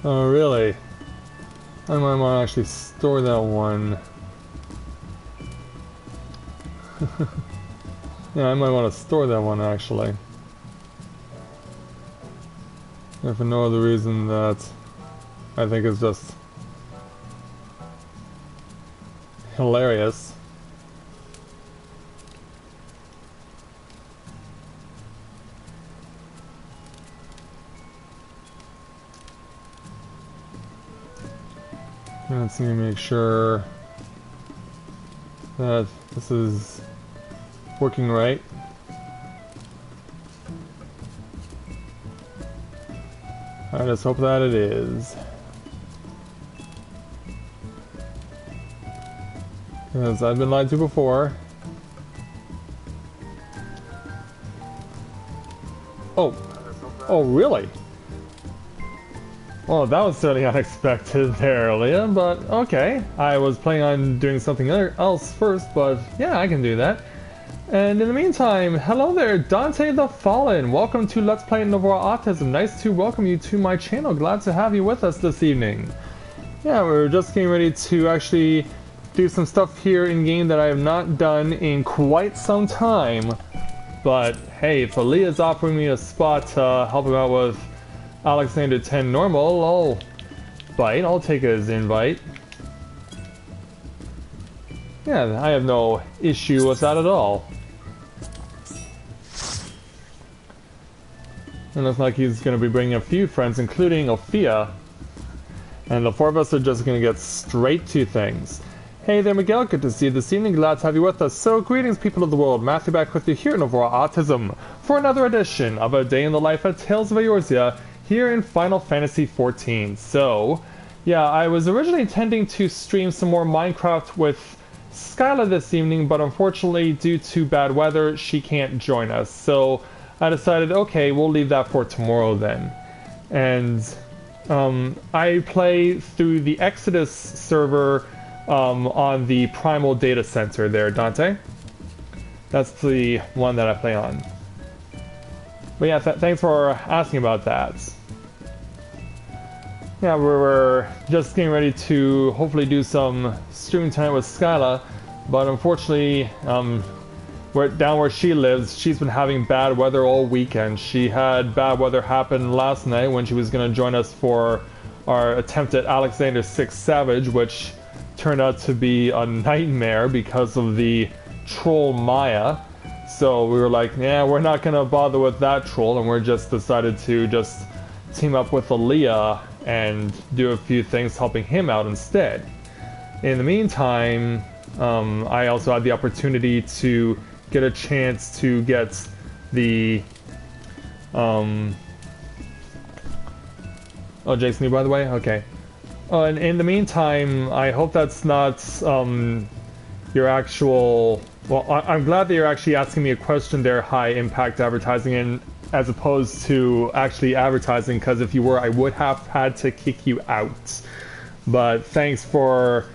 Oh, really? I might want to actually store that one. Yeah, I might want to store that one actually. And for no other reason that I think it's just hilarious. Let's see, make sure that this is working right. I just hope that it is. Because I've been lied to before. Oh. Oh, really? Well, that was certainly unexpected there, Leah, but okay. I was planning on doing something else first, but yeah, I can do that. And in the meantime, hello there, Dante the Fallen. Welcome to Let's Play Novaura Autism. Nice to welcome you to my channel. Glad to have you with us this evening. Yeah, we're just getting ready to actually do some stuff here in game that I have not done in quite some time. But hey, if Leah's offering me a spot to help him out with Alexander 10 normal, I'll bite. I'll take his invite. Yeah, I have no issue with that at all. It looks like he's going to be bringing a few friends, including Ophia. And the four of us are just going to get straight to things. Hey there, Miguel. Good to see you this evening. Glad to have you with us. So, greetings, people of the world. Matthia back with you here in Novaura Autism for another edition of A Day in the Life at Tales of Eorzea here in Final Fantasy XIV. So, yeah, I was originally intending to stream some more Minecraft with Skyla this evening, but unfortunately, due to bad weather, she can't join us. So, I decided, okay, we'll leave that for tomorrow then. And I play through the Exodus server on the Primal Data Center there, Dante. That's the one that I play on. But yeah, thanks for asking about that. Yeah, we're just getting ready to hopefully do some streaming tonight with Skyla, but unfortunately, down where she lives, she's been having bad weather all weekend. She had bad weather happen last night when she was going to join us for our attempt at Alexander 6 Savage, which turned out to be a nightmare because of the troll Maya. So we were like, yeah, we're not going to bother with that troll, and we're just decided to just team up with Aaliyah and do a few things helping him out instead. In the meantime, I also had the opportunity to get a chance to get the oh, Jake's new, by the way? Okay. And in the meantime, I hope that's not your actual... Well, I'm glad that you're actually asking me a question there, high impact advertising, and as opposed to actually advertising, because if you were, I would have had to kick you out. But thanks for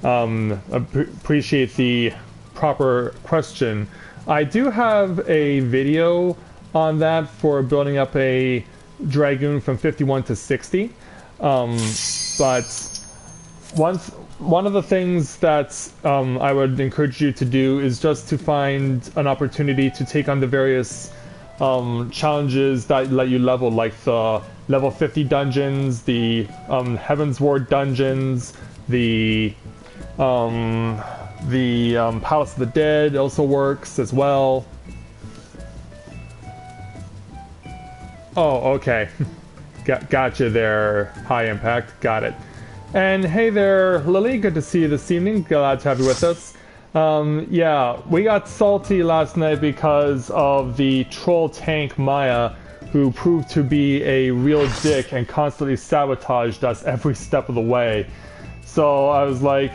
appreciate the proper question. I do have a video on that for building up a Dragoon from 51 to 60. But one of the things that I would encourage you to do is just to find an opportunity to take on the various challenges that let you level, like the level 50 dungeons, the Heavensward dungeons, the Palace of the Dead also works as well. Oh, okay. Gotcha there, high impact. Got it. And hey there, Lily. Good to see you this evening. Glad to have you with us. Yeah, we got salty last night because of the troll tank Maya, who proved to be a real dick and constantly sabotaged us every step of the way. So I was like,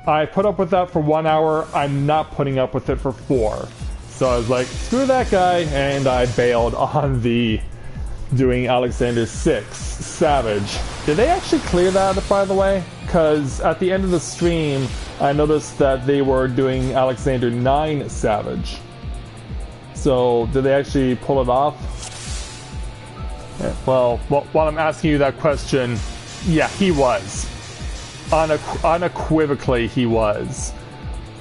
I put up with that for 1 hour. I'm not putting up with it for 4. So I was like, screw that guy, and I bailed on the doing Alexander 6 Savage. Did they actually clear that, by the way? Because at the end of the stream, I noticed that they were doing Alexander 9 Savage. So, did they actually pull it off? Well, while I'm asking you that question, yeah, he was. Unequivocally, he was.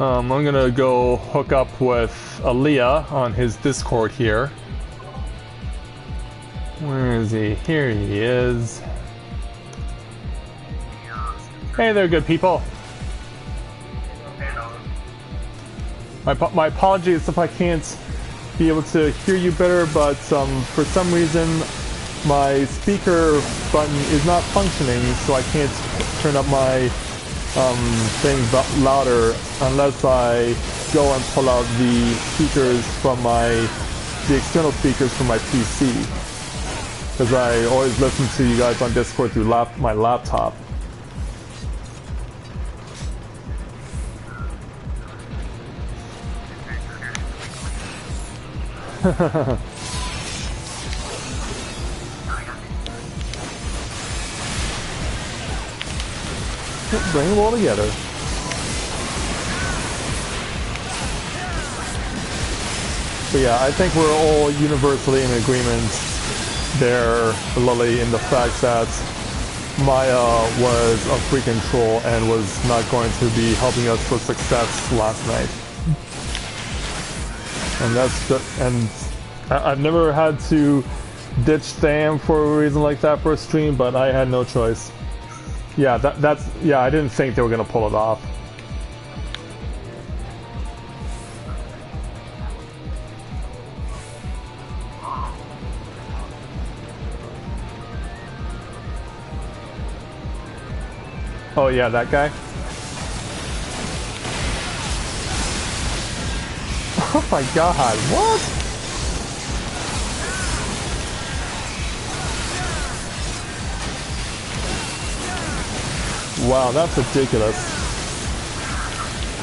I'm gonna go hook up with Aaliyah on his Discord here. Where is he? Here he is. Hey there, good people. My apologies if I can't be able to hear you better, but for some reason my speaker button is not functioning, so I can't turn up my thing louder unless I go and pull out the speakers from the external speakers from my PC. Because I always listen to you guys on Discord through my laptop. Bring them all together. But yeah, I think we're all universally in agreement there, Lily, in the fact that Maya was a freaking troll and was not going to be helping us for success last night. And I've never had to ditch Sam for a reason like that for a stream, but I had no choice. Yeah, yeah, I didn't think they were gonna pull it off. Oh yeah, that guy? Oh my god, what? Wow, that's ridiculous.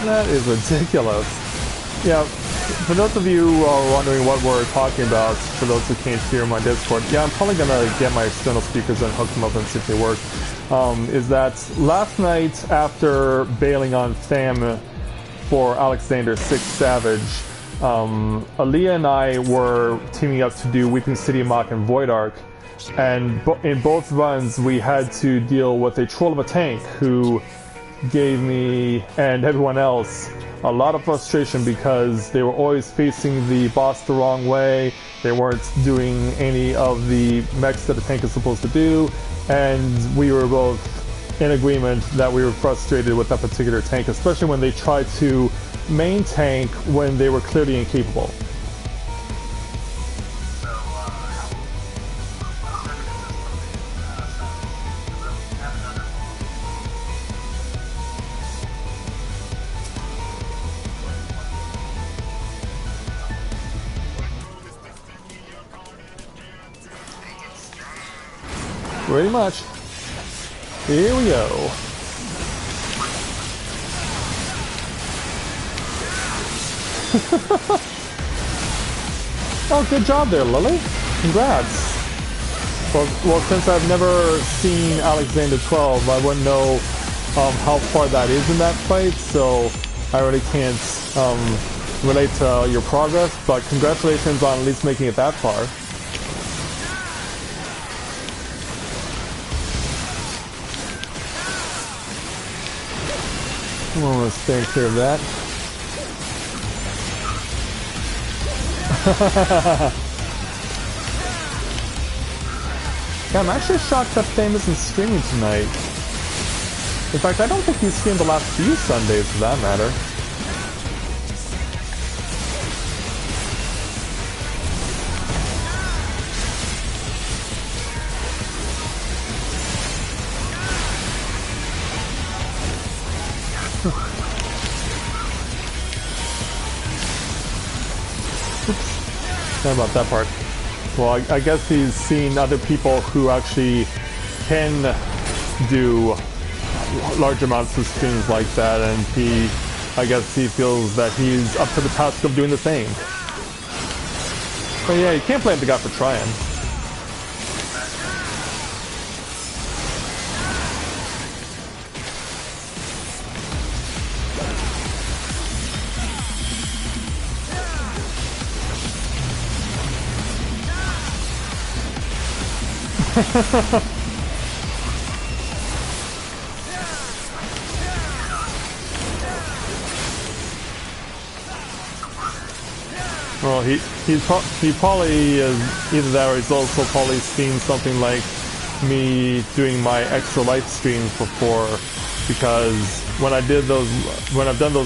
That is ridiculous. Yeah, for those of you who are wondering what we're talking about, for those who can't hear my Discord, yeah, I'm probably gonna get my external speakers and hook them up and see if they work. Is that last night after bailing on Sam for Alexander 6 Savage, Aaliyah and I were teaming up to do Weeping City Mock and Void Arc. And in both runs, we had to deal with a troll of a tank who gave me and everyone else a lot of frustration because they were always facing the boss the wrong way. They weren't doing any of the mechs that a tank is supposed to do, and we were both in agreement that we were frustrated with that particular tank, especially when they tried to main tank when they were clearly incapable. Pretty much. Here we go. Oh, good job there, Lily. Congrats. Well, since I've never seen Alexander 12, I wouldn't know how far that is in that fight, so I really can't relate to your progress, but congratulations on at least making it that far. I'm almost staying clear of that. Yeah, I'm actually shocked that Fame isn't streaming tonight. In fact, I don't think he's streamed the last few Sundays for that matter. Sorry about that part. Well, I guess he's seen other people who actually can do large amounts of streams like that, and I guess he feels that he's up to the task of doing the same. But yeah, you can't blame the guy for trying. Well, he probably is either that or he's also probably seen something like me doing my extra life streams before, because when I've done those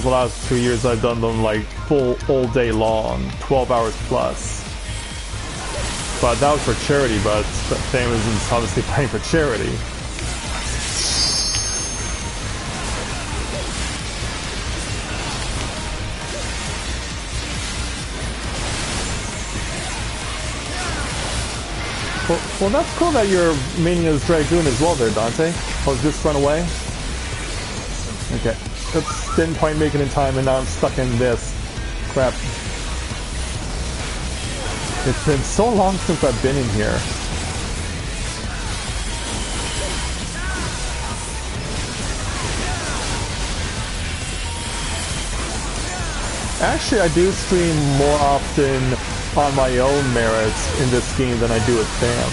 the last 2 years, I've done them like full all day long, 12 hours plus. But that was for charity, but Sam isn't obviously playing for charity. Well, that's cool that you're maining as Dragoon as well there, Dante. Oh, just run away? Okay. Oops, didn't quite make it in time, and now I'm stuck in this. Crap. It's been so long since I've been in here. Actually, I do stream more often on my own merits in this game than I do with Sam.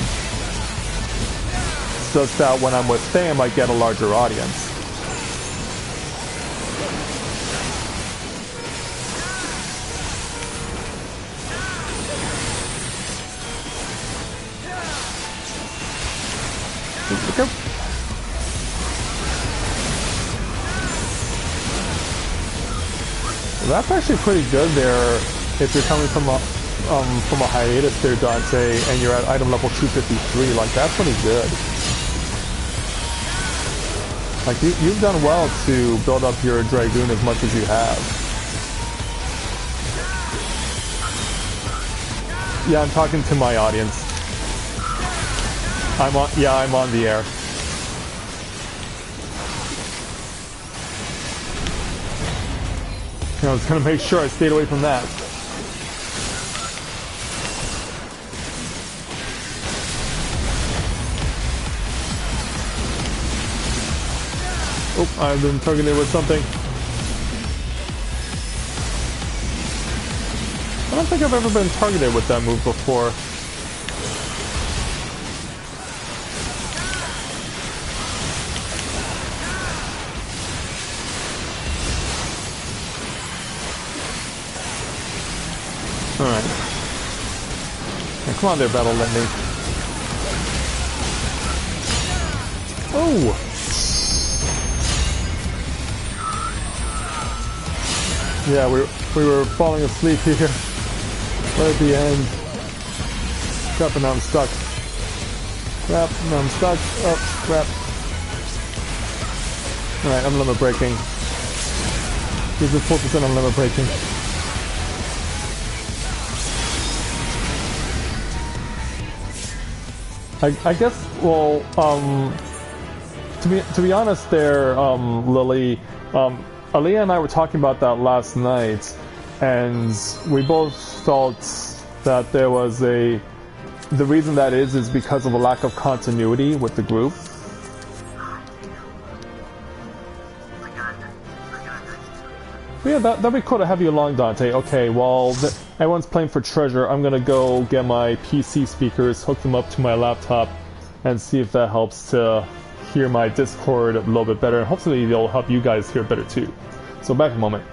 It's just that when I'm with Sam, I get a larger audience. Okay. That's actually pretty good there if you're coming from a hiatus there, Dante, and you're at item level 253. Like, that's pretty good. Like, you've done well to build up your Dragoon as much as you have. Yeah, I'm talking to my audience. I'm on the air. I was gonna make sure I stayed away from that. Oh, I've been targeted with something. I don't think I've ever been targeted with that move before. Alright. Come on there, Battle Lightning. Oh! Yeah, we were falling asleep here. Right at the end. Crap, and now I'm stuck. Crap, now I'm stuck. Oh, crap. Alright, I'm limit breaking. Keep this 4% on limit breaking. I guess, well, to be honest there, Lily, Aaliyah and I were talking about that last night, and we both felt that there was the reason that is because of a lack of continuity with the group. But yeah, that'd be cool to have you along, Dante. Okay, well, everyone's playing for treasure. I'm gonna go get my PC speakers, hook them up to my laptop, and see if that helps to hear my Discord a little bit better, and hopefully they'll help you guys hear better too. So back in a moment.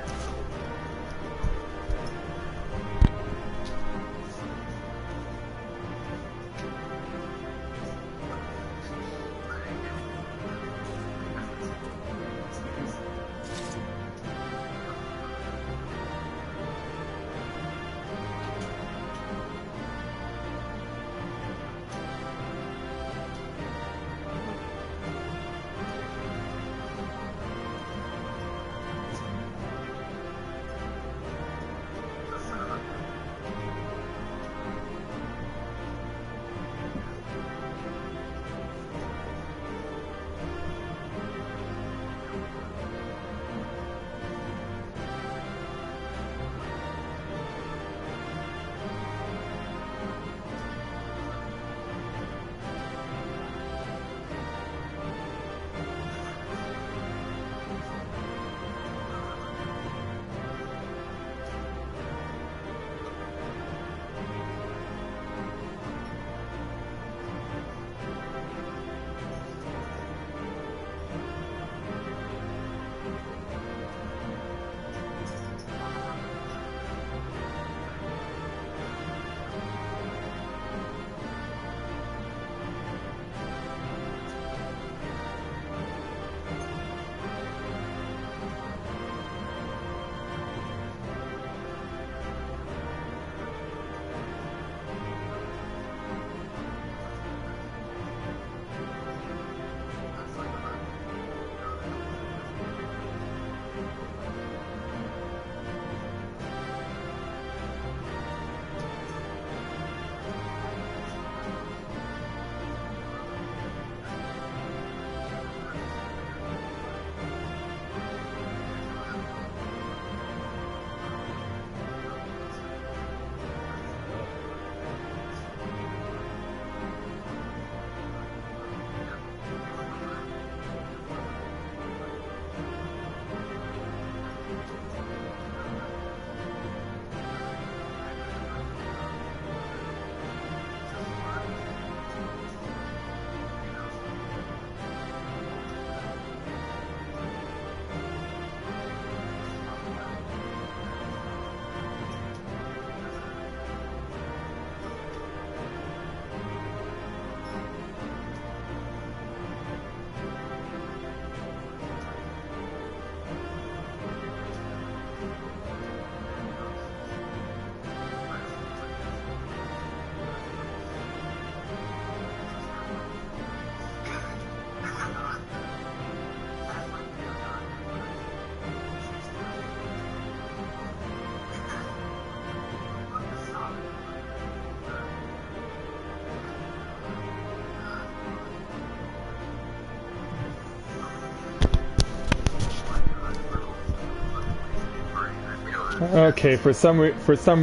Okay, for some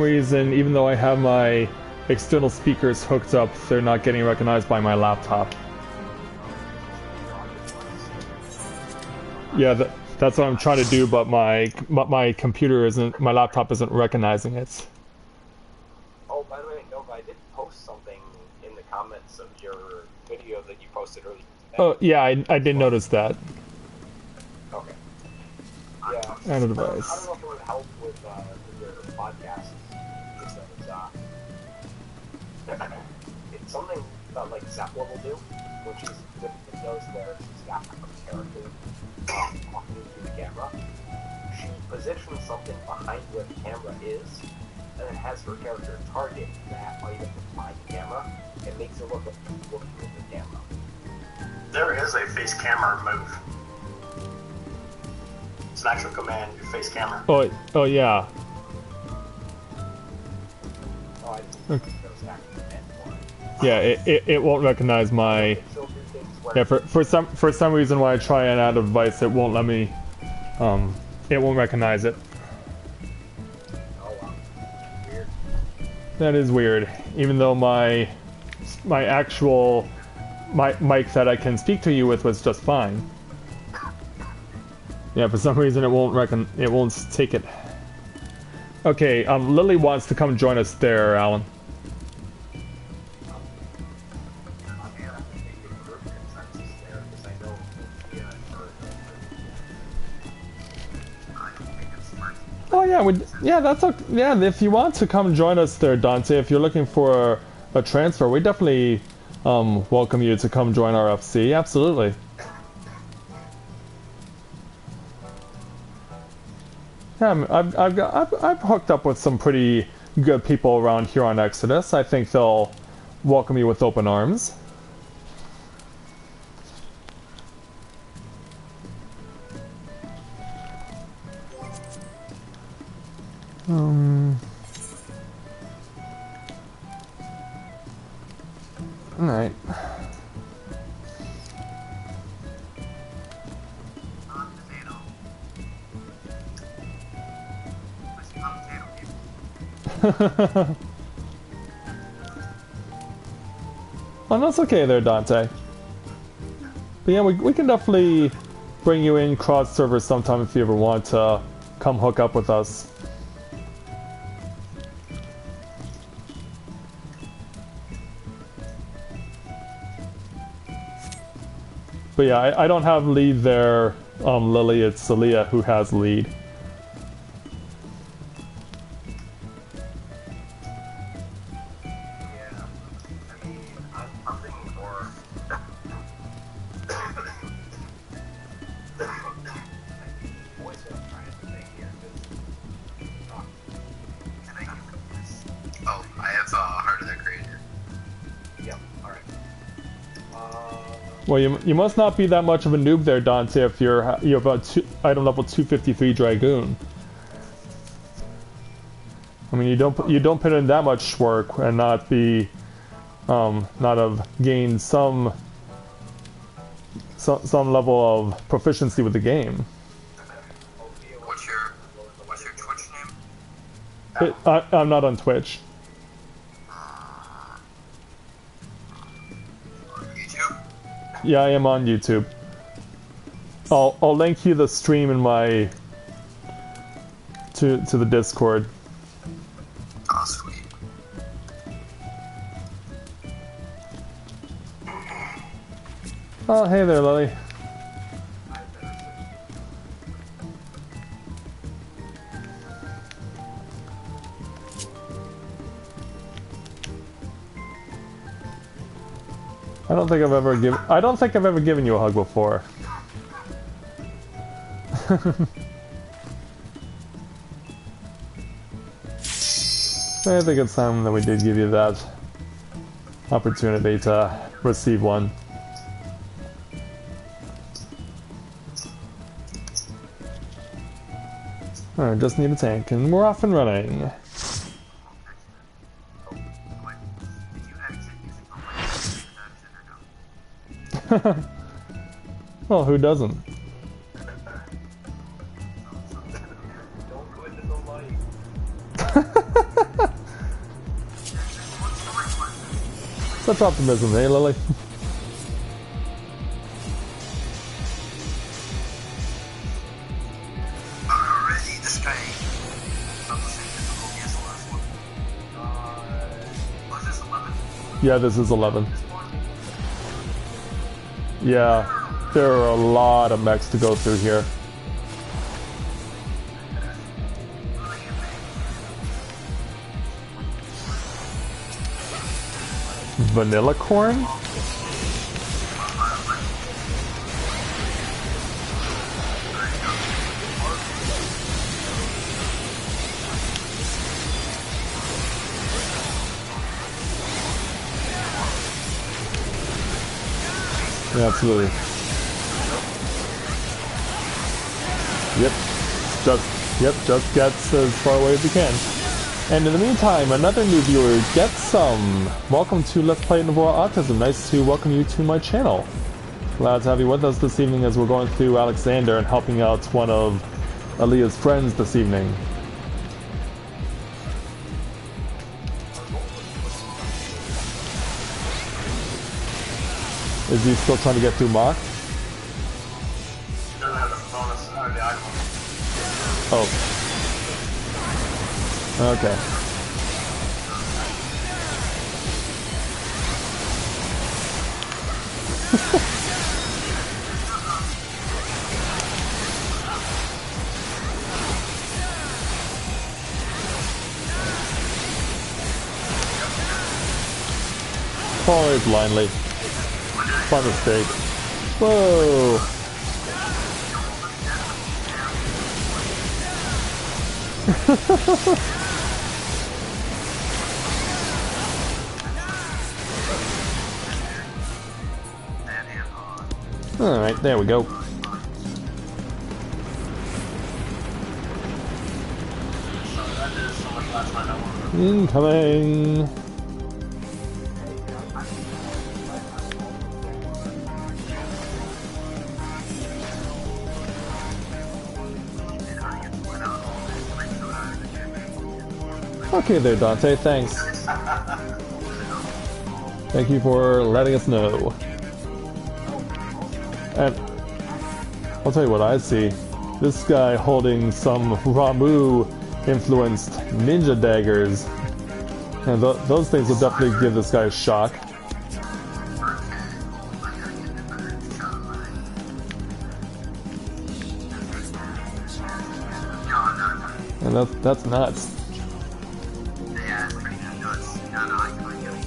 reason, even though I have my external speakers hooked up, they're not getting recognized by my laptop. Yeah, that's what I'm trying to do, but my computer isn't, my laptop isn't recognizing it. Oh, by the way, Nova, I did post something in the comments of your video that you posted earlier today. Oh, yeah, I did notice that. Okay. Yeah. Add a device. I don't know if it would help with your podcast. It's something that like Zeppelin will do, which is with Windows where she's got a character talking to the camera. She positions something behind where the camera is, and then has her character target that item behind the camera, and makes it look like she's looking at the camera. There is a face camera move. It's an actual command, your face camera. Oh yeah. Oh, I didn't think there was an actual command for it. Yeah, it won't recognize my. Yeah, for some reason when I try and add a device, it won't let me. It won't recognize it. Oh wow, weird. That is weird. Even though my actual mic that I can speak to you with was just fine. Yeah, for some reason it won't take it. Okay, Lily wants to come join us there, Alan. Oh yeah, that's okay. Yeah, if you want to come join us there, Dante, if you're looking for a transfer, we definitely welcome you to come join our FC. Absolutely. Yeah, I've hooked up with some pretty good people around here on Exodus. I think they'll welcome you with open arms. Alright. Oh, that's okay there, Dante. But yeah, we can definitely bring you in cross-server sometime if you ever want to come hook up with us. But yeah, I don't have lead there, Lily. It's Celia who has lead. Well, you must not be that much of a noob there, Dante. If you're about item level 253 Dragoon. I mean, you don't put in that much work and not be not have gained some level of proficiency with the game. What's your Twitch name? I'm not on Twitch. Yeah, I am on YouTube. I'll link you the stream in my to the Discord. Oh, sweet. Oh, hey there, Lily. I don't think I've ever given you a hug before. I think it's time that we did give you that opportunity to receive one. Alright, just need a tank and we're off and running. Well, who doesn't? Don't go into the light. Such optimism, eh, Lily? Already, this guy. Not the same difficulty as the last one. Was this 11? Yeah, this is 11. This one? Yeah, there are a lot of mechs to go through here. Vanilla corn? Yeah, absolutely. Just gets as far away as you can. And in the meantime, another new viewer, Get Some. Welcome to Let's Play Novaura Autism. Nice to welcome you to my channel. Glad to have you with us this evening as we're going through Alexander and helping out one of Aaliyah's friends this evening. Is he still trying to get through Mach? Doesn't have the bonus or the icon. Oh. Okay. Following blindly. My mistake. Whoa! Alright, there we go. Incoming! Okay there, Dante, thanks. Thank you for letting us know. And I'll tell you what I see. This guy holding some Ramu-influenced ninja daggers. And those things will definitely give this guy a shock. And that's nuts. Yeah, it's pretty nuts. Yeah, no, I can get it.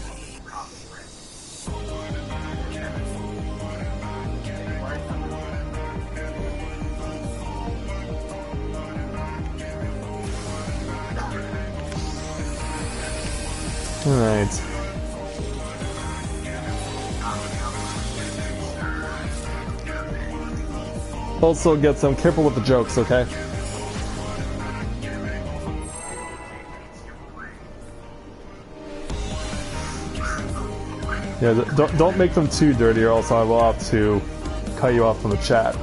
Alright. Also, get some careful with the jokes, okay? Yeah, don't make them too dirty, or else I will have to cut you off from the chat.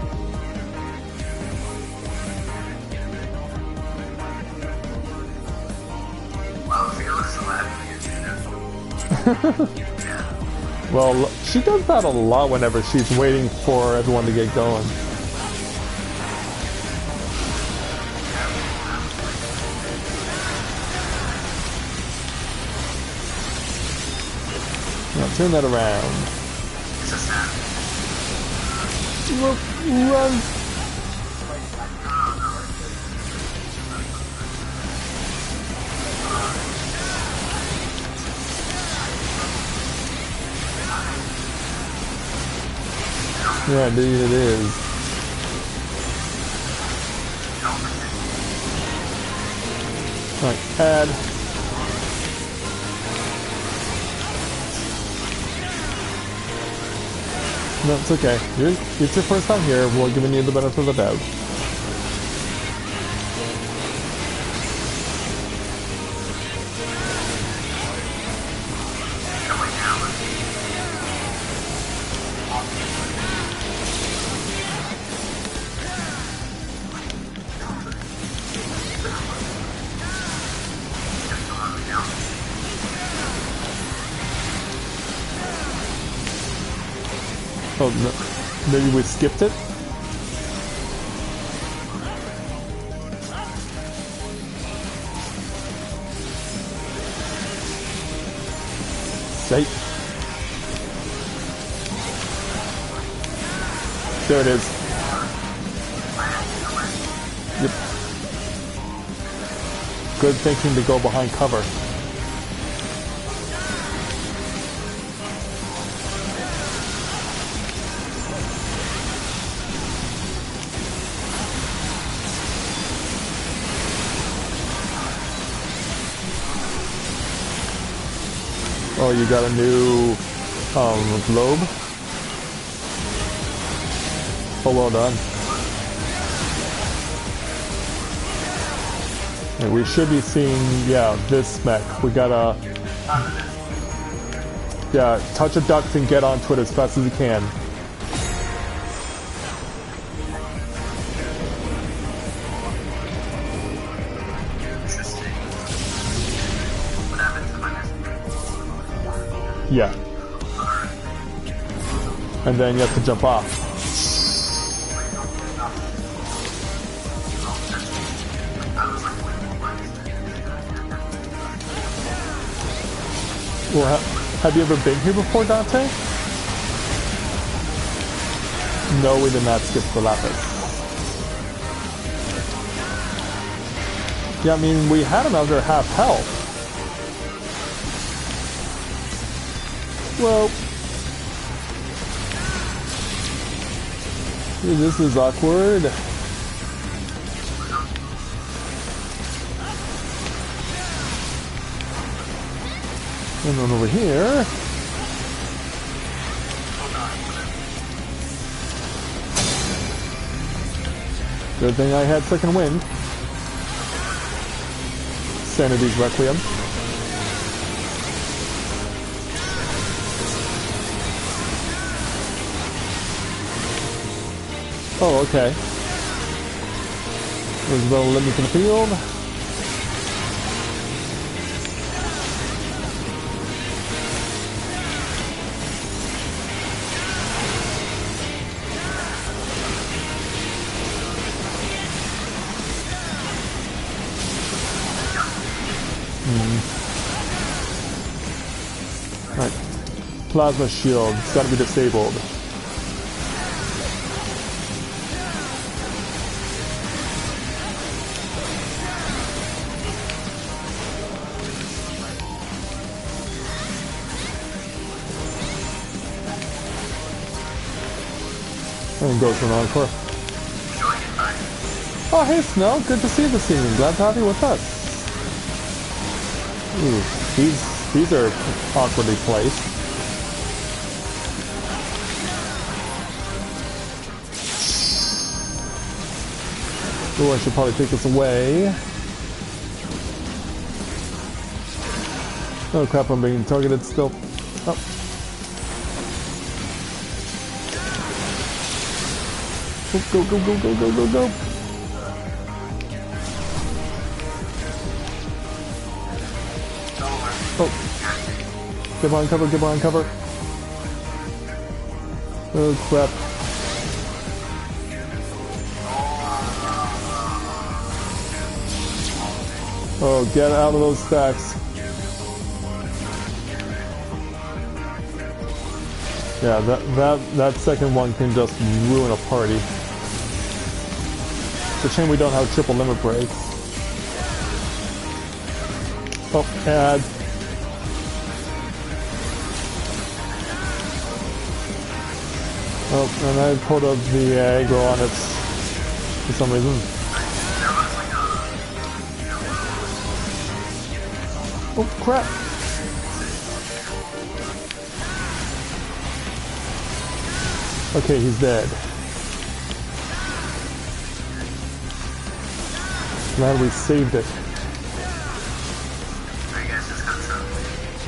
Well, she does that a lot whenever she's waiting for everyone to get going. Now turn that around. Run! Yeah, indeed it is. Alright, add. No, it's okay. It's your first time here. We're giving you the benefit of the doubt. Oh, no. Maybe we skipped it? Safe. There it is. Yep. Good thinking to go behind cover. Oh, you got a new globe? Oh, well done. And we should be seeing, yeah, this mech. We gotta, yeah, touch a duct and get onto it as fast as you can. Yeah. And then you have to jump off. Well, have you ever been here before, Dante? No, we did not skip the Lapis. Yeah, I mean, we had him under half health. Well, this is awkward. And then over here. Good thing I had second wind. Sanity's Requiem. Oh, okay. There's a little limit to the field. Right. Plasma shield. It's gotta be disabled. And goes for an encore. Oh, hey Snow, good to see you this evening. Glad to have you with us. Ooh, these are awkwardly placed. Ooh, I should probably take this away. Oh crap, I'm being targeted still. Oh. Go, go, go, go, go, go, go. Oh. Get behind cover, get behind cover. Oh, crap. Oh, get out of those stacks. Yeah, that second one can just ruin a party. It's a shame we don't have triple limit break. Oh, add. Oh, and I pulled up the aggro on it for some reason. Oh, crap! Okay, he's dead. Glad we saved it.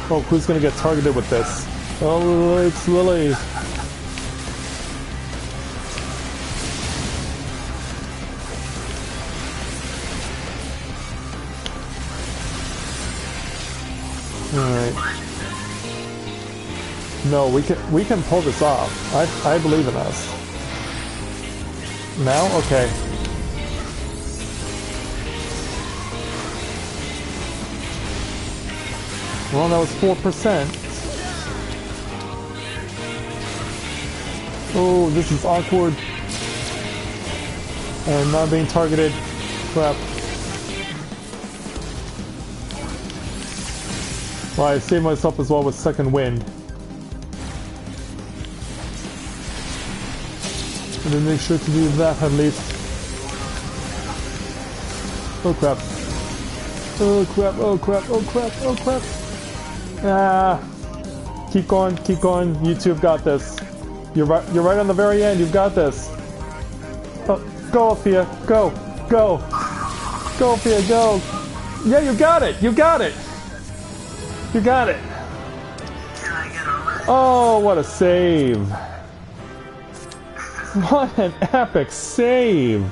Oh, who's gonna get targeted with this? Oh, it's Lily. Alright. No, we can pull this off. I believe in us. Now? Okay. Well, that was 4%. Oh, this is awkward. And not being targeted. Crap. Well, I saved myself as well with second wind. I'm gonna make sure to do that at least. Oh crap. Oh crap, oh crap, oh crap, oh crap. Ah. Keep going, keep going. You two have got this. You're right on the very end, you've got this. Oh, go, Althea, go, go. Go, Althea, go. Yeah, you got it, you got it. You got it. Oh, what a save. What an epic save!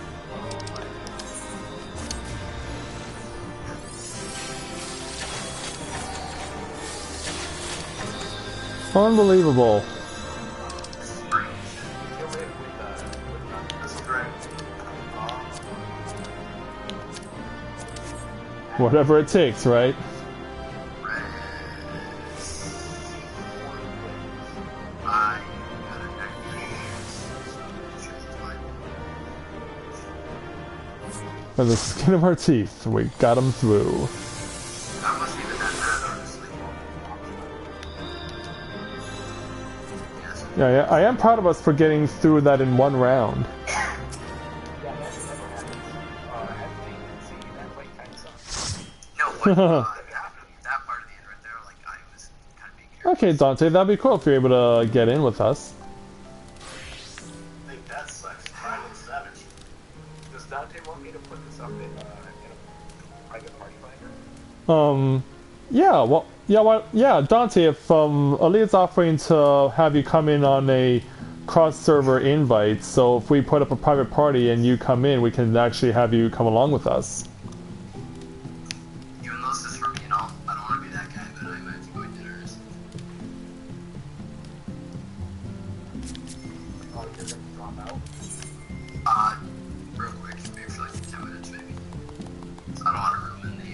Unbelievable. Whatever it takes, right? By the skin of our teeth, we got him through. Yeah, I am proud of us for getting through that in one round. Okay, Dante, that'd be cool if you're able to get in with us. Yeah, Dante, if Aaliyah's offering to have you come in on a cross-server invite, so if we put up a private party and you come in, we can actually have you come along with us. Even though this is for me and all, I don't want to be that guy, but I might have to go to dinners. Oh, you're gonna drop out? Real quick, maybe for like 10 minutes, maybe. So I don't want to ruin the,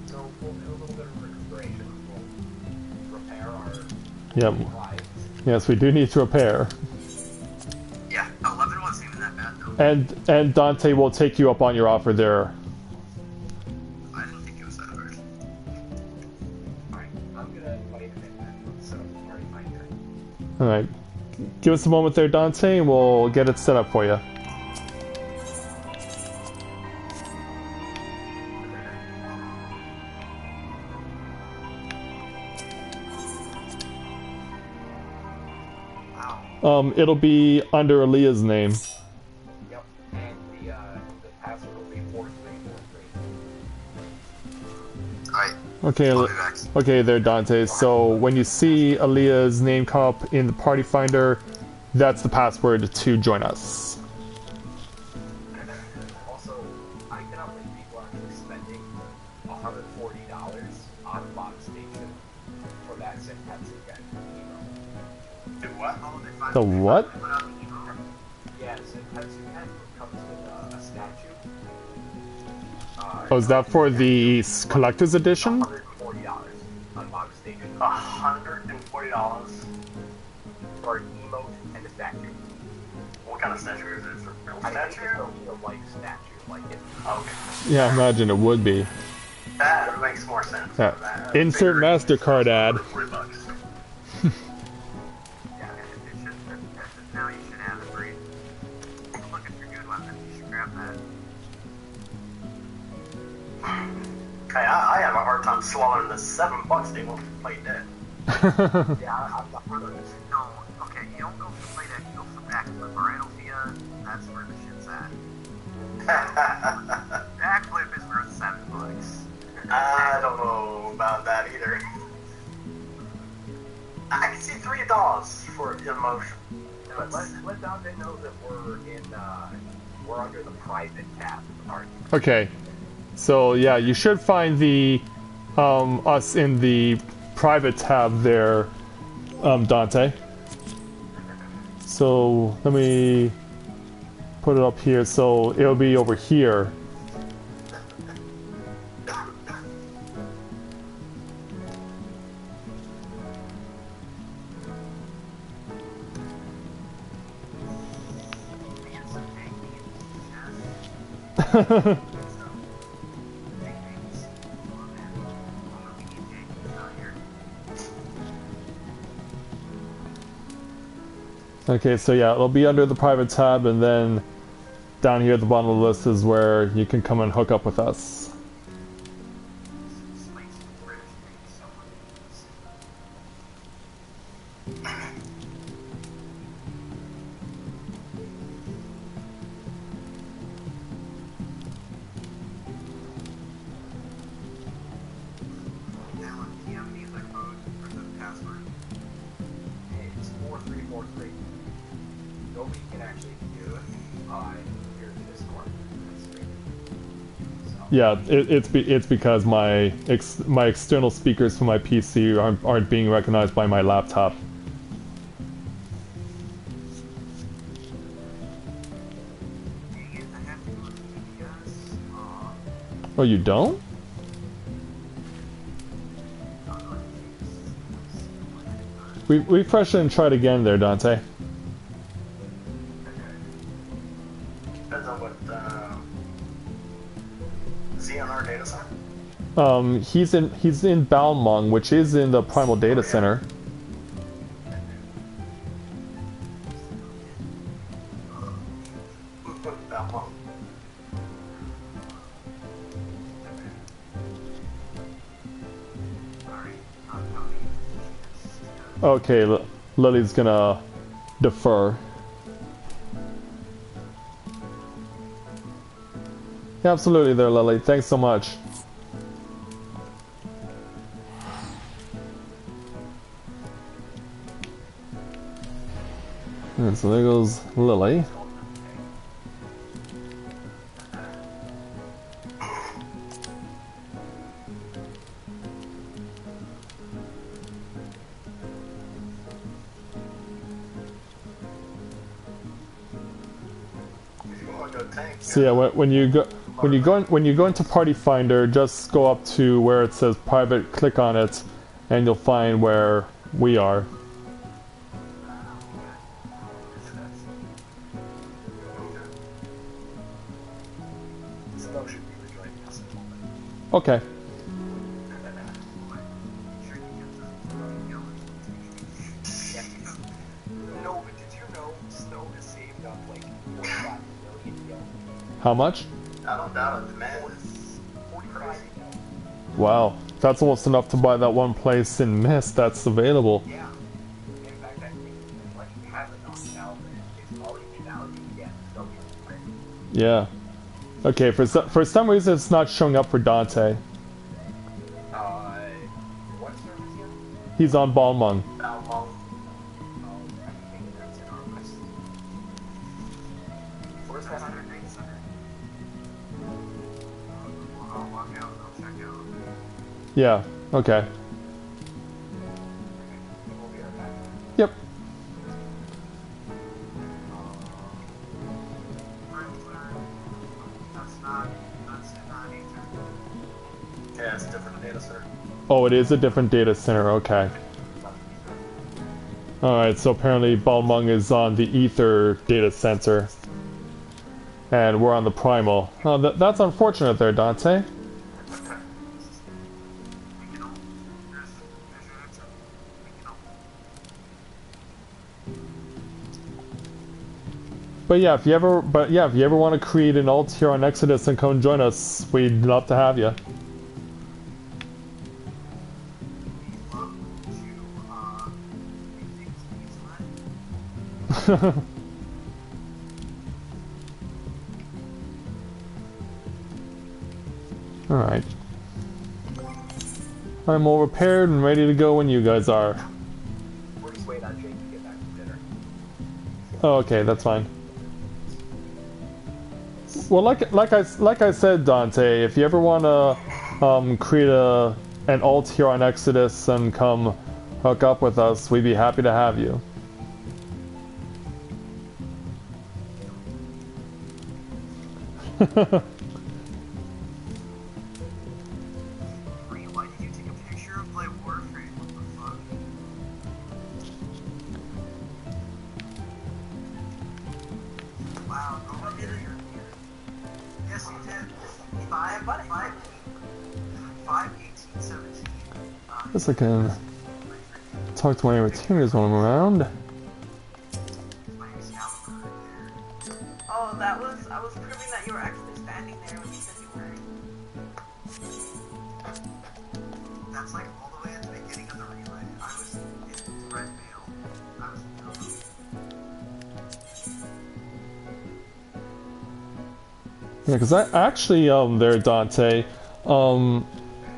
So we'll do a little bit of recuperation. We'll repair our Yep. lives. Yes, we do need to repair. Yeah, 11 wasn't even that bad, though. And Dante will take you up on your offer there. I didn't think it was that hard. Alright, I'm gonna invite him in and set up the party finder. Alright. Give us a moment there, Dante, and we'll get it set up for you. It'll be under Aaliyah's name. Yep, and the password will be 4343. Alright. Okay, I'll be back. okay there, Dante. So when you see Aaliyah's name come up in the party finder, that's the password to join us. Also, I cannot believe people are actually spending $140 on box station for that Sentetsu guy. Do what? The what? Yeah, Sentetsu guy comes with a statue. Oh, is that for the collector's edition? $140 on box station. $140? For an emote and a statue. What kind of statue is it? For real I think it's statue? a real-life statue, like it. Okay. Yeah, I imagine it would be. That makes more sense. Yeah. Insert MasterCard ad. $40. Yeah, it should, now you should have it for you. Look at your good weapon, you should grab that. Hey, I have a hard time swallowing the $7 they won't play dead. Yeah, I'm not really. No, okay, you don't go for play dead, you go for backflip, alright, Althea? That's where the shit's at. Backflip is worth $7. I don't know about that either. I can see $3 for emotion. Let Dante know that we're under the private tab of the party. Okay. So yeah, you should find the us in the private tab there, Dante. So let me put it up here. So it'll be over here. Okay, so yeah, it'll be under the private tab, and then down here at the bottom of the list is where you can come and hook up with us. It's 4343. Nobody can actually do it here in Discord. So, Yeah, it's because my external speakers for my PC aren't being recognized by my laptop. Oh, you don't? Refresh it and try it again there, Dante. Depends on what, is he on our data center? He's in Balmung, which is in the Primal Data Center. That one. Okay, Lily's gonna defer. Yeah, absolutely there, Lily. Thanks so much. And so there goes Lily. So yeah, when you go into Party Finder, just go up to where it says private, click on it, and you'll find where we are. Snow should be rejoining us in a moment. Okay. No, but did you know Snow has saved up like 45 million yen? How much? I don't doubt it, man. 45 million. Wow, that's almost enough to buy that one place in Mist that's available. Yeah. In fact, I think like half enough now is all you can now get. So we can Yeah. Okay, for some reason it's not showing up for Dante. what service here? He's on Balmung. How long? Oh, I think that's in our list. Where's that other data center? I'll walk out and I'll check out. Yeah, okay. We'll be right back. Yep. That's not either. Yeah, it's a different data center. Oh, it is a different data center, okay. Alright, so apparently Balmung is on the Ether data center. And we're on the Primal. Oh, that's unfortunate there, Dante. But yeah, if you ever want to create an alt here on Exodus and come join us, we'd love to have you. Alright. I'm all repaired and ready to go when you guys are. We're just waiting on Jake to get back from dinner. Oh, okay, that's fine. Well, like I said, Dante, if you ever want to create a an alt here on Exodus and come hook up with us, we'd be happy to have you. Why did you take a picture of my Warframe? What the fuck? Wow, nobody did it. Yes, you did. 5/18/17. Guess I can talk to my retainers when I'm around. Oh, that was, I was proving that you were actually standing there when you said you weren't. That's like all the way at the beginning of the relay. I was in red mail. I was Yeah, because I actually, there, Dante,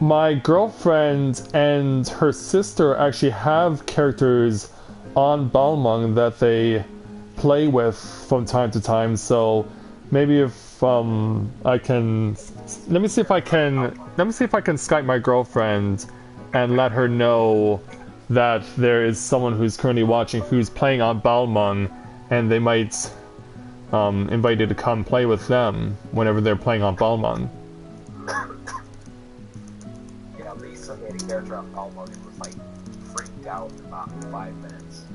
my girlfriend and her sister actually have characters on Balmung that they play with from time to time, so maybe if, I can, let me see if I can Skype my girlfriend and let her know that there is someone who's currently watching who's playing on Balmung, and they might invite you to come play with them whenever they're playing on Balmung. Yeah, Lisa made a character on Balmung and was like freaked out in about 5 minutes.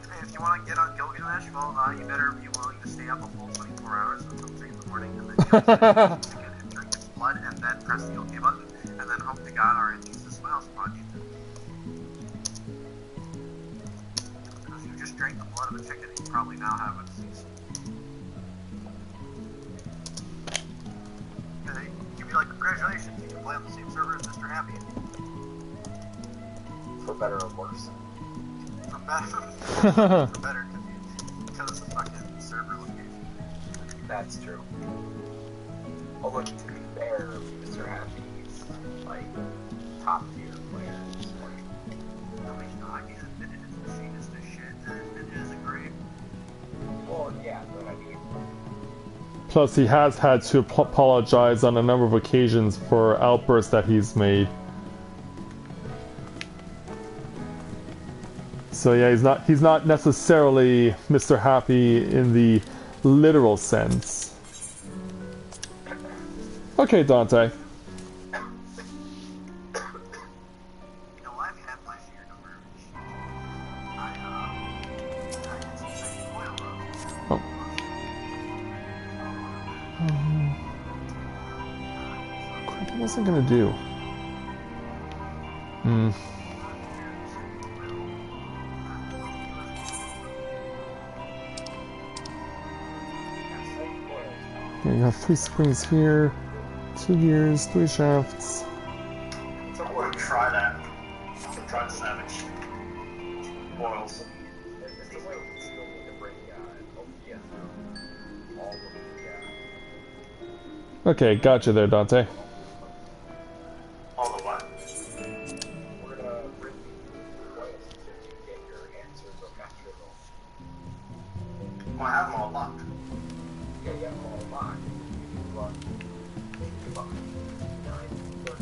Hey, if you want to get on Gilgamesh, well, you better be willing to stay up a full 24 hours until 3 in the morning, and then you have to drink its blood, and then press the OK button, and then hope to God our Jesus smiles upon you. Because you just drank the blood of a chicken, and you probably now have a disease. And you'd be like, congratulations, you can play on the same server as Mr. Happy. For better or worse. For better, because it's a fucking server location. That's true. Although, to be fair, Mr. Happy's, like, top tier player. No, he's not. He's admitted his machine is the shit, and admitted it isn't great. Well, yeah, but I mean, Plus, he has had to apologize on a number of occasions for outbursts that he's made. So yeah, he's not necessarily Mr. Happy in the literal sense. Okay, Dante. You know, I've had my share number of issues. I did some second oil though. Oh. Crap, what was I gonna do? Yeah, you have 3 springs here, 2 gears, 3 shafts. So I'm going to try that. Try the Savage oils. there's the way we still need to bring Ophia through all of the, Okay, gotcha there, Dante. All the what? we're gonna bring the oils until you get your answers or capture them. Well, I have them all locked. Yeah, you have them all locked. You run about 9:30 to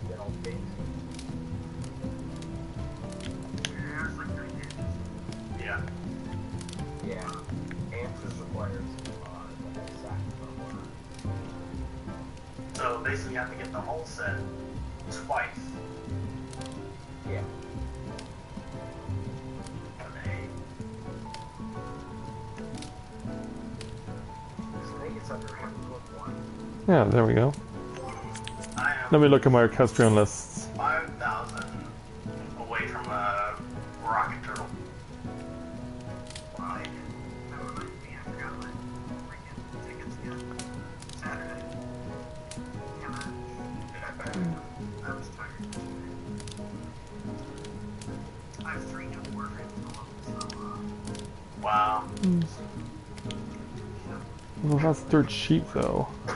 get all days. Yeah, it's like 3 days. Yeah. Yeah, answers requires the whole sack of So basically, you have to get the whole set twice. yeah. Okay. I think it's under Heavensward 1. Yeah, there we go. I Let am me look at my orchestrion lists. 5,000 away from a rocket turtle. Wow. That reminds me, I forgot my freaking tickets again. Saturday. Damn it. I was tired yesterday. I have 3 new Warframes on, so, Wow. Well, that's dirt cheap, though. I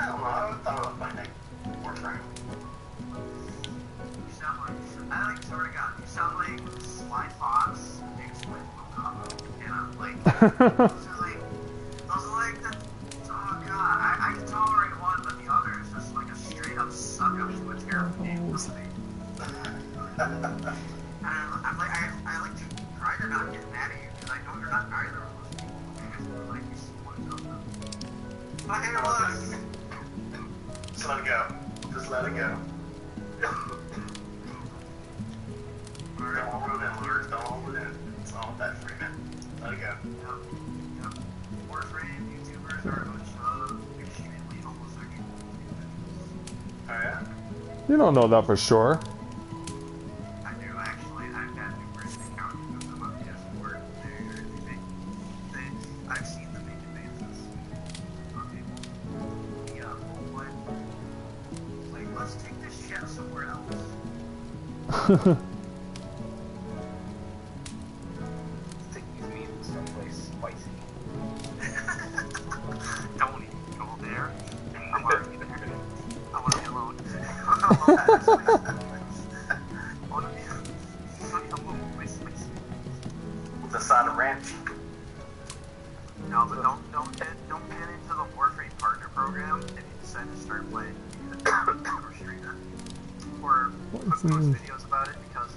don't know. I thought about finding Warframe. you sound like, I swear to God, you sound like Sly Fox mixed with Monaco. And I'm like, those are like, the, oh God, I can tolerate one, but the others are suck. I'm just going to tear up the game. I like to try to not get mad at you because I know you're not either of those people. Like, you see one of them. But hey, look! Just let it go. Just let it go. Don't hold it in, Lord. Don't hold it in. It's all that free, man. Let it go. Yep. Warframe YouTubers are a bunch of extremely homosexual. Oh, yeah? You don't know that for sure. I do, actually. I've had numerous encounters with them on Heavensward. I've seen them make advances on people. Yeah, what? Like, let's take this shit somewhere else. Take these memes someplace spicy. Don't even go there. I'm already there. I want to be alone. I want to be alone with my spicy. With the side of ranch. No, but don't get into the Warframe Partner Program if you decide to start playing or stream it. Or post videos about it because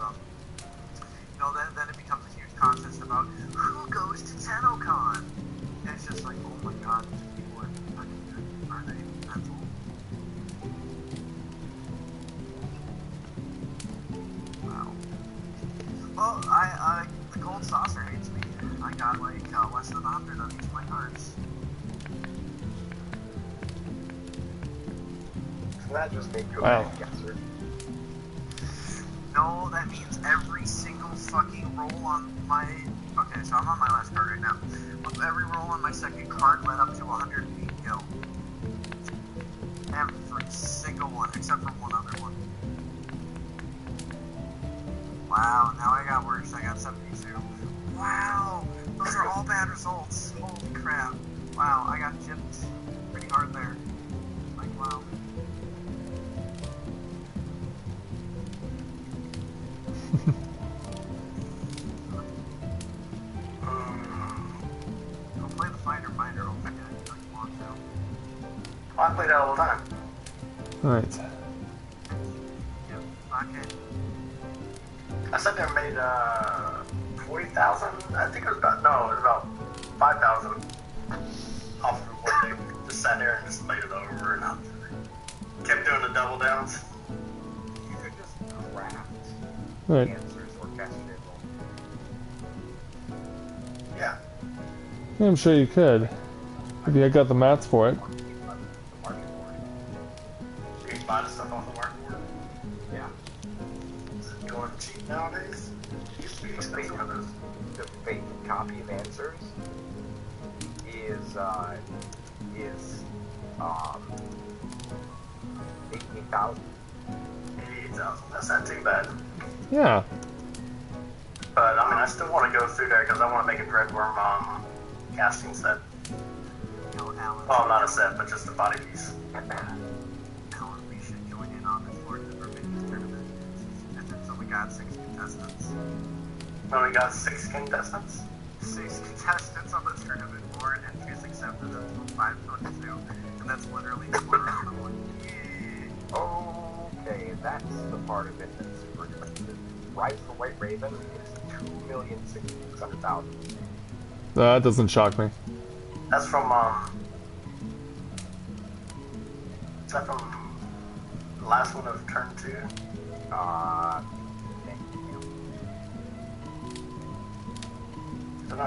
then it becomes a huge contest about who goes to TennoCon. And it's just like, oh my god, these people are fucking good. Are they mental? Wow. Well, the Gold Saucer hates me. I got like less than 100 on each of my cards. So that just made you a Wow. bad guesser. No, that means every single fucking roll on my... Okay, so I'm on my last card right now. With every roll on my second card led up to 108 gil. Every single one, except for one other one. Wow, now I got worse. I got 72. Wow, those are all bad results. Holy crap. Wow, I got gypped pretty hard there. Like, wow. Go play the Finder Finder. Oh my god, you know you want to. Oh, I play that all the time. Alright. Yep, okay. I sat there and made 40,000. I think it was about 5,000 off of one day. Just sat there and just played it over and kept doing the double downs. You could just craft Right. answers or cast it. Yeah. Yeah, I'm sure you could. If you had got the mats for it. The market for it. You can buy the stuff off the market board. Yeah. Is it going cheap nowadays? It used to be expensive for those. The fake copy of answers is 18,000. 88,000. That's not too bad. Yeah. But I mean, I still want to go through there because I want to make a Dreadworm casting set. You know, Alan. Well, not a set, but just a body piece. Alan, we should join in on this Lord of the Rings tournament. And then so we got 6 contestants. We only got 6 contestants. 6 contestants on the tournament board, and she's accepted them from 522. And that's literally 1 round of 1. Okay, that's the part of it that's super expensive. Rise of the White Raven is 2,600,000. That doesn't shock me. That's from is that from the last one of turn 2? Thank you. So no,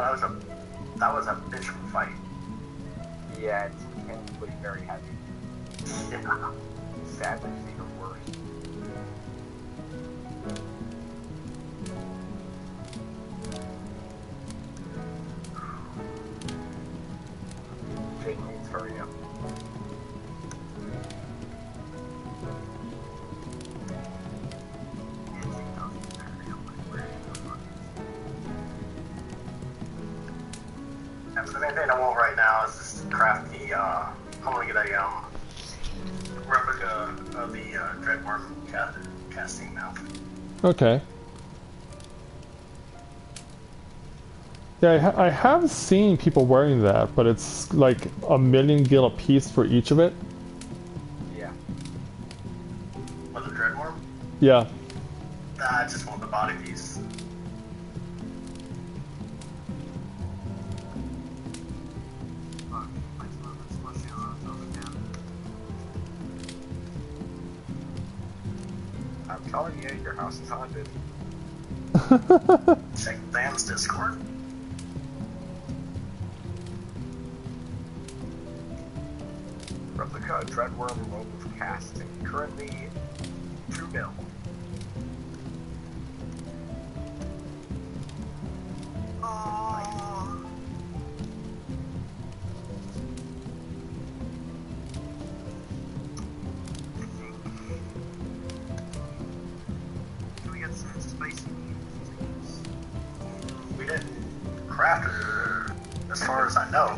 that was a bitch of a fight. Yeah, it's mechanically very heavy. Yeah. Sadly, it's even worse. Jake needs to hurry up. And the main thing I want right now is just craft the, I want to get a, replica of the, Dreadworm casting mount. Okay. Yeah, I have seen people wearing that, but it's like 1,000,000 gil a piece for each of it. Yeah. With a dreadworm? Yeah. Nah, I just want the body piece. Fuck, my movement's pushing on itself again. I'm telling you, your house is haunted. Check Dan's Discord. Replica Dreadworm Rope of Casting. Currently 2 mil. Oh. Can we get some spicy things? We didn't craft it, as far as I know.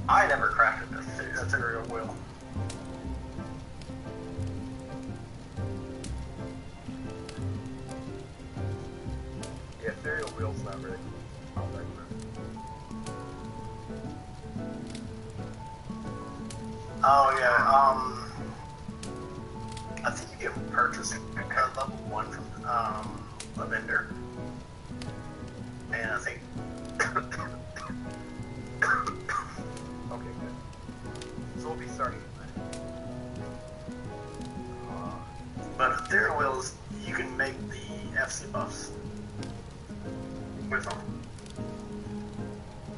I never crafted a ethereal wheel. The ethereal wheel's not really all that Oh yeah, I think you can purchase level 1 from a vendor. And I think Okay, good. So we'll be starting with that. but ethereal wheels, you can make the FC buffs with them.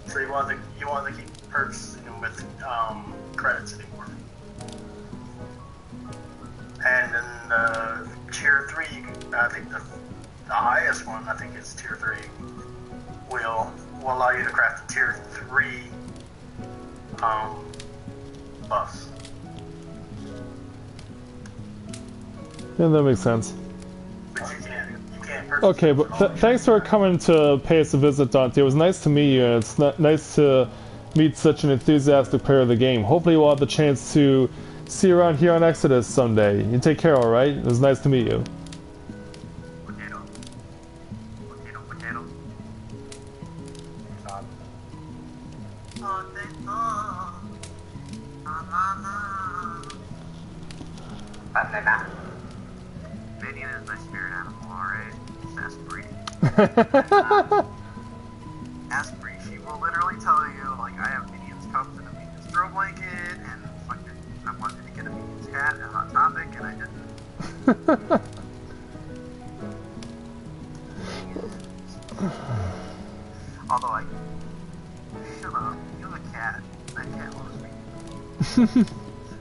So you want to keep purchasing them with credits anymore. And then tier 3, I think the highest one, I think is tier 3, will allow you to craft the tier 3 buffs. Yeah, that makes sense. But you can't purchase Okay, them but for all thanks for coming to pay us a visit, Dante. It was nice to meet you, and it's nice to meet such an enthusiastic player of the game. Hopefully we'll have the chance to see you around here on Exodus someday. You take care, alright? It was nice to meet you. Potato. Potato. Banana. Minion is my spirit animal, alright? Asprey. Asprey, she will literally tell you, like, I have minions cuffed in a minions throw blanket, and fucking, I wanted to get a minions hat and Hot Topic, and I didn't. Although I... Shut up. You have a cat. That cat loves me.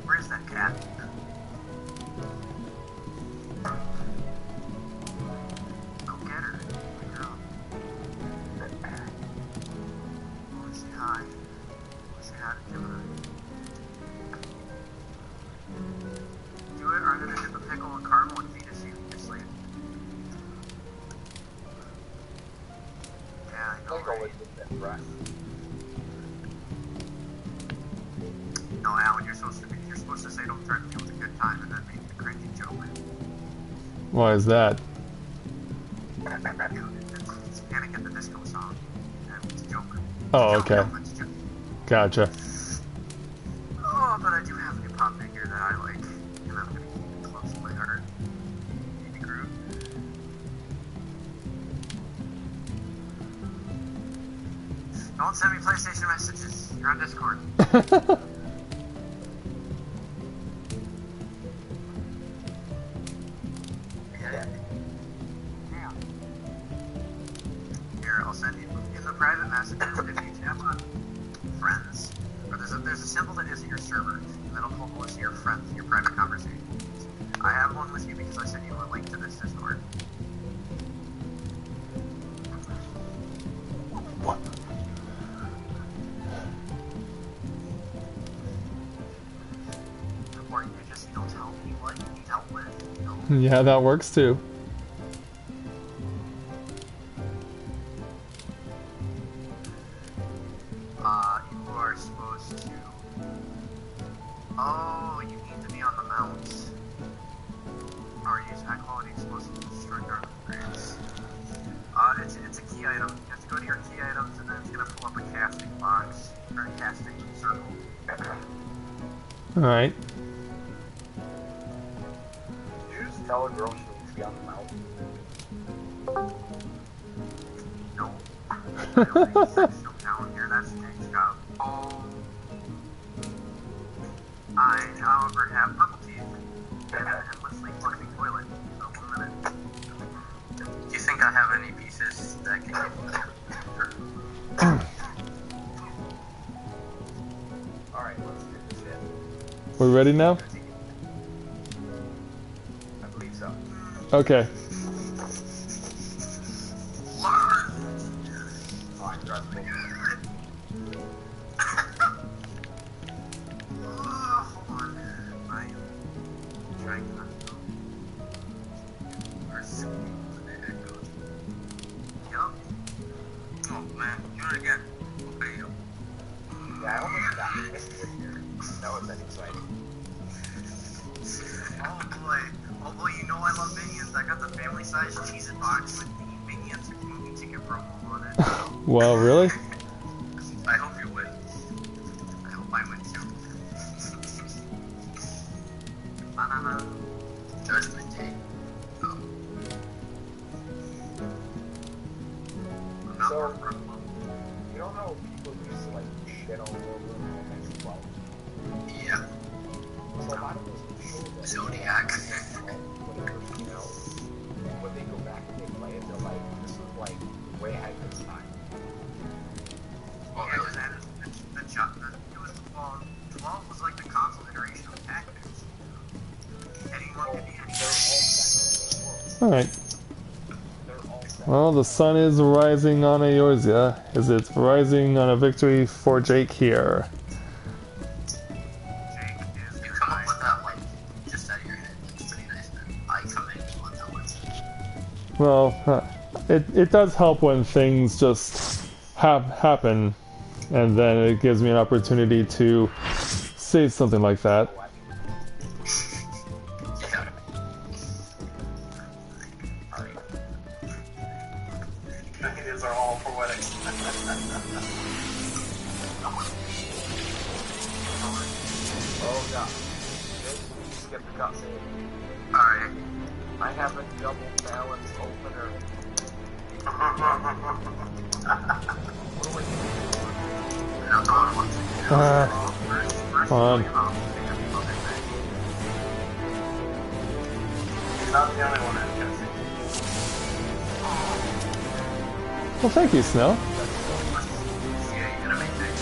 Where's that cat? Go get her. Pick her up. I want to say hi. I want to say hi to Gemini. Do it, or I'm going to dip a pickle in caramel and feed it so you can sleep. Yeah, I know, Like right? always with that breath. No, Alan, you're supposed to say don't threaten me with a good time and then make a crazy joke. Why is that? It's Panic at the Disco song. It's a joke. Oh, It's a okay. joke, it's a joke. Gotcha. Oh, but I do have a new pop figure that I like, and I'm gonna keep it close to my heart. Baby Groot. Don't send me PlayStation messages. You're on Discord. Yeah. Yeah. Here, I'll send you in the private messages if you tap on friends, or there's a symbol that isn't your server, and that'll pull the list of your friends in your private conversations. I have one with you because I sent you a link to this Discord. What? Or you just don't tell me what you need help with, you know? Yeah, that works too. You are supposed to... Oh, you need to be on the mount. Or use high quality explosives to destroy dark upgrades. It's a key item. You have to go to your key items and then it's gonna pull up a casting box, or a casting circle. Alright. tell a girl she needs to be on the mountain? No. Essential talent here, that's Jake's job. I, however, have purple teeth and an endlessly flushing toilet. So 1 minute. Do you think I have any pieces that can get Alright, let's do this shit. We ready now? I believe so. Okay. Alright, trust me. hold on. I'm trying not to. Where's the echo? Yup. Oh man, do it again. Okay, yo. Yeah, I almost got it. That was exciting. Oh boy. Oh boy, you know I love Minions. I got the family size Cheez-It box with the Minions movie ticket promo on it. Wow, really? I hope you win. I hope I win too. Banana. Judgment Day. Oh. I'm not So- more purple. You know how people used to like shit all over XIV? Yeah. So a lot of those people that Zodiac. whatever, you know, when they go back and they play it, they're like, this was like way ahead of its time. Oh, yeah, because that is the it was 12 was like the console iteration of Tactics. Anyone could be They're anything. all Alright. set. They're all set. Well, the sun is rising on Eorzea, as it's rising on a victory for Jake here. Jake is You come up with that like just out of your head. It's pretty nice, man. I come in on that one. Well, it does help when things just happen, and then it gives me an opportunity to say something like that. Yeah. Alright. Cookies are all for weddings. Oh god. Skip the cutscene. alright. I have a double balance opener. Another one. Come on. He's not the only one that can see. Well, thank you, Snow. Yeah, enemy thing.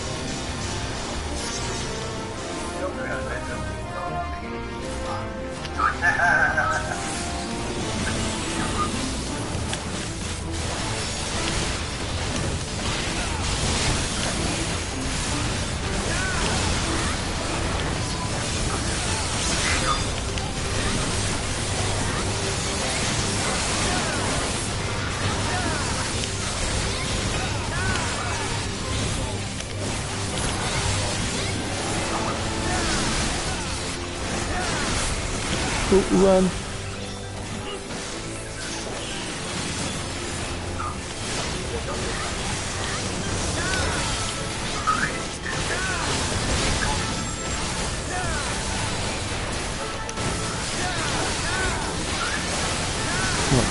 Ooh, run.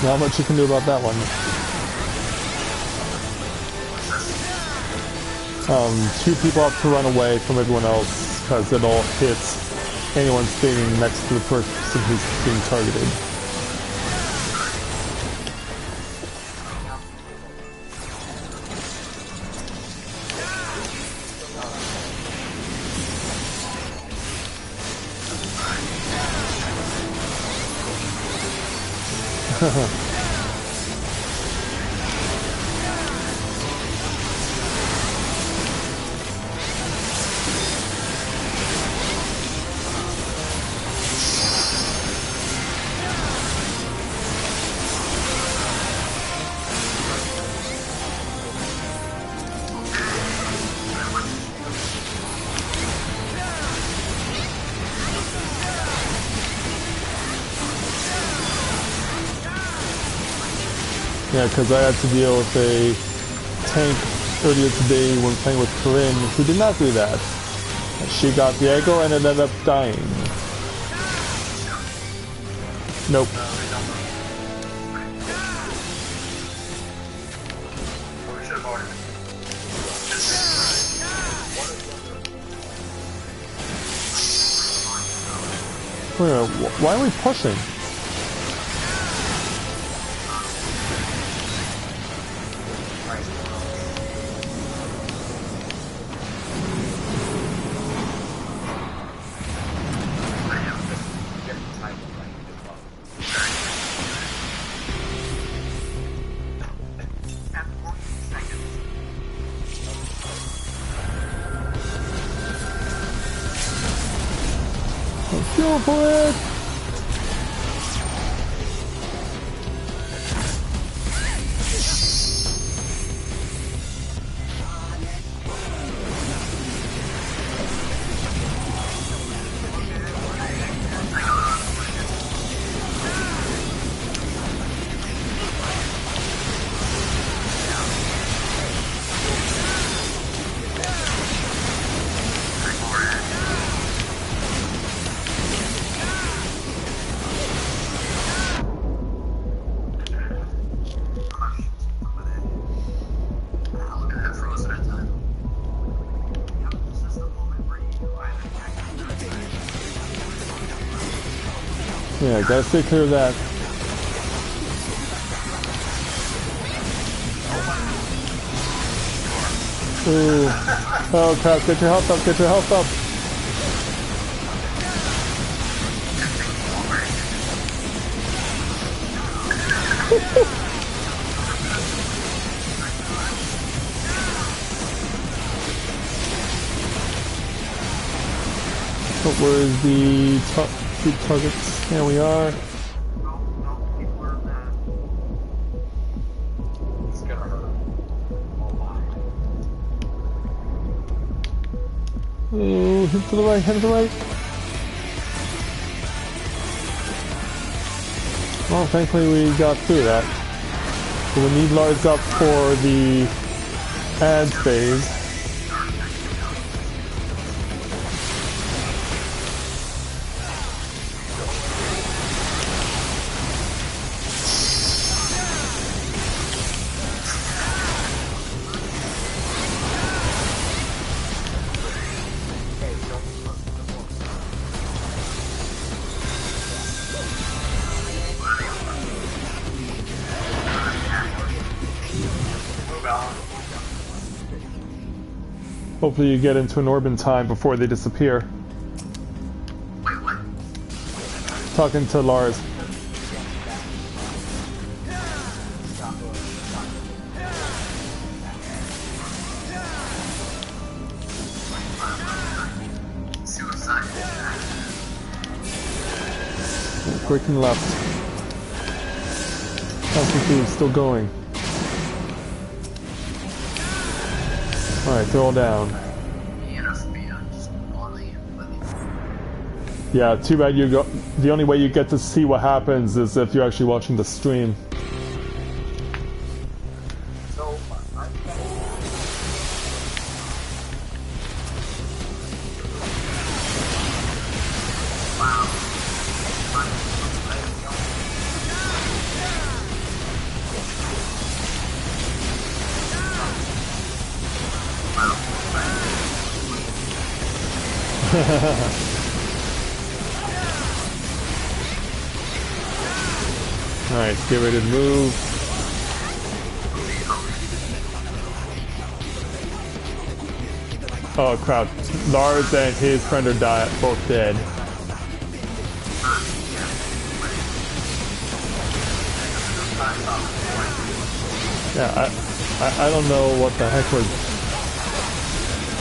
Not much you can do about that one. Two people have to run away from everyone else because it'll hit anyone standing next to the person who's being targeted. Yeah, because I had to deal with a tank earlier today when playing with Corinne who did not do that. She got the aggro and ended up dying. Nope. We should have ordered. Wait a minute, why are we pushing? At 14 seconds. Let's go for it! Look at that frozen at time. Yep, this is the moment where you either Yeah, gotta stay clear of that. Ooh. Oh crap, get your health up, get your health up. But where's the two targets? Here we are. no, people are mad. It's gonna hurt. Oh my. Ooh, hit to the right, head to the right. Well, thankfully we got through that. So we need Lars up for the ad phase. Move on. Hopefully you get into an orb in time before they disappear. Wait, what? Talking to Lars. Suicide. Breaking left. LCP is still going. Alright, they're all down. Yeah, too bad you go. The only way you get to see what happens is if you're actually watching the stream. So, I'm Alright, get ready to move. Oh crap, Lars and his friend are both dead. Yeah, I don't know what the heck was.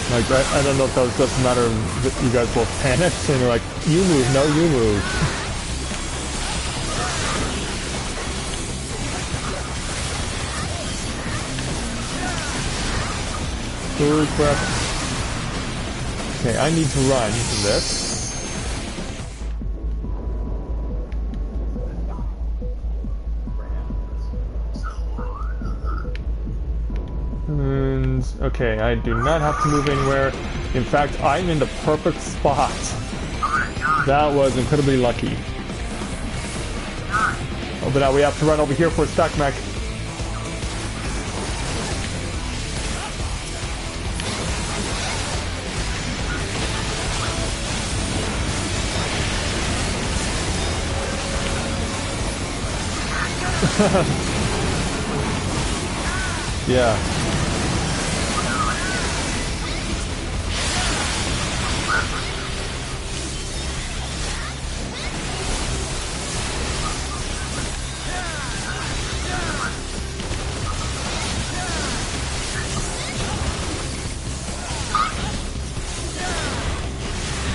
Like, I don't know if that was just a matter of that you guys both panicked and you're like, you move, no, you move. Ooh, crap. Okay, I need to run this. And, okay, I do not have to move anywhere. In fact, I'm in the perfect spot. That was incredibly lucky. Oh, but now we have to run over here for a stack mech. Yeah.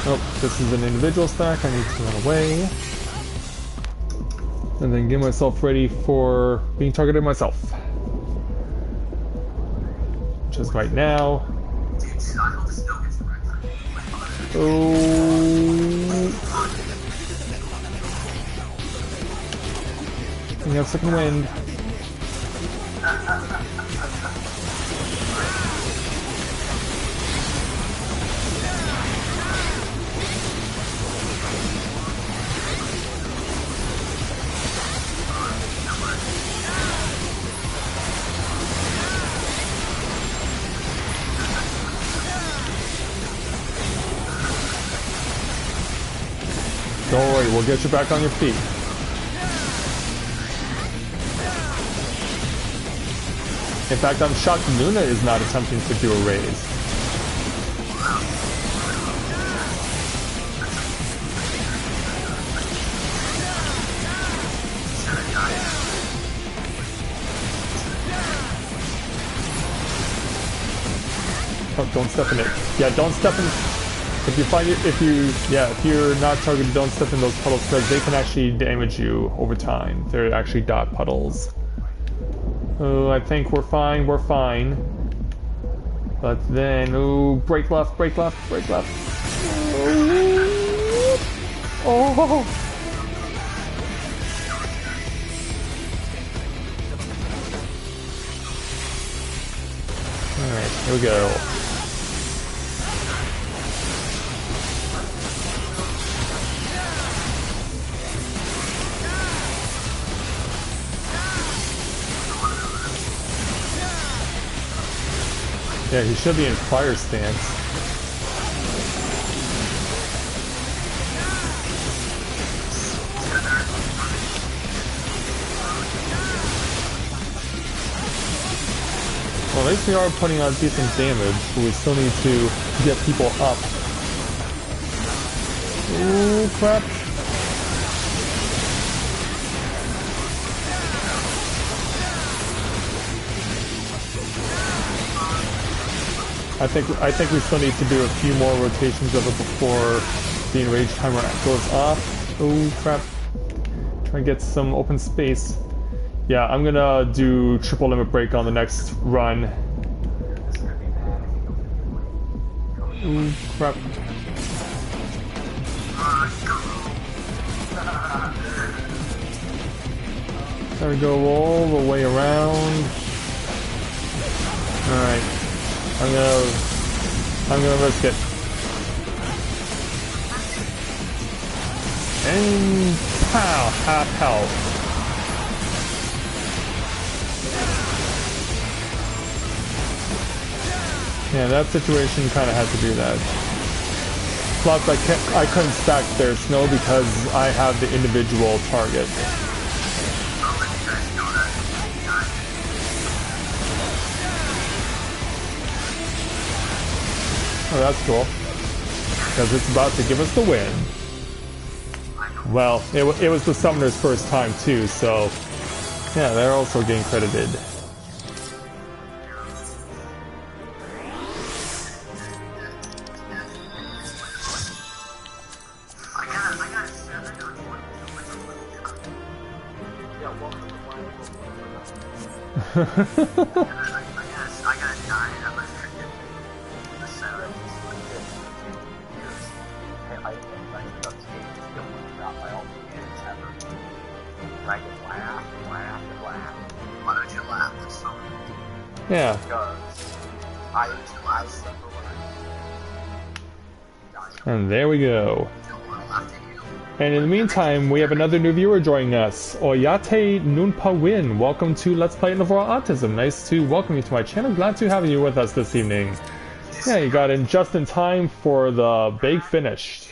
Oh, this is an individual stack. I need to run away. And then get myself ready for being targeted myself. Which is right now. Oh. We have second wind. Don't worry, we'll get you back on your feet. In fact, I'm shocked Luna is not attempting to do a raise. Oh, don't step in it. Yeah, don't step in. If you find it, if you're not targeted, don't step in those puddles because they can actually damage you over time. They're actually dot puddles. Oh, I think we're fine, But then, oh, break left, break left, break left. Oh. Alright, here we go. Yeah, he should be in fire stance. Well, at least we are putting on decent damage, but we still need to get people up. Ooh, crap. I think we still need to do a few more rotations of it before the enrage timer goes off. Oh crap. Try and get some open space. Yeah, I'm gonna do triple limit break on the next run. Oh crap. There we go, all the way around. Alright. I'm gonna risk it. And pow, half health. Yeah, that situation kind of had to do that. Plus, I couldn't stack their snow because I have the individual target. Oh, that's cool. Because it's about to give us the win. Well, it was the summoner's first time too, so yeah, they're also getting credited. Yeah. And there we go. And in the meantime, we have another new viewer joining us, Oyate Nunpa Win. Welcome to Let's Play Novaura Autism. Nice to welcome you to my channel. Glad to have you with us this evening. Yeah, you got in just in time for the big finish.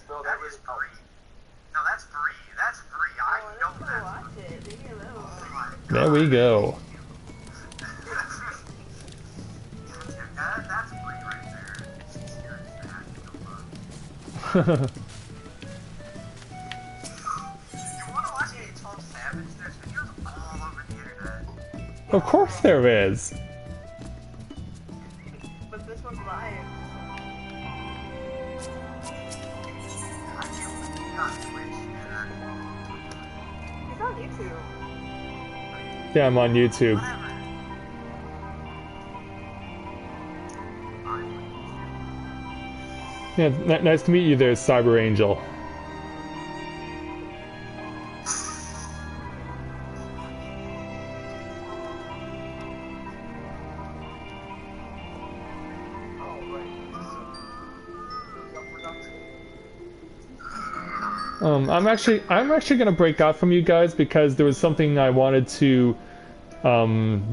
No, that was Bree. No, that's Bree. That's Bree. I know that. Watch it. Leave me alone. There we go. That's Bree right there. She's here in back. You want to watch a 12 Savage? There's videos all over the internet. Of course there is. But this one's live. I can't believe you got Twitch, man. It's on YouTube. Yeah, I'm on YouTube. Whatever. Yeah, nice to meet you there, Cyber Angel. I'm actually gonna break out from you guys because there was something I wanted to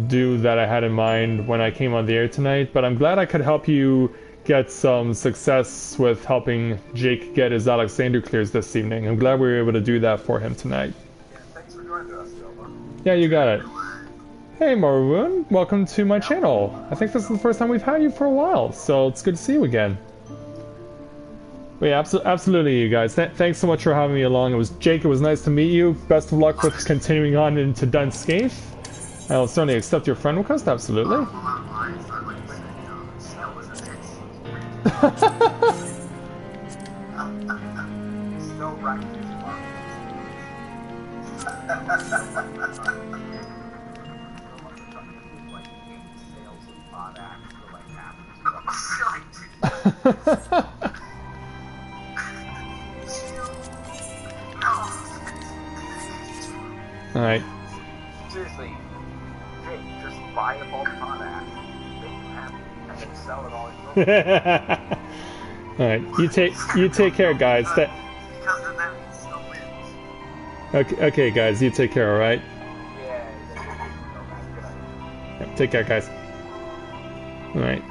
do that I had in mind when I came on the air tonight, but I'm glad I could help you get some success with helping Jake get his Alexander clears this evening. I'm glad we were able to do that for him tonight. Yeah, thanks for joining us, Nova. Yeah, you got it. Hey Maroon, welcome to my channel. I think this is the first time we've had you for a while, so it's good to see you again. But yeah, absolutely, you guys. Thanks so much for having me along. It was Jake. It was nice to meet you. Best of luck with continuing on into Dunscape. I'll certainly accept your friend request. Absolutely. Still right. Alright. Seriously, Jake, just buy up all the potash, make them happy, and then sell it all in Alright, you take care, guys. Because then that means still wins. Okay, guys, you take care, alright? Yeah, no, that's a good idea. Yeah, take care, guys. Alright.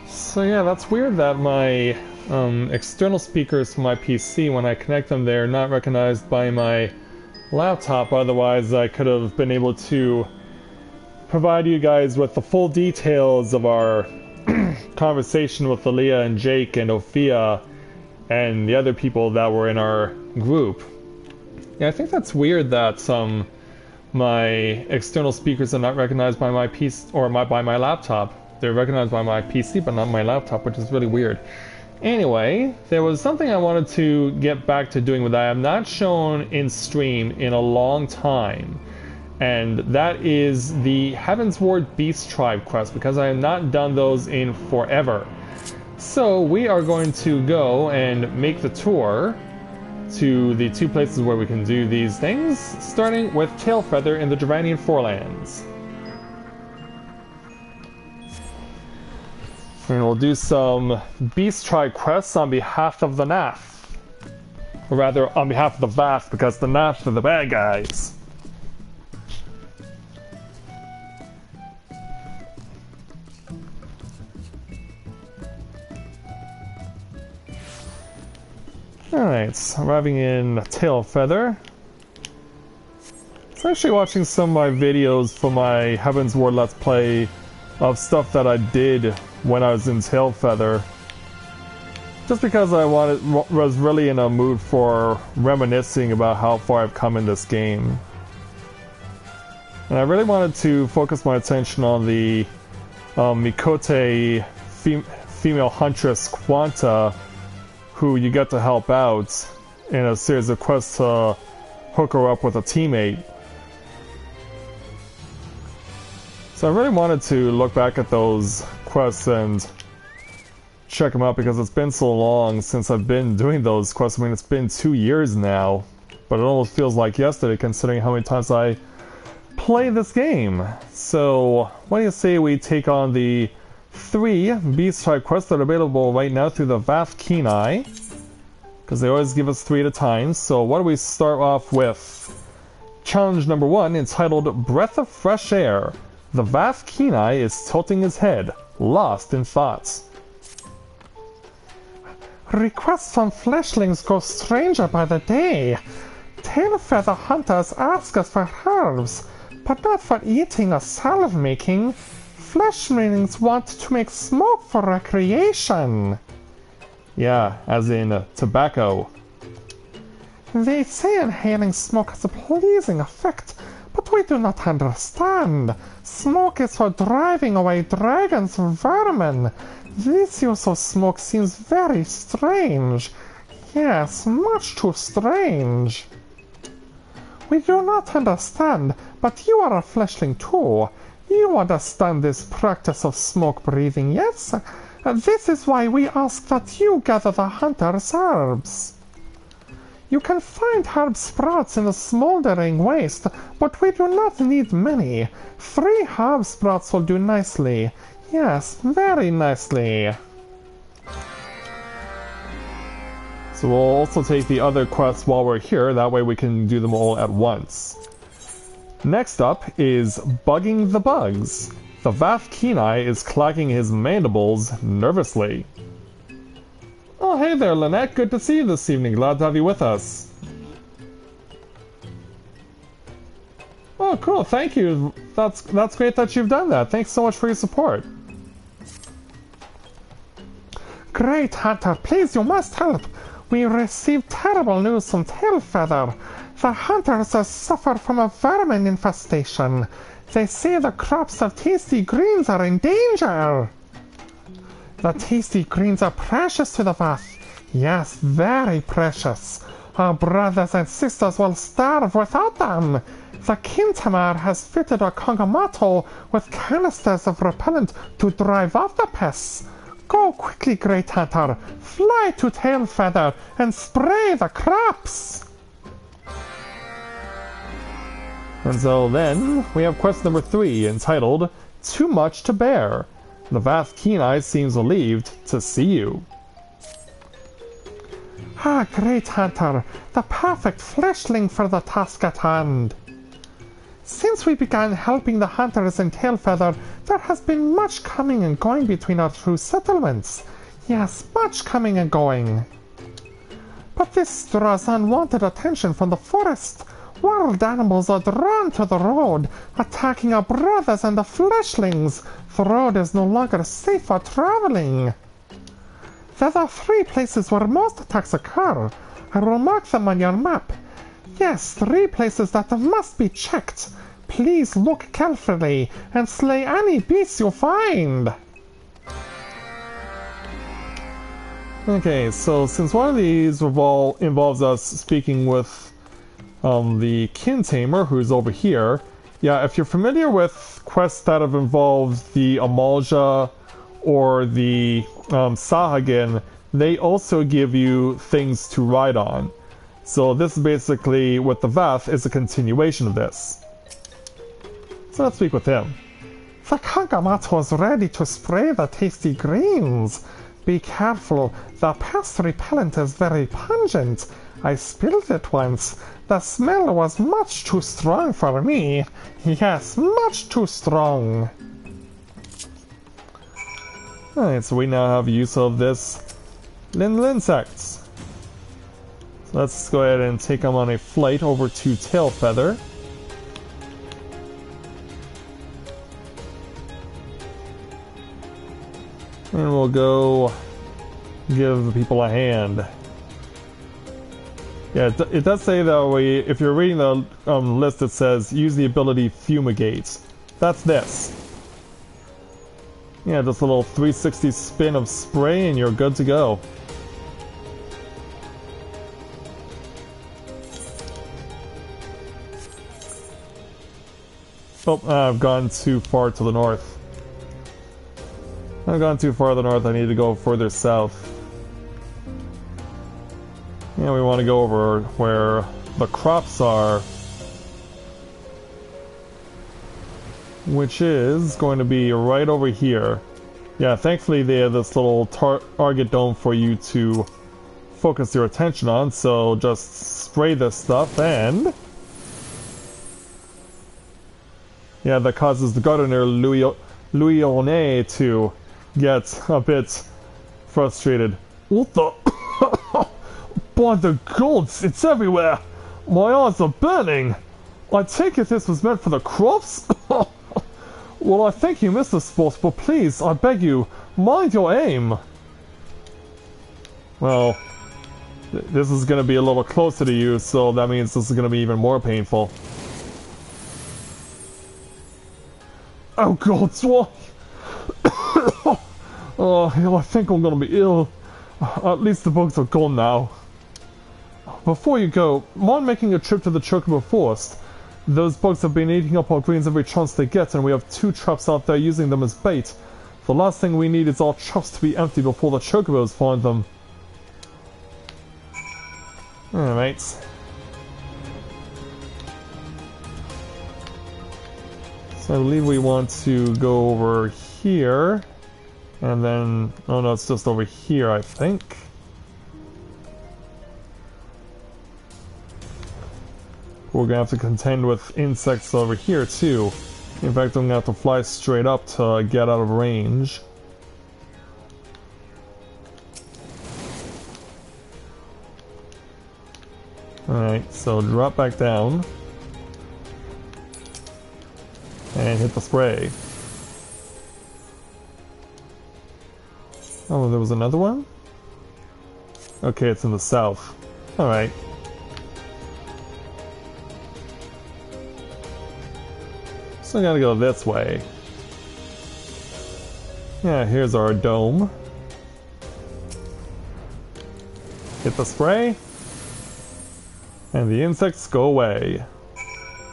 So yeah, that's weird that my external speakers for my PC, when I connect them, they're not recognized by my laptop. Otherwise, I could have been able to provide you guys with the full details of our conversation with Aaliyah and Jake and Ophia and the other people that were in our group. Yeah, I think that's weird that my external speakers are not recognized by my PC or by my laptop. They're recognized by my PC, but not my laptop, which is really weird. Anyway, there was something I wanted to get back to doing that I have not shown in stream in a long time, and that is the Heavensward Beast Tribe quest, because I have not done those in forever. So we are going to go and make the tour to the two places where we can do these things, starting with Tailfeather in the Dravanian Forelands. And we'll do some Beast Tribe quests on behalf of the Nath. Or rather, on behalf of the Vath, because the Nath are the bad guys. Alright, arriving in Tailfeather. I was actually watching some of my videos for my Heavensward Let's Play of stuff that I did when I was in Tailfeather, just because I was really in a mood for reminiscing about how far I've come in this game. And I really wanted to focus my attention on the Mikote female huntress Quanta, who you get to help out in a series of quests to hook her up with a teammate. So I really wanted to look back at those quests and check them out, because it's been so long since I've been doing those quests. I mean, it's been 2 years now, but it almost feels like yesterday considering how many times I play this game. So what do you say we take on the 3 Beast Tribe quests that are available right now through the Vath Kenai. because they always give us 3 at a time. So what do we start off with? Challenge number 1, entitled Breath of Fresh Air. The Vath Kenai is tilting his head, lost in thoughts. Requests from fleshlings grow stranger by the day. Tailfeather hunters ask us for herbs, but not for eating or salve making. Fleshlings want to make smoke for recreation. Yeah, as in tobacco. They say inhaling smoke has a pleasing effect, but we do not understand. Smoke is for driving away dragons and vermin. This use of smoke seems very strange. Yes, much too strange. We do not understand, but you are a fleshling too. You understand this practice of smoke breathing, yes? This is why we ask that you gather the hunter's herbs. You can find herb sprouts in the smoldering waste, but we do not need many. 3 herb sprouts will do nicely. Yes, very nicely. So we'll also take the other quests while we're here, that way we can do them all at once. Next up is Bugging the Bugs. The Vath Kenai is clacking his mandibles nervously. Oh, hey there, Lynette. Good to see you this evening. Glad to have you with us. Oh, cool. Thank you. That's great that you've done that. Thanks so much for your support. Great, Hunter. Please, you must help. We received terrible news from Tailfeather. The hunters suffer from a vermin infestation. They say the crops of tasty greens are in danger. The tasty greens are precious to the Vath. Yes, very precious. Our brothers and sisters will starve without them. The Kintamar has fitted a Kongamato with canisters of repellent to drive off the pests. Go quickly, Great Hunter. Fly to Tailfeather and spray the crops. And so then, we have quest number 3, entitled Too Much to Bear. The Vath Kenai seems relieved to see you. Ah, Great Hunter, the perfect fleshling for the task at hand. Since we began helping the hunters in Tailfeather, there has been much coming and going between our two settlements. Yes, much coming and going. But this draws unwanted attention from the forest. Wild animals are drawn to the road, attacking our brothers and the fleshlings. The road is no longer safe for traveling. There are 3 places where most attacks occur. I will mark them on your map. Yes, 3 places that must be checked. Please look carefully and slay any beasts you find. Okay, so since one of these involves us speaking with the Kin Tamer, who's over here, yeah, if you're familiar with quests that have involved the Amalja or the Sahagin, they also give you things to ride on. So this basically, with the Vath, is a continuation of this. So let's speak with him. The Kangamato is ready to spray the tasty greens. Be careful, the pest repellent is very pungent. I spilled it once. The smell was much too strong for me. Yes, much too strong. Alright, so we now have use of this Lindle insects. So let's go ahead and take them on a flight over to Tailfeather. And we'll go give people a hand. Yeah, it does say that if you're reading the list, it says use the ability Fumigate. That's this. Yeah, this little 360 spin of spray and you're good to go. Oh, I've gone too far to the north. I've gone too far to the north, I need to go further south. Yeah, we want to go over where the crops are, which is going to be right over here. Yeah, thankfully they have this little target dome for you to focus your attention on, so just spray this stuff and... yeah, that causes the gardener Louis Ornay to get a bit frustrated. What the... by the gods, it's everywhere! My eyes are burning! I take it this was meant for the crops? Well, I think you missed the spot, but please, I beg you, mind your aim! Well, this is going to be a little closer to you, so that means this is going to be even more painful. Oh god, why? Oh, I think I'm going to be ill. At least the bugs are gone now. Before you go, mind making a trip to the Chocobo Forest? Those bugs have been eating up our greens every chance they get, and we have 2 traps out there using them as bait. The last thing we need is our traps to be empty before the Chocobos find them. Alright. So I believe we want to go over here, and then... oh no, it's just over here, I think. We're gonna have to contend with insects over here too. In fact, I'm gonna have to fly straight up to get out of range. Alright, so drop back down. And hit the spray. Oh, there was another one? Okay, it's in the south. Alright. So I gotta go this way. Yeah, here's our dome. Hit the spray. And the insects go away.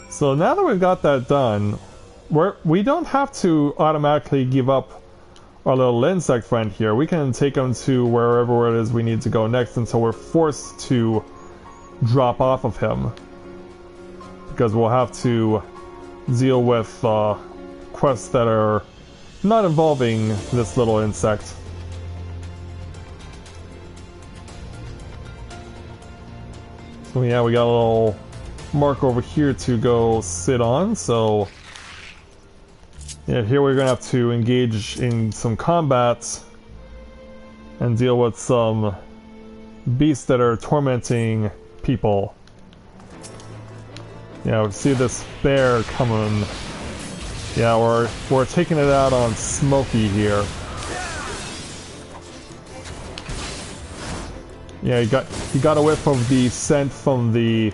So now that we've got that done, we don't have to automatically give up our little insect friend here. We can take him to wherever it is we need to go next until we're forced to drop off of him. Because we'll have to deal with quests that are not involving this little insect. So yeah, we got a little mark over here to go sit on, so yeah, here we're gonna have to engage in some combat and deal with some beasts that are tormenting people. Yeah, we see this bear coming. Yeah, we're taking it out on Smokey here. Yeah, he got a whiff of the scent from the...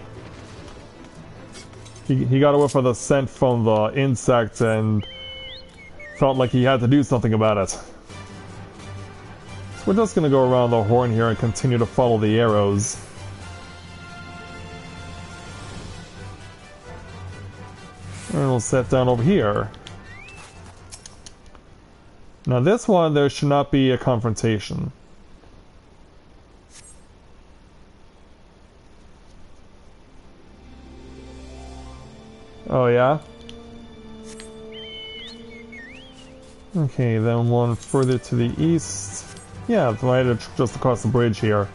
He got a whiff of the scent from the insect and felt like he had to do something about it. So we're just gonna go around the horn here and continue to follow the arrows. And we'll set down over here. Now this one, there should not be a confrontation. Oh yeah? Okay, then one further to the east. Yeah, right just across the bridge here.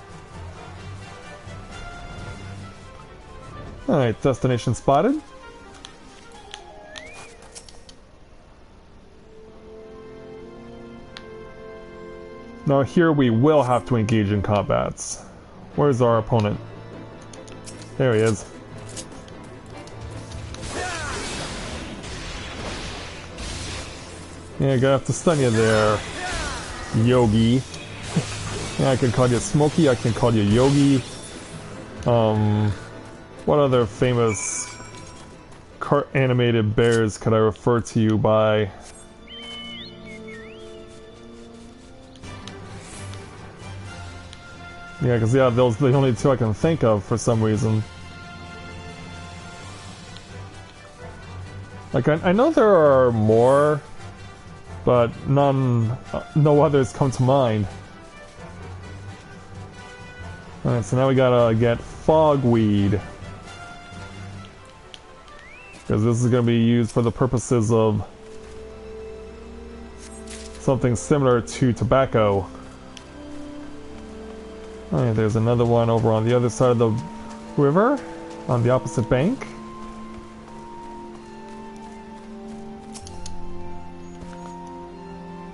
Alright, destination spotted. Now here we will have to engage in combats. Where's our opponent? There he is. Yeah, gonna have to stun you there, Yogi. Yeah, I can call you Smokey, I can call you Yogi. What other famous animated bears could I refer to you by? Yeah, because yeah, those are the only two I can think of for some reason. Like, I know there are more, but no others come to mind. Alright, so now we gotta get Fogweed. Because this is gonna be used for the purposes of something similar to tobacco. Oh yeah, there's another one over on the other side of the river, on the opposite bank.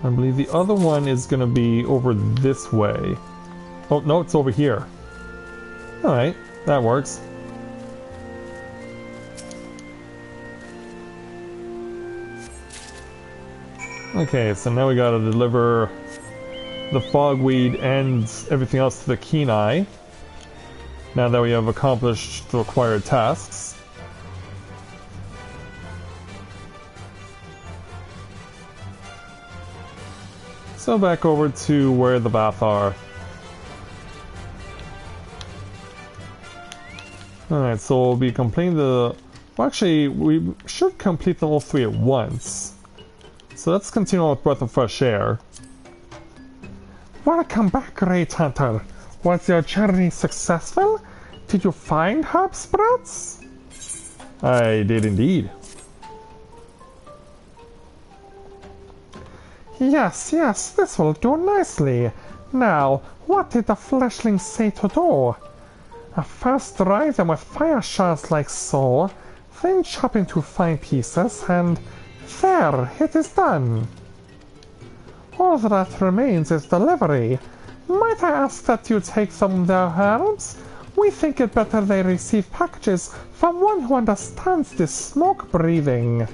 I believe the other one is gonna be over this way. Oh, no, it's over here. Alright, that works. Okay, so now we gotta deliver the fogweed and everything else to the Kenai. Now that we have accomplished the required tasks. So back over to where the bath are. Alright, so we'll be completing the... Well, actually, we should complete them all three at once. So let's continue on with Breath of Fresh Air. Welcome back, Great Hunter. Was your journey successful? Did you find herb sprouts? I did indeed. Yes, yes, this will do nicely. Now, what did the fleshlings say to do? First dry them with fire shards like so, then chop into fine pieces, and there, it is done. All that remains is delivery. Might I ask that you take them their herbs? We think it better they receive packages from one who understands this smoke breathing.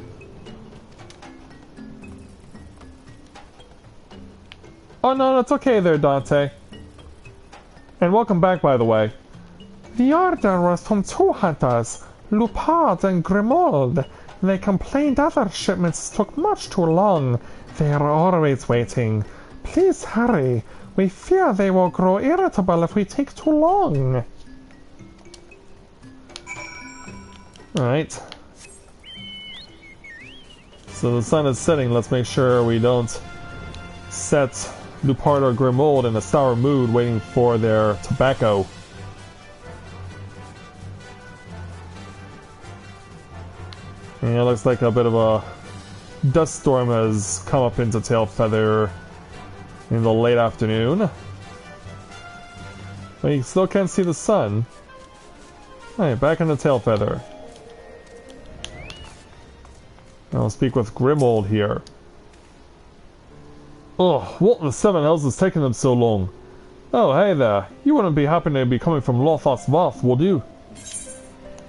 Oh no, it's okay there, Dante. And welcome back, by the way. The order was from two hunters, Lupard and Grimold. They complained other shipments took much too long. They are always waiting. Please hurry. We fear they will grow irritable if we take too long. Alright. So the sun is setting. Let's make sure we don't set Lupard or Grimold in a sour mood waiting for their tobacco. And it looks like a bit of a dust storm has come up into Tailfeather in the late afternoon. But you still can't see the sun. Alright, back into Tailfeather. I'll speak with Grimold here. Oh, what the seven hells is taking them so long? Oh, hey there. You wouldn't be happy to be coming from Lothos Vath, would you?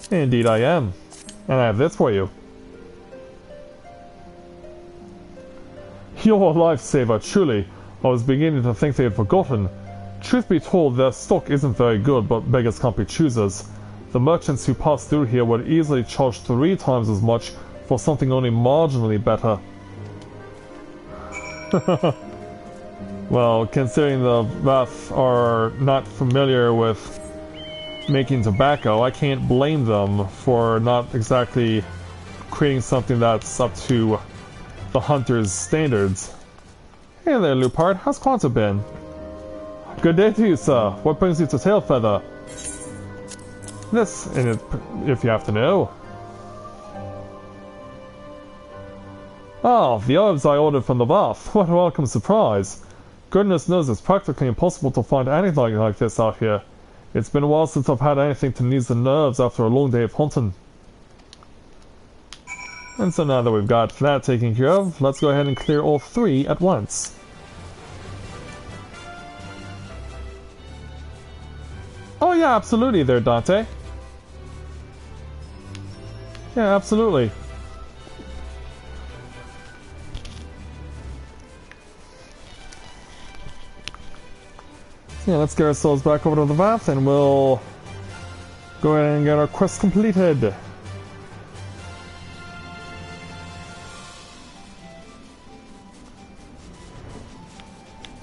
Indeed I am. And I have this for you. You're a lifesaver, truly. I was beginning to think they had forgotten. Truth be told, their stock isn't very good, but beggars can't be choosers. The merchants who pass through here would easily charge 3 times as much for something only marginally better. Well, considering the Vath are not familiar with making tobacco, I can't blame them for not exactly creating something that's up to the hunter's standards. Hey there, Lupard. How's Quanta been? Good day to you, sir. What brings you to Tailfeather? This, and if you have to know. Ah, the herbs I ordered from the Vath. What a welcome surprise. Goodness knows it's practically impossible to find anything like this out here. It's been a while since I've had anything to ease the nerves after a long day of hunting. And so now that we've got that taken care of, let's go ahead and clear all 3 at once. Oh yeah, absolutely there, Dante. Yeah, absolutely. Yeah, let's get ourselves back over to the Vath and we'll go ahead and get our quest completed.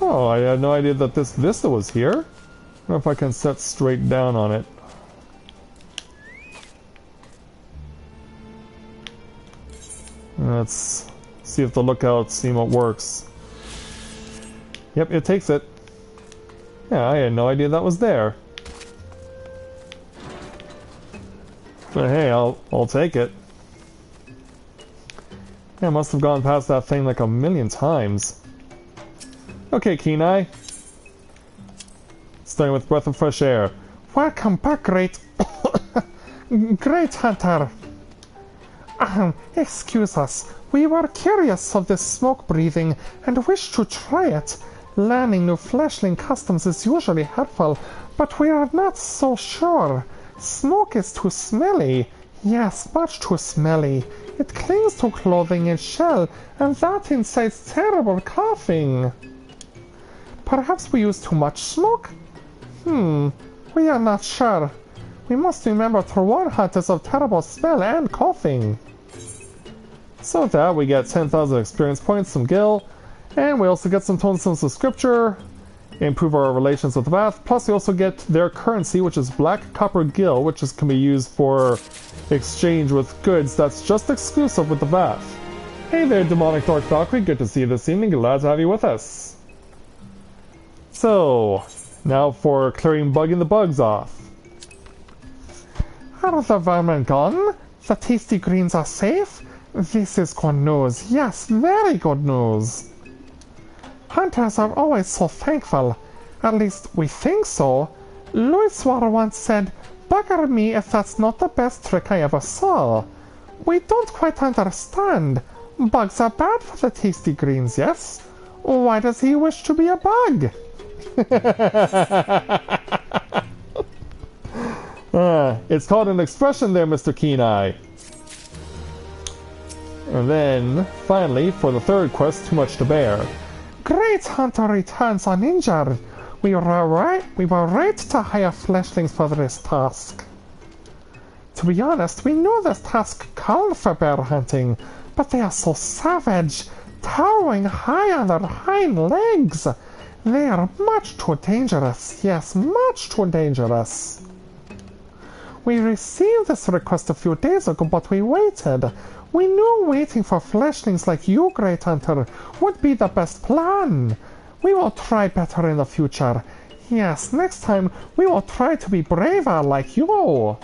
Oh, I had no idea that this vista was here. I don't know if I can set straight down on it. Let's see if the lookout scheme works. Yep, it takes it. Yeah, I had no idea that was there. But hey, I'll take it. Yeah, I must have gone past that thing like a million times. Okay, Kenai. starting with breath of fresh air. Welcome back, great... Great Hunter. Excuse us. We were curious of this smoke breathing and wished to try it. Learning new fleshling customs is usually helpful, but we are not so sure. Smoke is too smelly. Yes, much too smelly. It clings to clothing and shell, and that incites terrible coughing. Perhaps we use too much smoke? We are not sure. We must remember to warn hunters of terrible smell and coughing. So with that, we get 10,000 experience points from Gil, and we also get some tonestones of scripture, improve our relations with the Bath, plus we also get their currency, which is black copper Gil, which can be used for exchange with goods that's just exclusive with the Bath. Hey there, Demonic Dark Valkyrie, good to see you this evening, glad to have you with us. So, now for clearing bugging the bugs off. Are the vermin gone? The tasty greens are safe? This is good news. Yes, very good news. Hunters are always so thankful. At least we think so. Eorzea once said, "Bugger me if that's not the best trick I ever saw." We don't quite understand. Bugs are bad for the tasty greens, yes? Why does he wish to be a bug? It's called an expression there, Mr. Keen-Eye. And then, finally, for the third quest, Too Much to Bear. Great Hunter returns uninjured. We were right to hire fleshlings for this task. To be honest, we knew this task called for bear hunting, but they are so savage, towering high on their hind legs. They are much too dangerous. Yes, much too dangerous. We received this request a few days ago, but we waited. We knew waiting for fleshlings like you, Great Hunter, would be the best plan. We will try better in the future. Yes, next time we will try to be braver like you.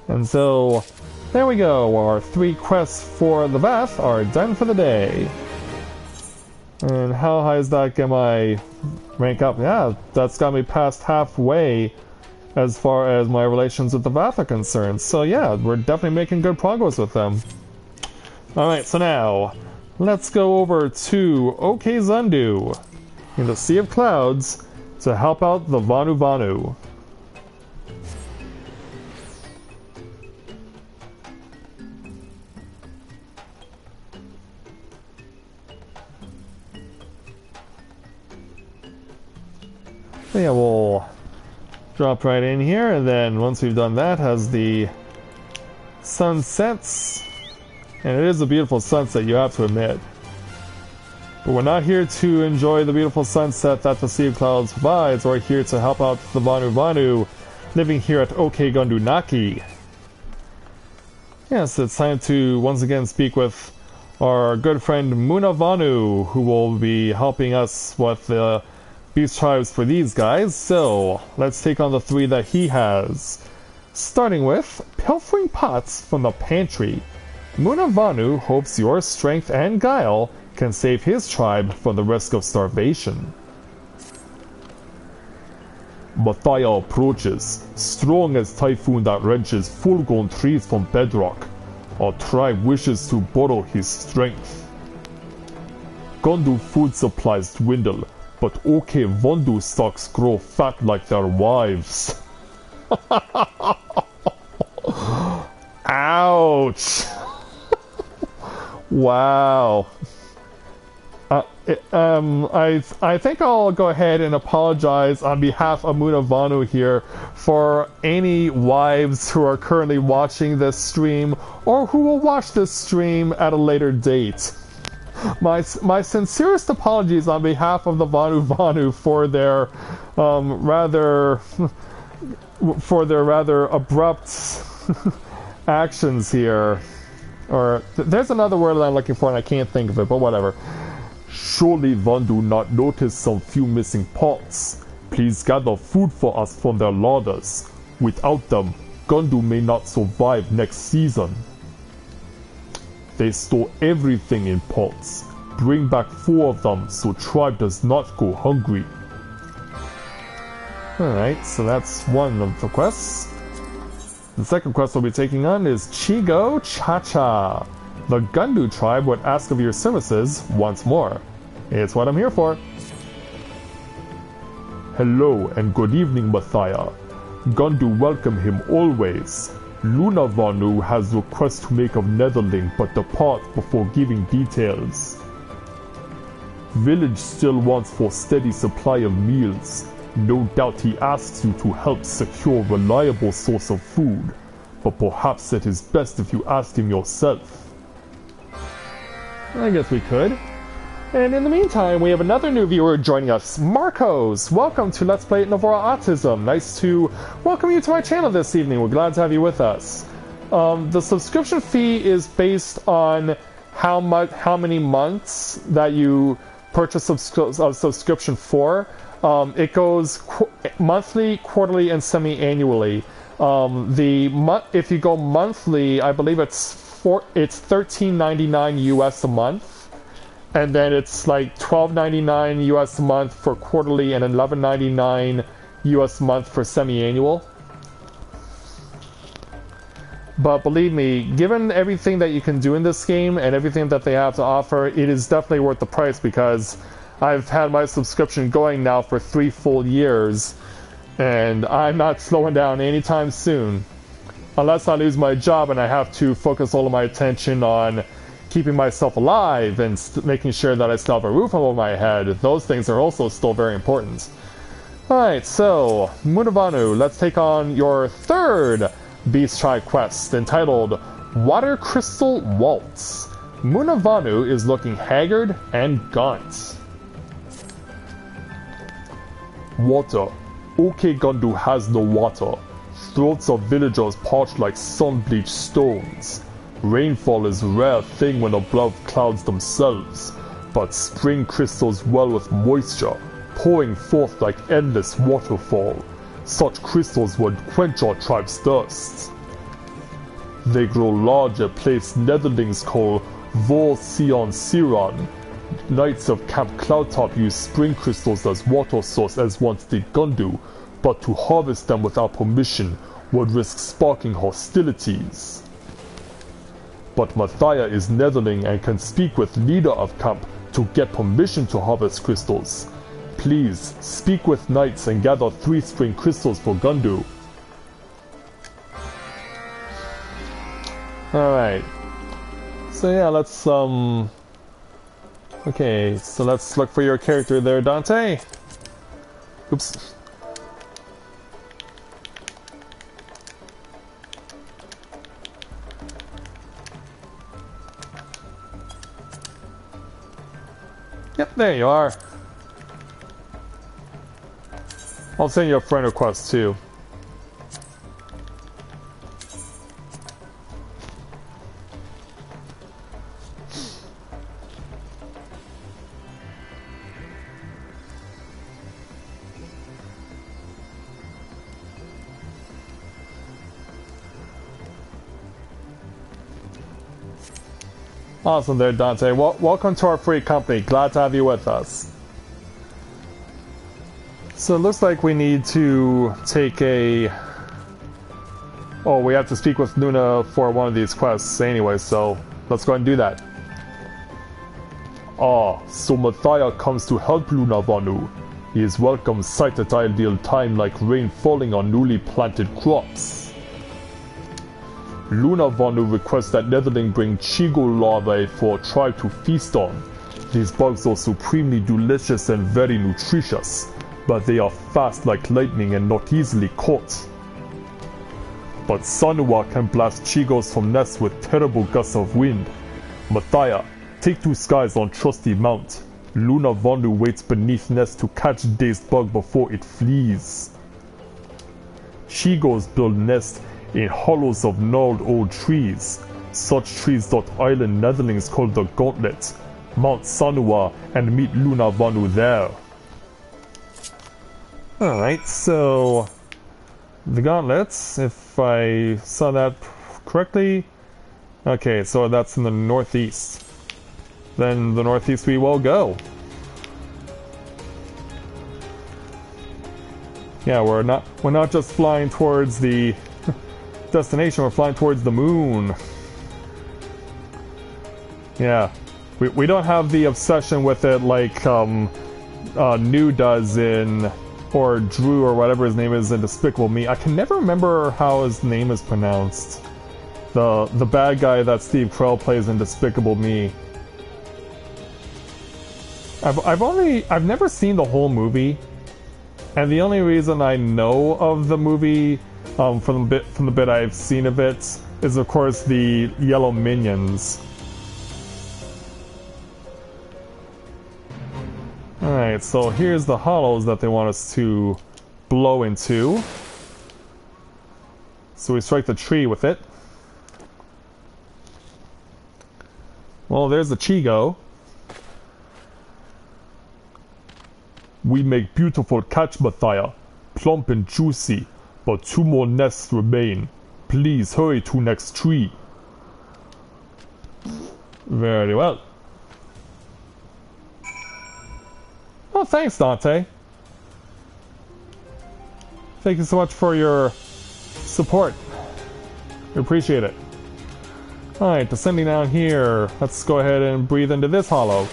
And so, there we go. Our 3 quests for the Bath are done for the day. And how high is that get my rank up? Yeah, that's got me past halfway as far as my relations with the Bath are concerned. So yeah, we're definitely making good progress with them. Alright, so now, let's go over to OK Zundu in the Sea of Clouds to help out the Vanu Vanu. So yeah, we'll drop right in here, and then once we've done that, as the sun sets, and it is a beautiful sunset, you have to admit. But we're not here to enjoy the beautiful sunset that the Sea of Clouds provides. We're here to help out the Vanu Vanu living here at OK Gundunaki. Yes, it's time to once again speak with our good friend Muna Vanu, who will be helping us with the beast tribes for these guys. So let's take on the 3 that he has. Starting with pilfering pots from the pantry. Muna Vanu hopes your strength and guile can save his tribe from the risk of starvation. Matthia approaches, strong as typhoon that wrenches full-grown trees from bedrock. Our tribe wishes to borrow his strength. Gundu food supplies dwindle, but OK Vondu stocks grow fat like their wives. Ouch! Wow. I think I'll go ahead and apologize on behalf of Muna Vanu here for any wives who are currently watching this stream or who will watch this stream at a later date. My sincerest apologies on behalf of the Vanu Vanu for their rather abrupt actions here. Or there's another word that I'm looking for and I can't think of it, but whatever. Surely Vandu not notice some few missing pots. Please gather food for us from their larders. Without them, Gundu may not survive next season. They store everything in pots. Bring back 4 of them so tribe does not go hungry. Alright, so that's one of the quests. The second quest we'll be taking on is Chigo Cha-Cha. The Gundu tribe would ask of your services once more. It's what I'm here for. Hello and good evening, Matthia. Gundu welcome him always. Luna Vanu has request to make of Netherling but depart before giving details. Village still wants for steady supply of meals. No doubt he asks you to help secure reliable source of food, but perhaps it is best if you asked him yourself. I guess we could. And in the meantime, we have another new viewer joining us, Marcos. Welcome to Let's Play Novaura Autism. Nice to welcome you to my channel this evening. We're glad to have you with us. The subscription fee is based on how many months that you purchase a subscription for. It goes monthly, quarterly, and semi-annually. If you go monthly, I believe it's $13.99 US a month. And then it's like $12.99 US a month for quarterly and $11.99 US a month for semi-annual. But believe me, given everything that you can do in this game and everything that they have to offer, it is definitely worth the price because I've had my subscription going now for 3 full years and I'm not slowing down anytime soon. Unless I lose my job and I have to focus all of my attention on keeping myself alive and making sure that I still have a roof over my head. Those things are also still very important. Alright, so, Munavanu, let's take on your third Beast Tribe quest, entitled Water Crystal Waltz. Munavanu is looking haggard and gaunt. Water. OK Gundu has no water. Throats of villagers parched like sun-bleached stones. Rainfall is a rare thing when above clouds themselves, but spring crystals well with moisture, pouring forth like endless waterfall. Such crystals would quench our tribe's thirst. They grow large at place Netherlings call Vor Sion Siran. Knights of Camp Cloudtop use spring crystals as water source as once did Gundu, but to harvest them without permission would risk sparking hostilities. But Matthia is Netherling and can speak with leader of camp to get permission to harvest crystals. Please, speak with knights and gather 3 spring crystals for Gundu. Alright. So yeah, let's okay, so let's look for your character there, Dante. Oops. Yep, there you are. I'll send you a friend request too. Awesome there, Dante. Welcome to our free company. Glad to have you with us. So it looks like we need to take a... Oh, we have to speak with Luna for one of these quests anyway, so let's go ahead and do that. Ah, so Matthia comes to help Luna Vanu. He is welcome sight at ideal time like rain falling on newly planted crops. Luna Vanu requests that Netherling bring Chigo larvae for a tribe to feast on. These bugs are supremely delicious and very nutritious, but they are fast like lightning and not easily caught. But Sanua can blast Chigos from nests with terrible gusts of wind. Matthia, take 2 skies on trusty mount. Luna Vanu waits beneath nest to catch dazed bug before it flees. Chigos build nests in hollows of gnarled old trees. Such trees dot island Netherlings call the Gauntlet. Mount Sanua and meet Luna Vanu there. Alright, so the Gauntlets, if I saw that correctly. Okay, so that's in the northeast. Then the northeast we will go. Yeah, we're not just flying towards the destination, we're flying towards the moon. Yeah. We don't have the obsession with it like New does in, or Drew or whatever his name is in Despicable Me. I can never remember how his name is pronounced. The bad guy that Steve Carell plays in Despicable Me. I've never seen the whole movie, and the only reason I know of the movie from the bit I've seen of it is of course the yellow minions. Alright, so here's the hollows that they want us to blow into. So we strike the tree with it. Well, there's the Chigo. We make beautiful catch, Matthia. Plump and juicy, but 2 more nests remain. Please hurry to next tree. Very well. Oh, thanks, Dante. Thank you so much for your support. We appreciate it. Alright, descending down here. Let's go ahead and breathe into this hollow.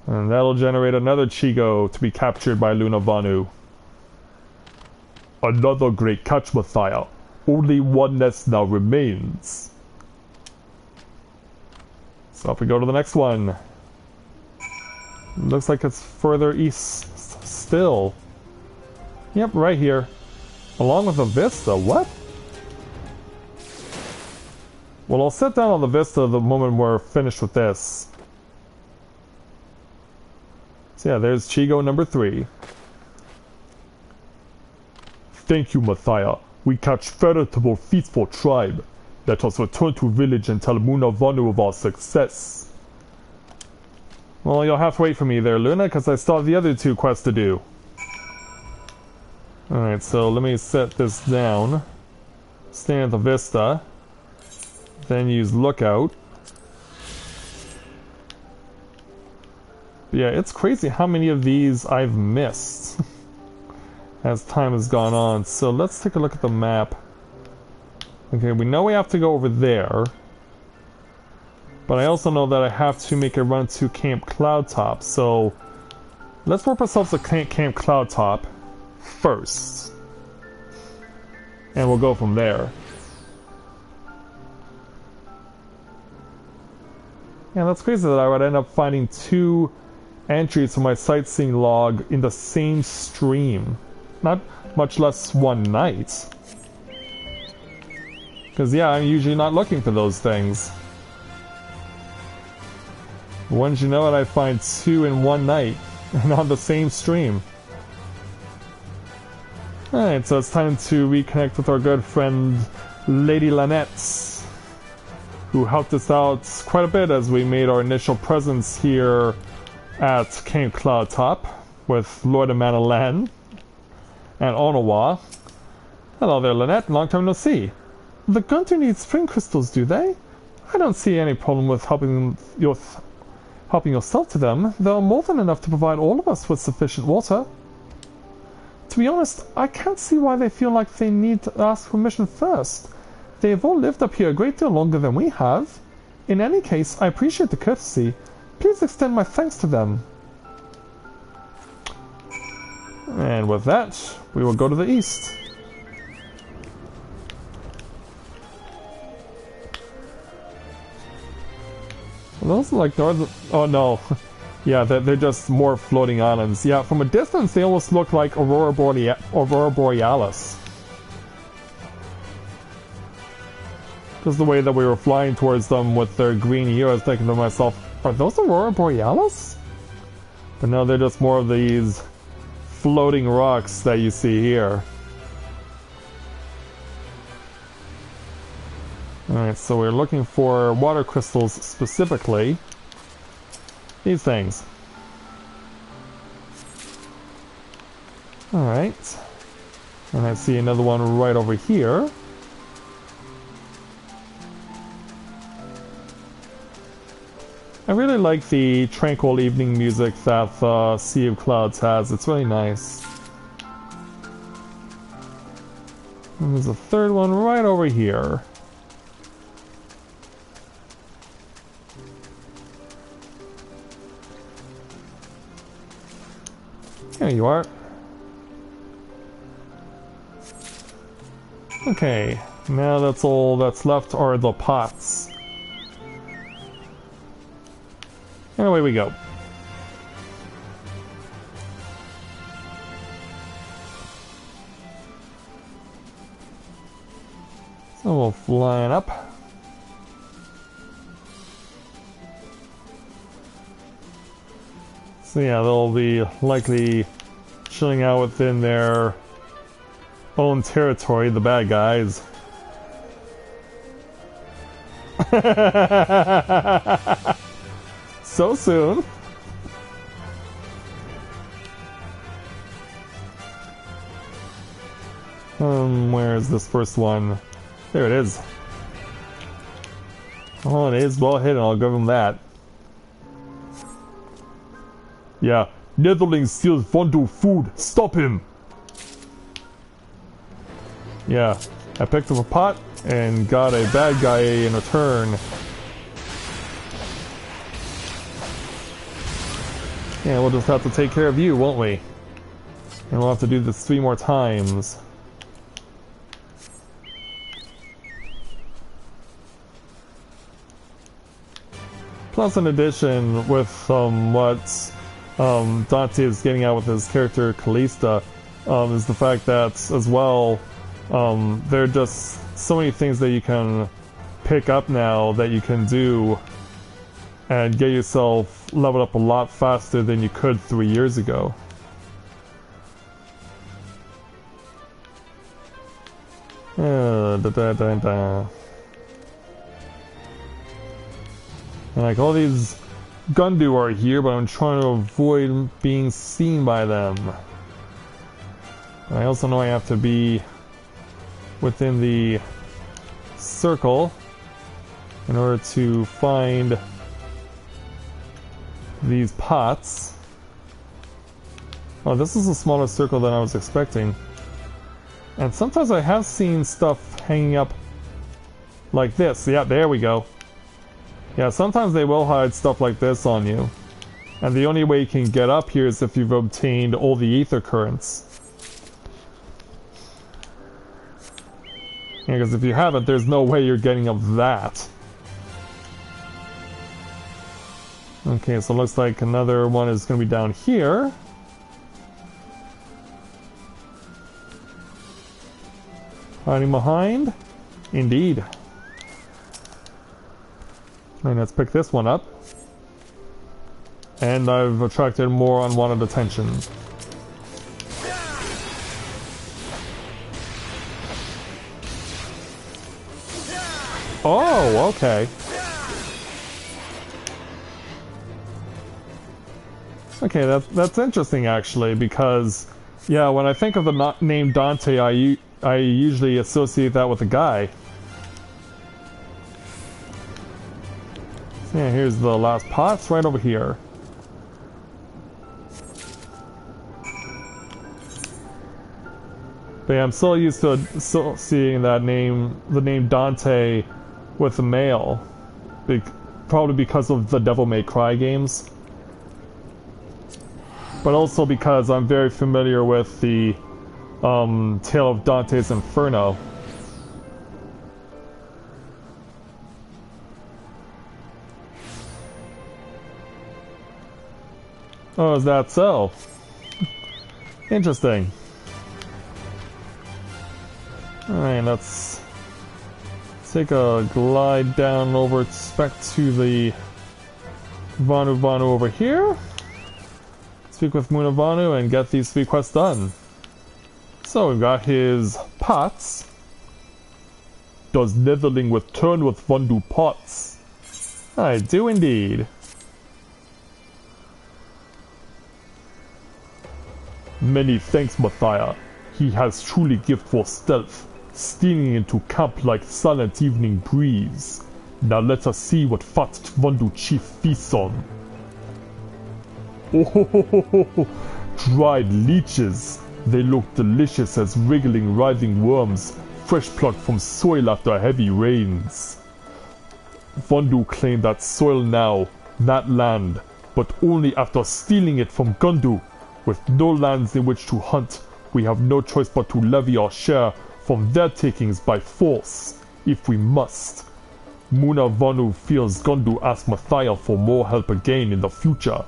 And that'll generate another Chigo to be captured by Luna Vanu. Another great catch, Matthia. Only 1 nest now remains. So if we go to the next one. Looks like it's further east still. Yep, right here. Along with the Vista, what? Well, I'll sit down on the Vista the moment we're finished with this. So yeah, there's Chigo number 3. Thank you, Matthia. We catch veritable feastful tribe. Let us return to village and tell Luna Vanu of our success. Well, you'll have to wait for me there, Luna, because I still have the other 2 quests to do. Alright, so let me set this down. Stand at the Vista. Then use Lookout. But yeah, it's crazy how many of these I've missed as time has gone on. So let's take a look at the map. Okay, we know we have to go over there. But I also know that I have to make a run to Camp Cloudtop. So let's warp ourselves to Camp Cloudtop first. And we'll go from there. Yeah, that's crazy that I would end up finding 2 entries for my sightseeing log in the same stream. Not much less one night. Because yeah, I'm usually not looking for those things. Once you know it, I find 2 in one night. And on the same stream. Alright, so it's time to reconnect with our good friend Lady Lynette, who helped us out quite a bit as we made our initial presence here at Camp Cloudtop with Lord of Manalan and Onawa. Hello there, Lynette. Long time no see. The Gunter needs spring crystals, do they? I don't see any problem with helping yourself to them. They're more than enough to provide all of us with sufficient water. To be honest, I can't see why they feel like they need to ask permission first. They've all lived up here a great deal longer than we have. In any case, I appreciate the courtesy. Please extend my thanks to them. And with that, we will go to the east. Well, those are like northern... Oh no. Yeah, they're just more floating islands. Yeah, from a distance they almost look like Aurora Borealis. Just the way that we were flying towards them with their green ear, I was thinking to myself, are those Aurora Borealis? But no, they're just more of these floating rocks that you see here. Alright, so we're looking for water crystals specifically. These things. Alright. And I see another one right over here. I really like the tranquil evening music that Sea of Clouds has. It's really nice. And there's a third one right over here. There you are. Okay, now that's all that's left are the pots. And away we go. So we'll line up. So yeah, they'll be likely chilling out within their own territory, the bad guys. So soon. Where is this first one? There it is. Oh, it is well hidden, I'll give him that. Yeah, Netherling steals Vondo food. Stop him! Yeah, I picked up a pot and got a bad guy in return. Yeah, we'll just have to take care of you, won't we? And we'll have to do this 3 more times. Plus, in addition, with what Dante is getting out with his character Callista, is the fact that, as well, there are just so many things that you can pick up now that you can do and get yourself leveled up a lot faster than you could 3 years ago. And like all these Gundu are here, but I'm trying to avoid being seen by them. And I also know I have to be within the circle in order to find these pots. Oh, this is a smaller circle than I was expecting. And sometimes I have seen stuff hanging up like this. Yeah, there we go. Yeah, sometimes they will hide stuff like this on you. And the only way you can get up here is if you've obtained all the ether currents. Yeah, because if you haven't, there's no way you're getting up that. Okay, so it looks like another one is going to be down here. Hiding behind? Indeed. And let's pick this one up. And I've attracted more unwanted attention. Oh, okay. Okay, that's interesting actually, because yeah, when I think of the name Dante, I usually associate that with a guy. Yeah, here's the last pots right over here. But yeah, I'm so used to seeing that name, the name Dante, with a male. Probably because of the Devil May Cry games. But also because I'm very familiar with the Tale of Dante's Inferno. Oh, is that so? Interesting. Alright, let's take a glide down over back to the Vanu over here. Speak with Munavanu and get these 3 quests done. So we've got his pots. Does Netherling return with Vandu pots? I do indeed. Many thanks, Matthia. He has truly gift for stealth, stealing into camp like silent evening breeze. Now let us see what Fat Vondu chief feasts on. Oh ho ho ho ho ho! Dried leeches! They look delicious as wriggling, writhing worms, fresh plucked from soil after heavy rains. Vondu claimed that soil now, not land, but only after stealing it from Gundu. With no lands in which to hunt, we have no choice but to levy our share from their takings by force, if we must. Muna Vonu feels Gundu ask Matthia for more help again in the future.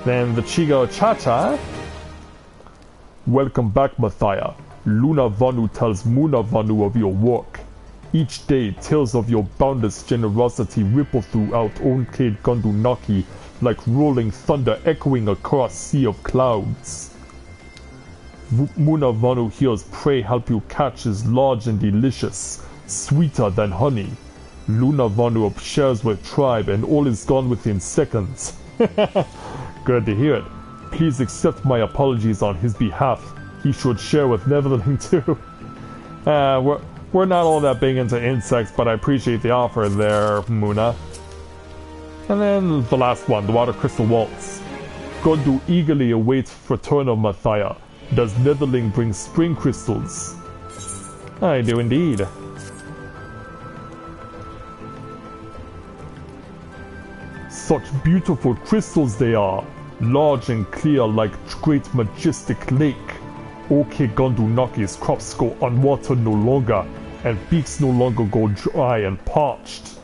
Then the Chigo Chacha. Welcome back, Matthia. Luna Vanu tells Muna Vanu of your work. Each day, tales of your boundless generosity ripple throughout Oncade Gundunaki like rolling thunder echoing across sea of clouds. Muna Vanu hears prey help you catch is large and delicious, sweeter than honey. Luna Vanu shares with tribe and all is gone within seconds. Good to hear it. Please accept my apologies on his behalf. He should share with Netherling too. We're not all that big into insects, but I appreciate the offer there, Muna. And then the last one, the Water Crystal Waltz. Gondu eagerly awaits return of Matthia. Does Netherling bring spring crystals? I do indeed. Such beautiful crystals they are, large and clear like great majestic lake. OK Gondunaki's crops go unwatered no longer, and beaks no longer go dry and parched.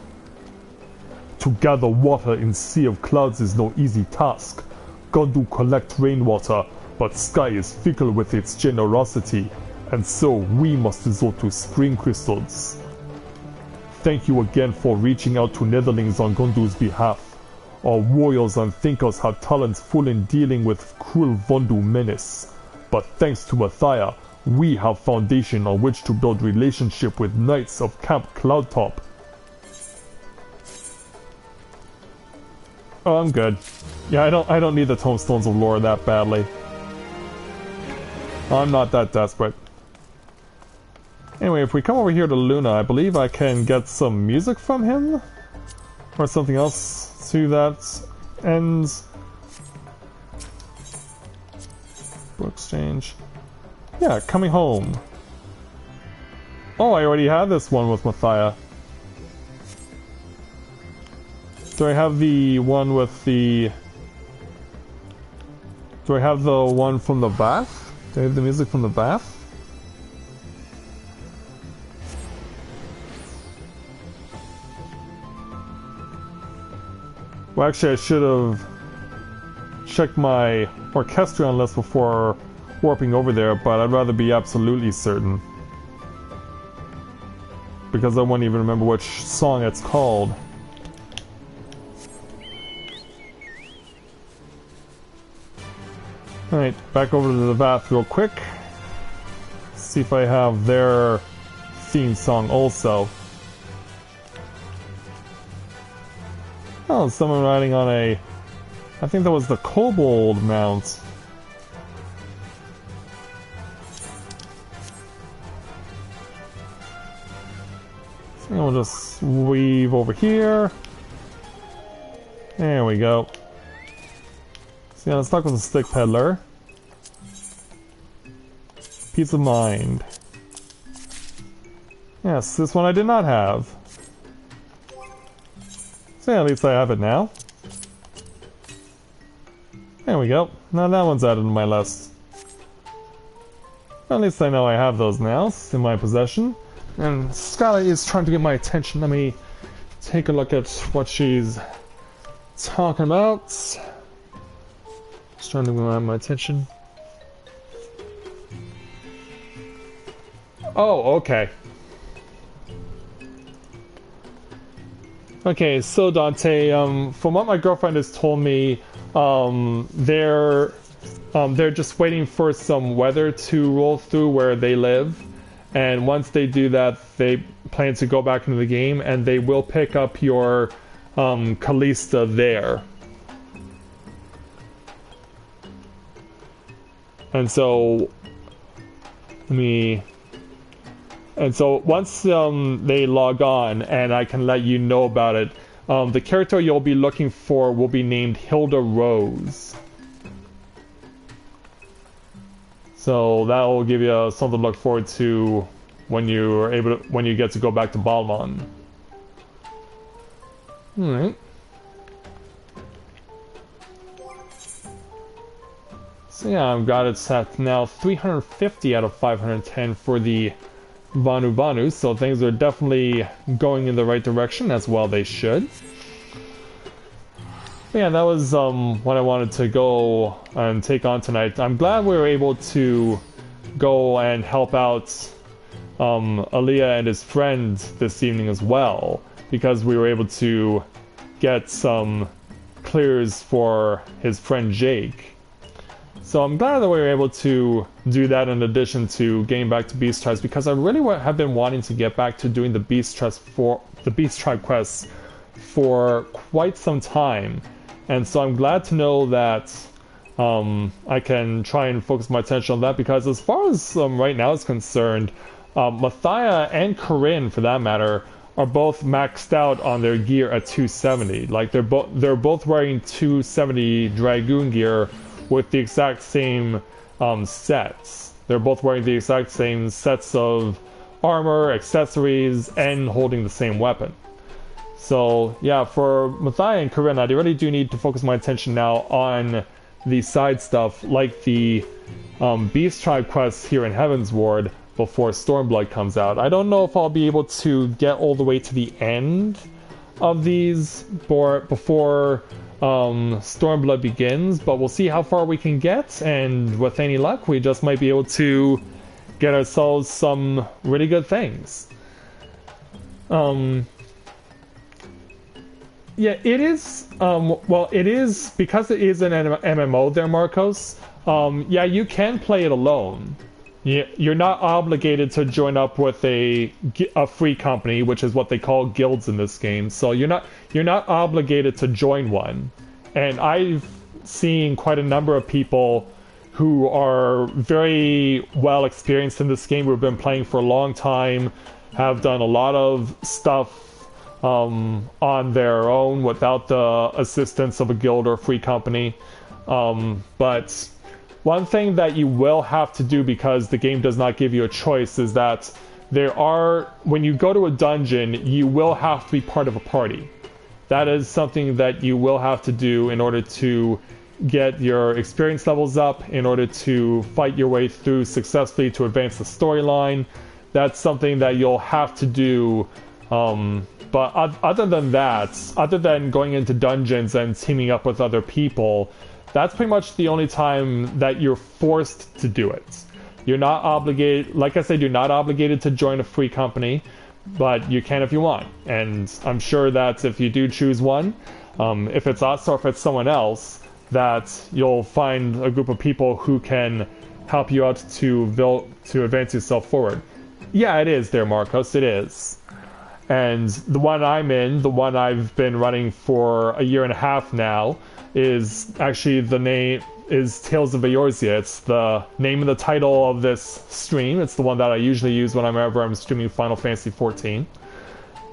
To gather water in sea of clouds is no easy task. Gondu collect rainwater, but sky is fickle with its generosity, and so we must resort to spring crystals. Thank you again for reaching out to Netherlings on Gondu's behalf. Our warriors and thinkers have talents full in dealing with cruel Vondu menace. But thanks to Matthia, we have foundation on which to build relationship with Knights of Camp Cloudtop. Oh, I'm good. Yeah, I don't need the Tomestones of Lore that badly. I'm not that desperate. Anyway, if we come over here to Luna, I believe I can get some music from him? Or something else to that end. Book exchange. Yeah, coming home. Oh, I already had this one with Matthia. Do I have the one with the... Do I have the one from the bath? Do I have the music from the bath? Well, actually, I should have checked my Orchestrion list before warping over there, but I'd rather be absolutely certain. Because I won't even remember which song it's called. Alright, back over to the bath real quick. See if I have their theme song also. Oh, someone riding on a... I think that was the Kobold mount. So we'll just weave over here. There we go. See, I'm stuck with the Stick Peddler. Peace of Mind. Yes, this one I did not have. So yeah, at least I have it now. There we go. Now that one's added to my list. At least I know I have those now in my possession. And Skylar is trying to get my attention. Let me take a look at what she's talking about. Just trying to get my attention. Oh, okay. Okay, so Dante, from what my girlfriend has told me, they're just waiting for some weather to roll through where they live, and once they do that, they plan to go back into the game, and they will pick up your Callista there. And so me... And so once they log on and I can let you know about it, the character you'll be looking for will be named Hilda Rose. So that will give you something to look forward to when you get to go back to Balmon. Alright. So yeah, I've got it set now 350 out of 510 for the Vanu Vanu, so things are definitely going in the right direction, as well they should. But yeah, that was what I wanted to go and take on tonight. I'm glad we were able to go and help out Aaliyah and his friend this evening as well, because we were able to get some clears for his friend Jake. So I'm glad that we were able to do that in addition to getting back to Beast Tribes, because I really have been wanting to get back to doing the Beast Tribe quests for quite some time. And so I'm glad to know that I can try and focus my attention on that, because as far as right now is concerned, Matthia and Corinne, for that matter, are both maxed out on their gear at 270. Like they're both wearing 270 Dragoon gear with the exact same sets. They're both wearing the exact same sets of armor, accessories, and holding the same weapon. So yeah, for Matthia and Corinne, I really do need to focus my attention now on the side stuff, like the Beast Tribe quests here in Heavensward before Stormblood comes out. I don't know if I'll be able to get all the way to the end of these before Stormblood begins, but we'll see how far we can get, and with any luck we just might be able to get ourselves some really good things. Yeah, it is, well, it is, because it is an MMO there, Marcos, yeah, you can play it alone. You're not obligated to join up with a free company, which is what they call guilds in this game. So you're not obligated to join one. And I've seen quite a number of people who are very well experienced in this game, who have been playing for a long time, have done a lot of stuff on their own without the assistance of a guild or a free company. But one thing that you will have to do, because the game does not give you a choice, is that when you go to a dungeon, you will have to be part of a party. That is something that you will have to do in order to get your experience levels up, in order to fight your way through successfully to advance the storyline. That's something that you'll have to do. But other than that, other than going into dungeons and teaming up with other people, that's pretty much the only time that you're forced to do it. You're not obligated, like I said, you're not obligated to join a free company, but you can if you want. And I'm sure that if you do choose one, if it's us or if it's someone else, that you'll find a group of people who can help you out to advance yourself forward. Yeah, it is there, Marcos, it is. And the one I'm in, the one I've been running for a year and a half now, is actually, the name is Tales of Eorzea. It's the name of the title of this stream. It's the one that I usually use whenever I'm streaming Final Fantasy XIV.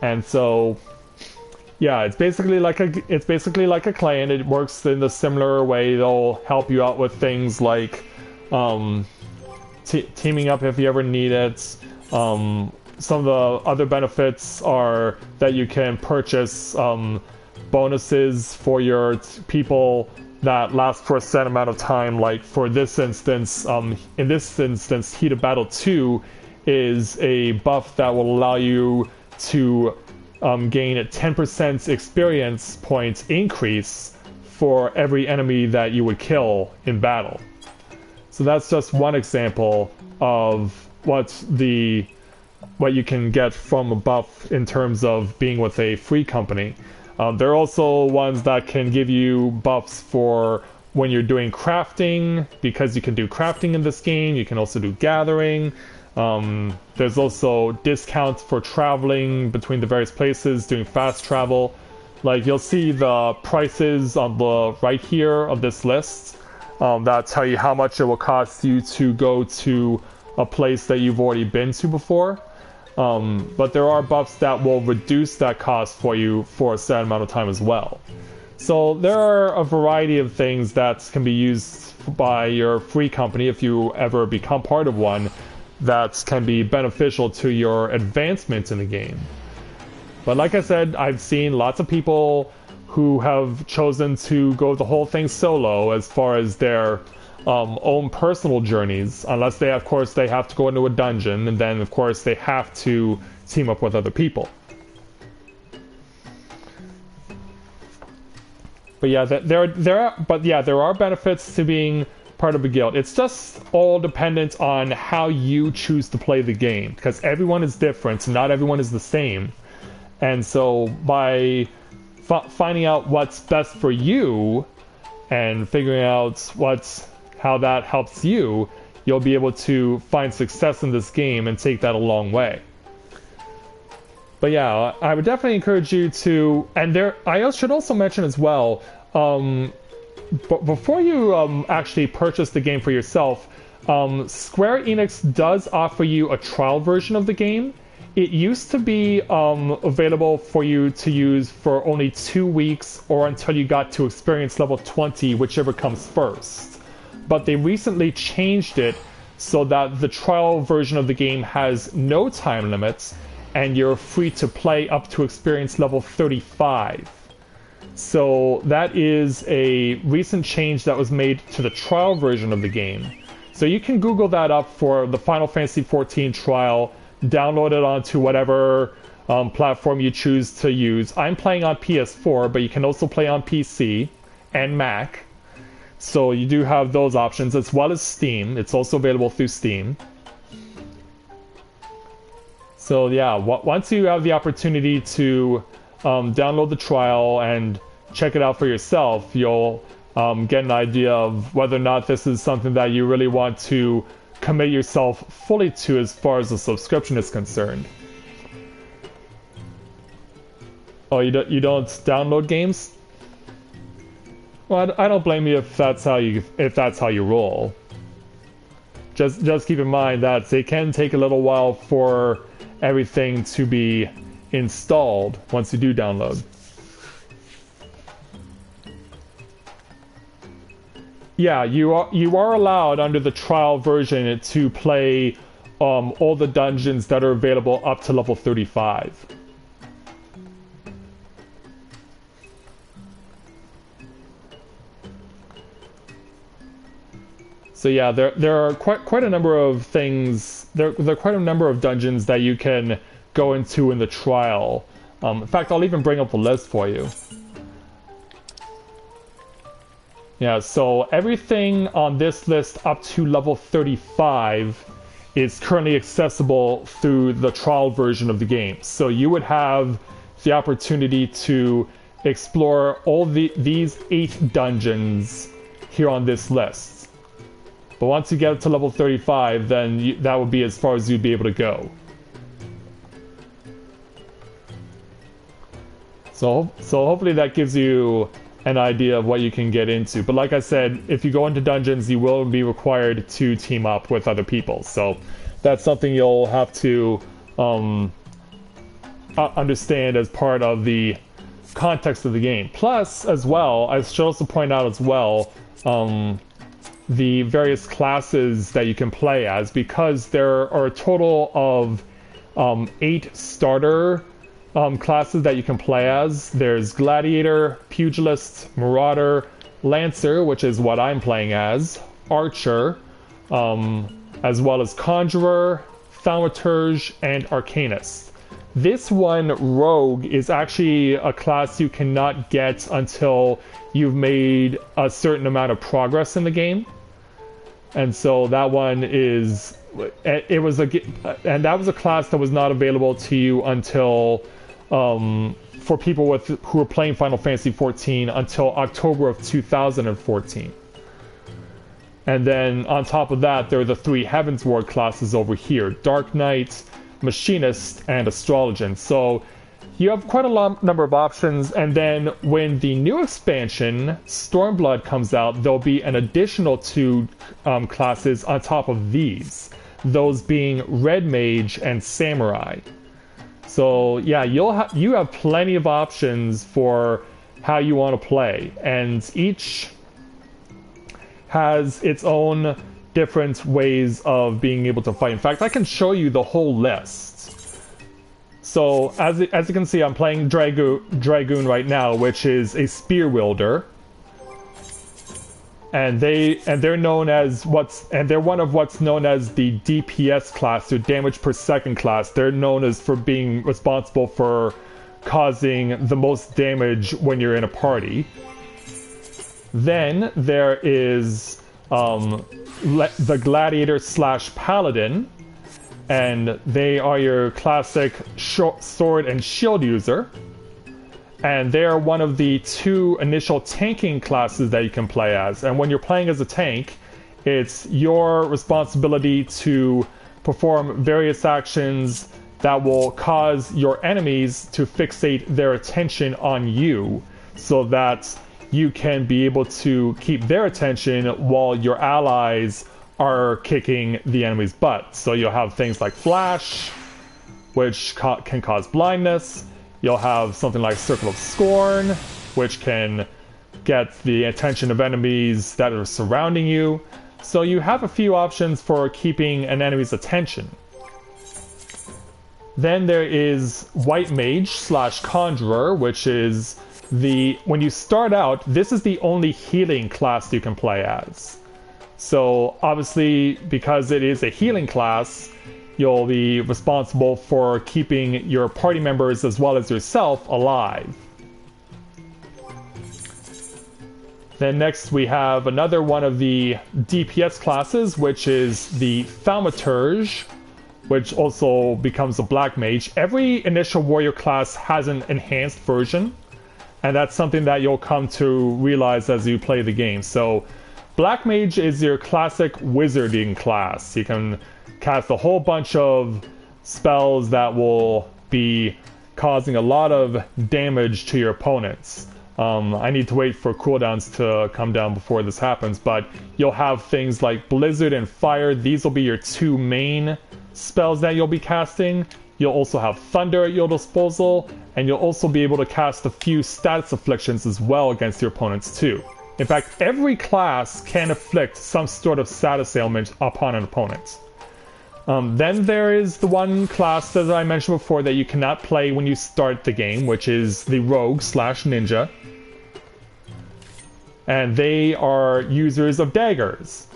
And so, yeah, it's basically like a clan. It works in a similar way. They'll help you out with things like teaming up if you ever need it. Some of the other benefits are that you can purchase bonuses for your people that last for a set amount of time. Like for this instance, in this instance, Heat of Battle 2 is a buff that will allow you to gain a 10% experience points increase for every enemy that you would kill in battle. So that's just one example of what you can get from a buff in terms of being with a free company. There are also ones that can give you buffs for when you're doing crafting, because you can do crafting in this game. You can also do gathering. There's also discounts for traveling between the various places, doing fast travel. Like, you'll see the prices on the right here of this list that tell you how much it will cost you to go to a place that you've already been to before. But there are buffs that will reduce that cost for you for a certain amount of time as well. So there are a variety of things that can be used by your free company if you ever become part of one that can be beneficial to your advancement in the game. But like I said, I've seen lots of people who have chosen to go the whole thing solo as far as their own personal journeys, unless they, of course, they have to go into a dungeon, and then, of course, they have to team up with other people. But yeah, there are benefits to being part of a guild. It's just all dependent on how you choose to play the game, because everyone is different, not everyone is the same. And so by finding out what's best for you and figuring out how that helps you, you'll be able to find success in this game and take that a long way. But yeah, I would definitely encourage you to, and I should also mention as well, before you actually purchase the game for yourself, Square Enix does offer you a trial version of the game. It used to be available for you to use for only 2 weeks or until you got to experience level 20, whichever comes first. But they recently changed it so that the trial version of the game has no time limits, and you're free to play up to experience level 35. So that is a recent change that was made to the trial version of the game. So you can Google that up for the Final Fantasy XIV trial, download it onto whatever platform you choose to use. I'm playing on PS4, but you can also play on PC and Mac. So you do have those options, as well as Steam. It's also available through Steam. So yeah, once you have the opportunity to download the trial and check it out for yourself, you'll get an idea of whether or not this is something that you really want to commit yourself fully to as far as the subscription is concerned. Oh, you don't download games? Well, I don't blame you if that's how you roll. Just keep in mind that it can take a little while for everything to be installed once you do download. Yeah, you are allowed under the trial version to play all the dungeons that are available up to level 35. So yeah, there are quite a number of things. There are quite a number of dungeons that you can go into in the trial. In fact, I'll even bring up the list for you. Yeah, so everything on this list up to level 35 is currently accessible through the trial version of the game. So you would have the opportunity to explore all these 8 dungeons here on this list. But once you get up to level 35, then that would be as far as you'd be able to go. So hopefully that gives you an idea of what you can get into. But like I said, if you go into dungeons, you will be required to team up with other people. So that's something you'll have to understand as part of the context of the game. Plus, as well, I should also point out as well, the various classes that you can play as, because there are a total of 8 starter classes that you can play as. There's Gladiator, Pugilist, Marauder, Lancer, which is what I'm playing as, Archer, as well as Conjurer, Thaumaturge, and Arcanist. This one, Rogue, is actually a class you cannot get until you've made a certain amount of progress in the game. And so that one is, that was a class that was not available to you until, for people who were playing Final Fantasy XIV, until October of 2014. And then on top of that, there are the 3 Heavensward classes over here: Dark Knight, Machinist, and Astrologian. So you have quite a number of options, and then when the new expansion, Stormblood, comes out, there'll be an additional 2 classes on top of these. those being red mage and samurai. So yeah, you have plenty of options for how you want to play, and each has its own different ways of being able to fight. In fact, I can show you the whole list. So as you can see, I'm playing Dragoon right now, which is a spear wielder. And they're known as they're one of what's known as the DPS class, or damage per second class. They're known as for being responsible for causing the most damage when you're in a party. Then there is the gladiator / paladin, and they are your classic sword and shield user. And they are one of the 2 initial tanking classes that you can play as. And when you're playing as a tank, it's your responsibility to perform various actions that will cause your enemies to fixate their attention on you, so that you can be able to keep their attention while your allies are kicking the enemy's butt. So you'll have things like flash, which can cause blindness. You'll have something like Circle of Scorn, which can get the attention of enemies that are surrounding you. So you have a few options for keeping an enemy's attention. Then there is White Mage / Conjurer, which is when you start out, this is the only healing class you can play as. So obviously, because it is a healing class, you'll be responsible for keeping your party members as well as yourself alive. Then next we have another one of the DPS classes, which is the Thaumaturge, which also becomes a Black Mage. Every initial warrior class has an enhanced version, and that's something that you'll come to realize as you play the game. So Black Mage is your classic wizarding class. You can cast a whole bunch of spells that will be causing a lot of damage to your opponents. I need to wait for cooldowns to come down before this happens, but you'll have things like Blizzard and Fire. These will be your 2 main spells that you'll be casting. You'll also have Thunder at your disposal, and you'll also be able to cast a few status afflictions as well against your opponents too. In fact, every class can afflict some sort of status ailment upon an opponent. Then there is the one class that I mentioned before that you cannot play when you start the game, which is the Rogue / Ninja. And they are users of daggers.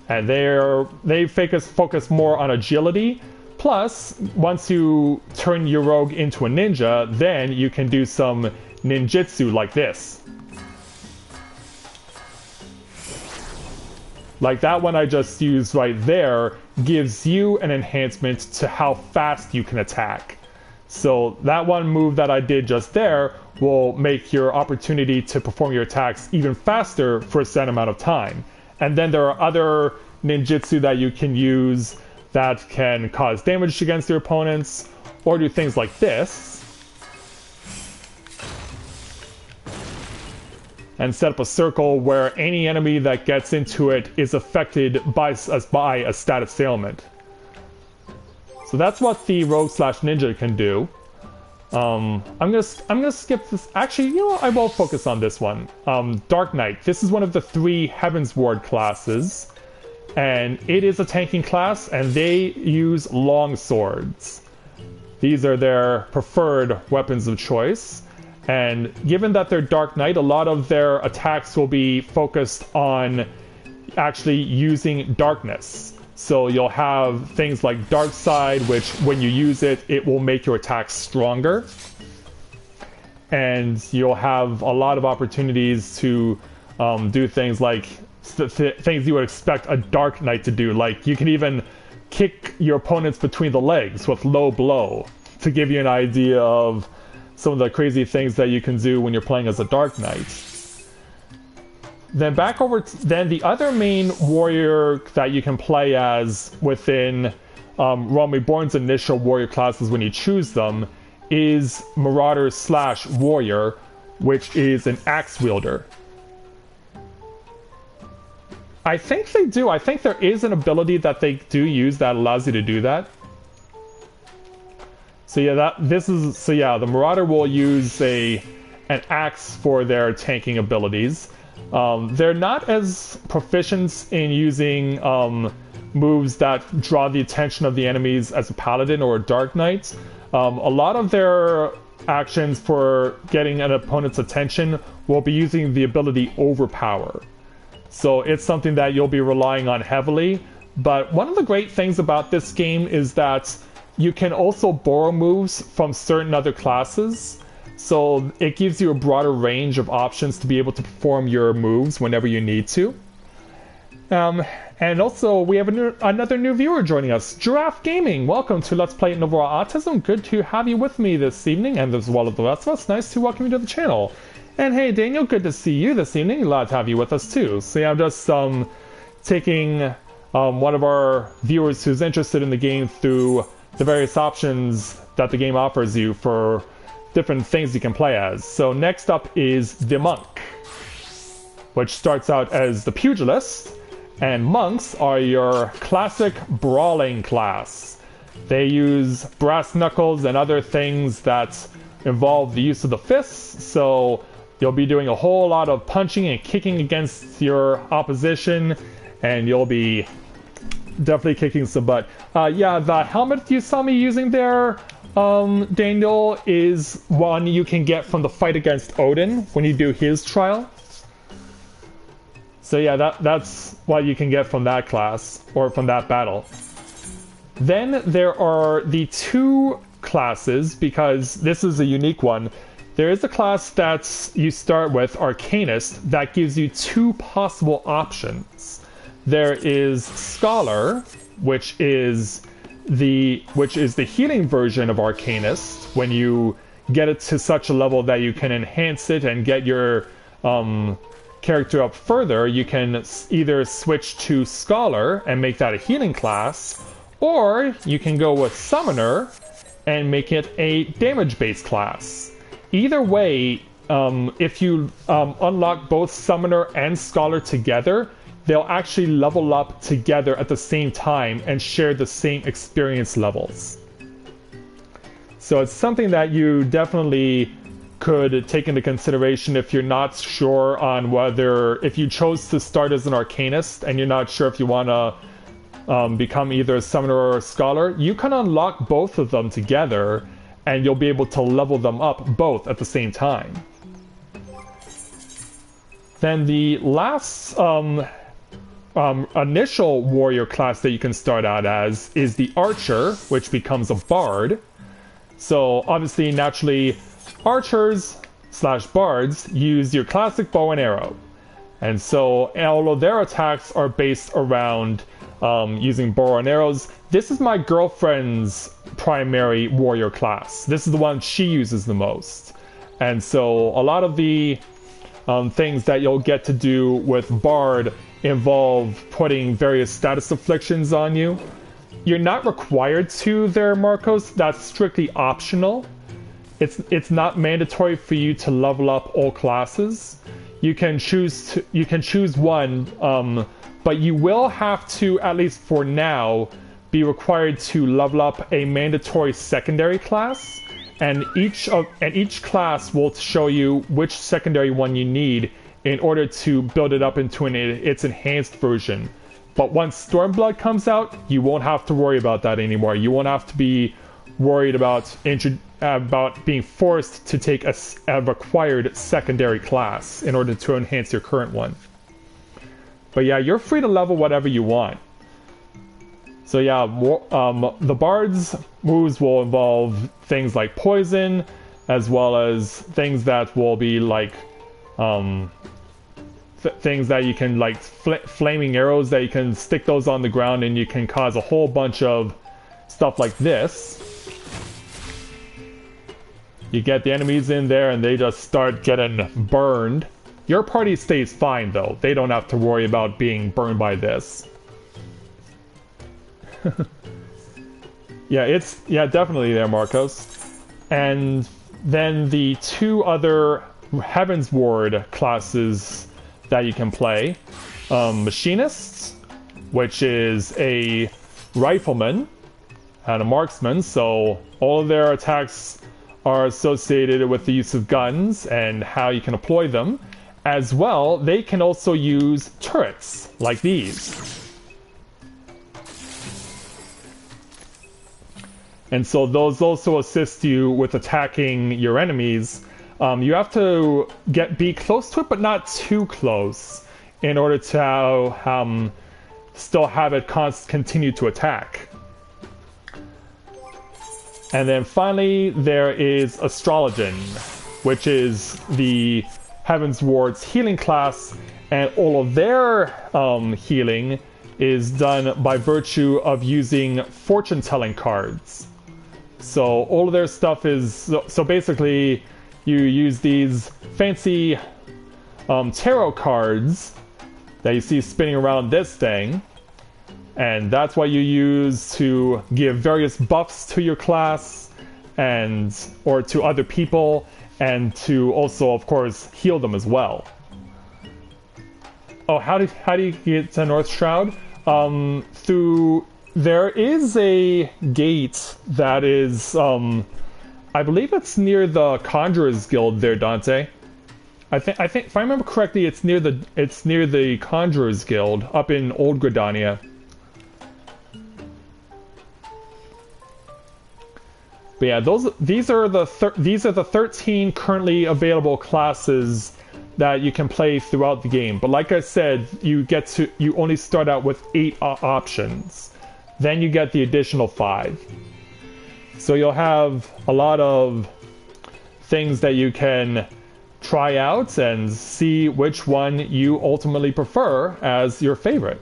And they focus more on agility. Plus, once you turn your rogue into a ninja, then you can do some ninjutsu like this. Like that one I just used right there gives you an enhancement to how fast you can attack. So that one move that I did just there will make your opportunity to perform your attacks even faster for a set amount of time. And then there are other ninjutsu that you can use that can cause damage against your opponents, or do things like this. And set up a circle where any enemy that gets into it is affected by a status ailment. So that's what the Rogue / Ninja can do. I'm gonna skip this. Actually, you know what? I won't focus on this one. Dark Knight. This is one of the 3 Heavensward classes, and it is a tanking class, and they use long swords. These are their preferred weapons of choice. And given that they're Dark Knight, a lot of their attacks will be focused on actually using darkness. So you'll have things like Dark Side, which when you use it, it will make your attacks stronger. And you'll have a lot of opportunities to do things like things you would expect a Dark Knight to do. Like you can even kick your opponents between the legs with low blow, to give you an idea of some of the crazy things that you can do when you're playing as a Dark Knight. Then then the other main warrior that you can play as within Realm Reborn's initial warrior classes when you choose them is Marauder / Warrior, which is an axe wielder. I think they do. I think there is an ability that they do use that allows you to do that. So yeah, the Marauder will use an axe for their tanking abilities. They're not as proficient in using moves that draw the attention of the enemies as a Paladin or a Dark Knight. A lot of their actions for getting an opponent's attention will be using the ability Overpower. So it's something that you'll be relying on heavily. But one of the great things about this game is that you can also borrow moves from certain other classes. So it gives you a broader range of options to be able to perform your moves whenever you need to. And also, we have another new viewer joining us, Giraffe Gaming. Welcome to Let's Play Novaura Autism. Good to have you with me this evening, and as well as the rest of us. Nice to welcome you to the channel. And hey, Daniel, good to see you this evening. Glad to have you with us too. So yeah, I'm just taking one of our viewers who's interested in the game through the various options that the game offers you for different things you can play as. So next up is the Monk, which starts out as the Pugilist. And monks are your classic brawling class. They use brass knuckles and other things that involve the use of the fists, so you'll be doing a whole lot of punching and kicking against your opposition, and you'll be definitely kicking some butt. Yeah, the helmet you saw me using there, Daniel, is one you can get from the fight against Odin when you do his trial. So yeah, that's what you can get from that class, or from that battle. Then there are the two classes, because this is a unique one. There is a class that you start with, Arcanist, that gives you two possible options. There is Scholar, which is the healing version of Arcanist. When you get it to such a level that you can enhance it and get your character up further, you can either switch to Scholar and make that a healing class, or you can go with Summoner and make it a damage-based class. Either way, if you unlock both Summoner and Scholar together, they'll actually level up together at the same time and share the same experience levels. So it's something that you definitely could take into consideration if you're not sure on if you chose to start as an Arcanist and you're not sure if you want to become either a Summoner or a Scholar. You can unlock both of them together and you'll be able to level them up both at the same time. Then the last initial warrior class that you can start out as is the Archer, which becomes a Bard. So obviously, naturally, Archers/Bards use your classic bow and arrow. And so all of their attacks are based around using bow and arrows. This is my girlfriend's primary warrior class. This is the one she uses the most. And so a lot of the things that you'll get to do with Bard involve putting various status afflictions on you. You're not required to there, Marcos. That's strictly optional. It's not mandatory for you to level up all classes. You can choose one, but you will have to, at least for now, be required to level up a mandatory secondary class, and each class will show you which secondary one you need in order to build it up into its enhanced version. But once Stormblood comes out, you won't have to worry about that anymore. You won't have to be worried about being forced to take a required secondary class in order to enhance your current one. But yeah, you're free to level whatever you want. So yeah, the Bard's moves will involve things like poison, as well as things that will be like things that you can, like flaming arrows that you can stick those on the ground and you can cause a whole bunch of stuff like this. You get the enemies in there and they just start getting burned. Your party stays fine though. They don't have to worry about being burned by this. Yeah, definitely there, Marcos. And then the two other Heavensward classes that you can play machinist, which is a rifleman and a marksman, so all of their attacks are associated with the use of guns and how you can deploy them. As well, they can also use turrets like these. And so those also assist you with attacking your enemies. You have to be close to it, but not too close, in order to still have it continue to attack. And then finally, there is Astrologian, which is the Heavensward's healing class, and all of their healing is done by virtue of using fortune-telling cards. So all of their stuff is... So basically, you use these fancy tarot cards that you see spinning around this thing, and that's what you use to give various buffs to your class or to other people, and to also, of course, heal them as well. Oh, how do you get to North Shroud? There is a gate that is, I believe it's near the Conjurer's Guild there, Dante. I think if I remember correctly, it's near the Conjurer's Guild up in Old Gridania. But yeah, these are the 13 currently available classes that you can play throughout the game. But like I said, you only start out with 8 options. Then you get the additional 5. So you'll have a lot of things that you can try out and see which one you ultimately prefer as your favorite.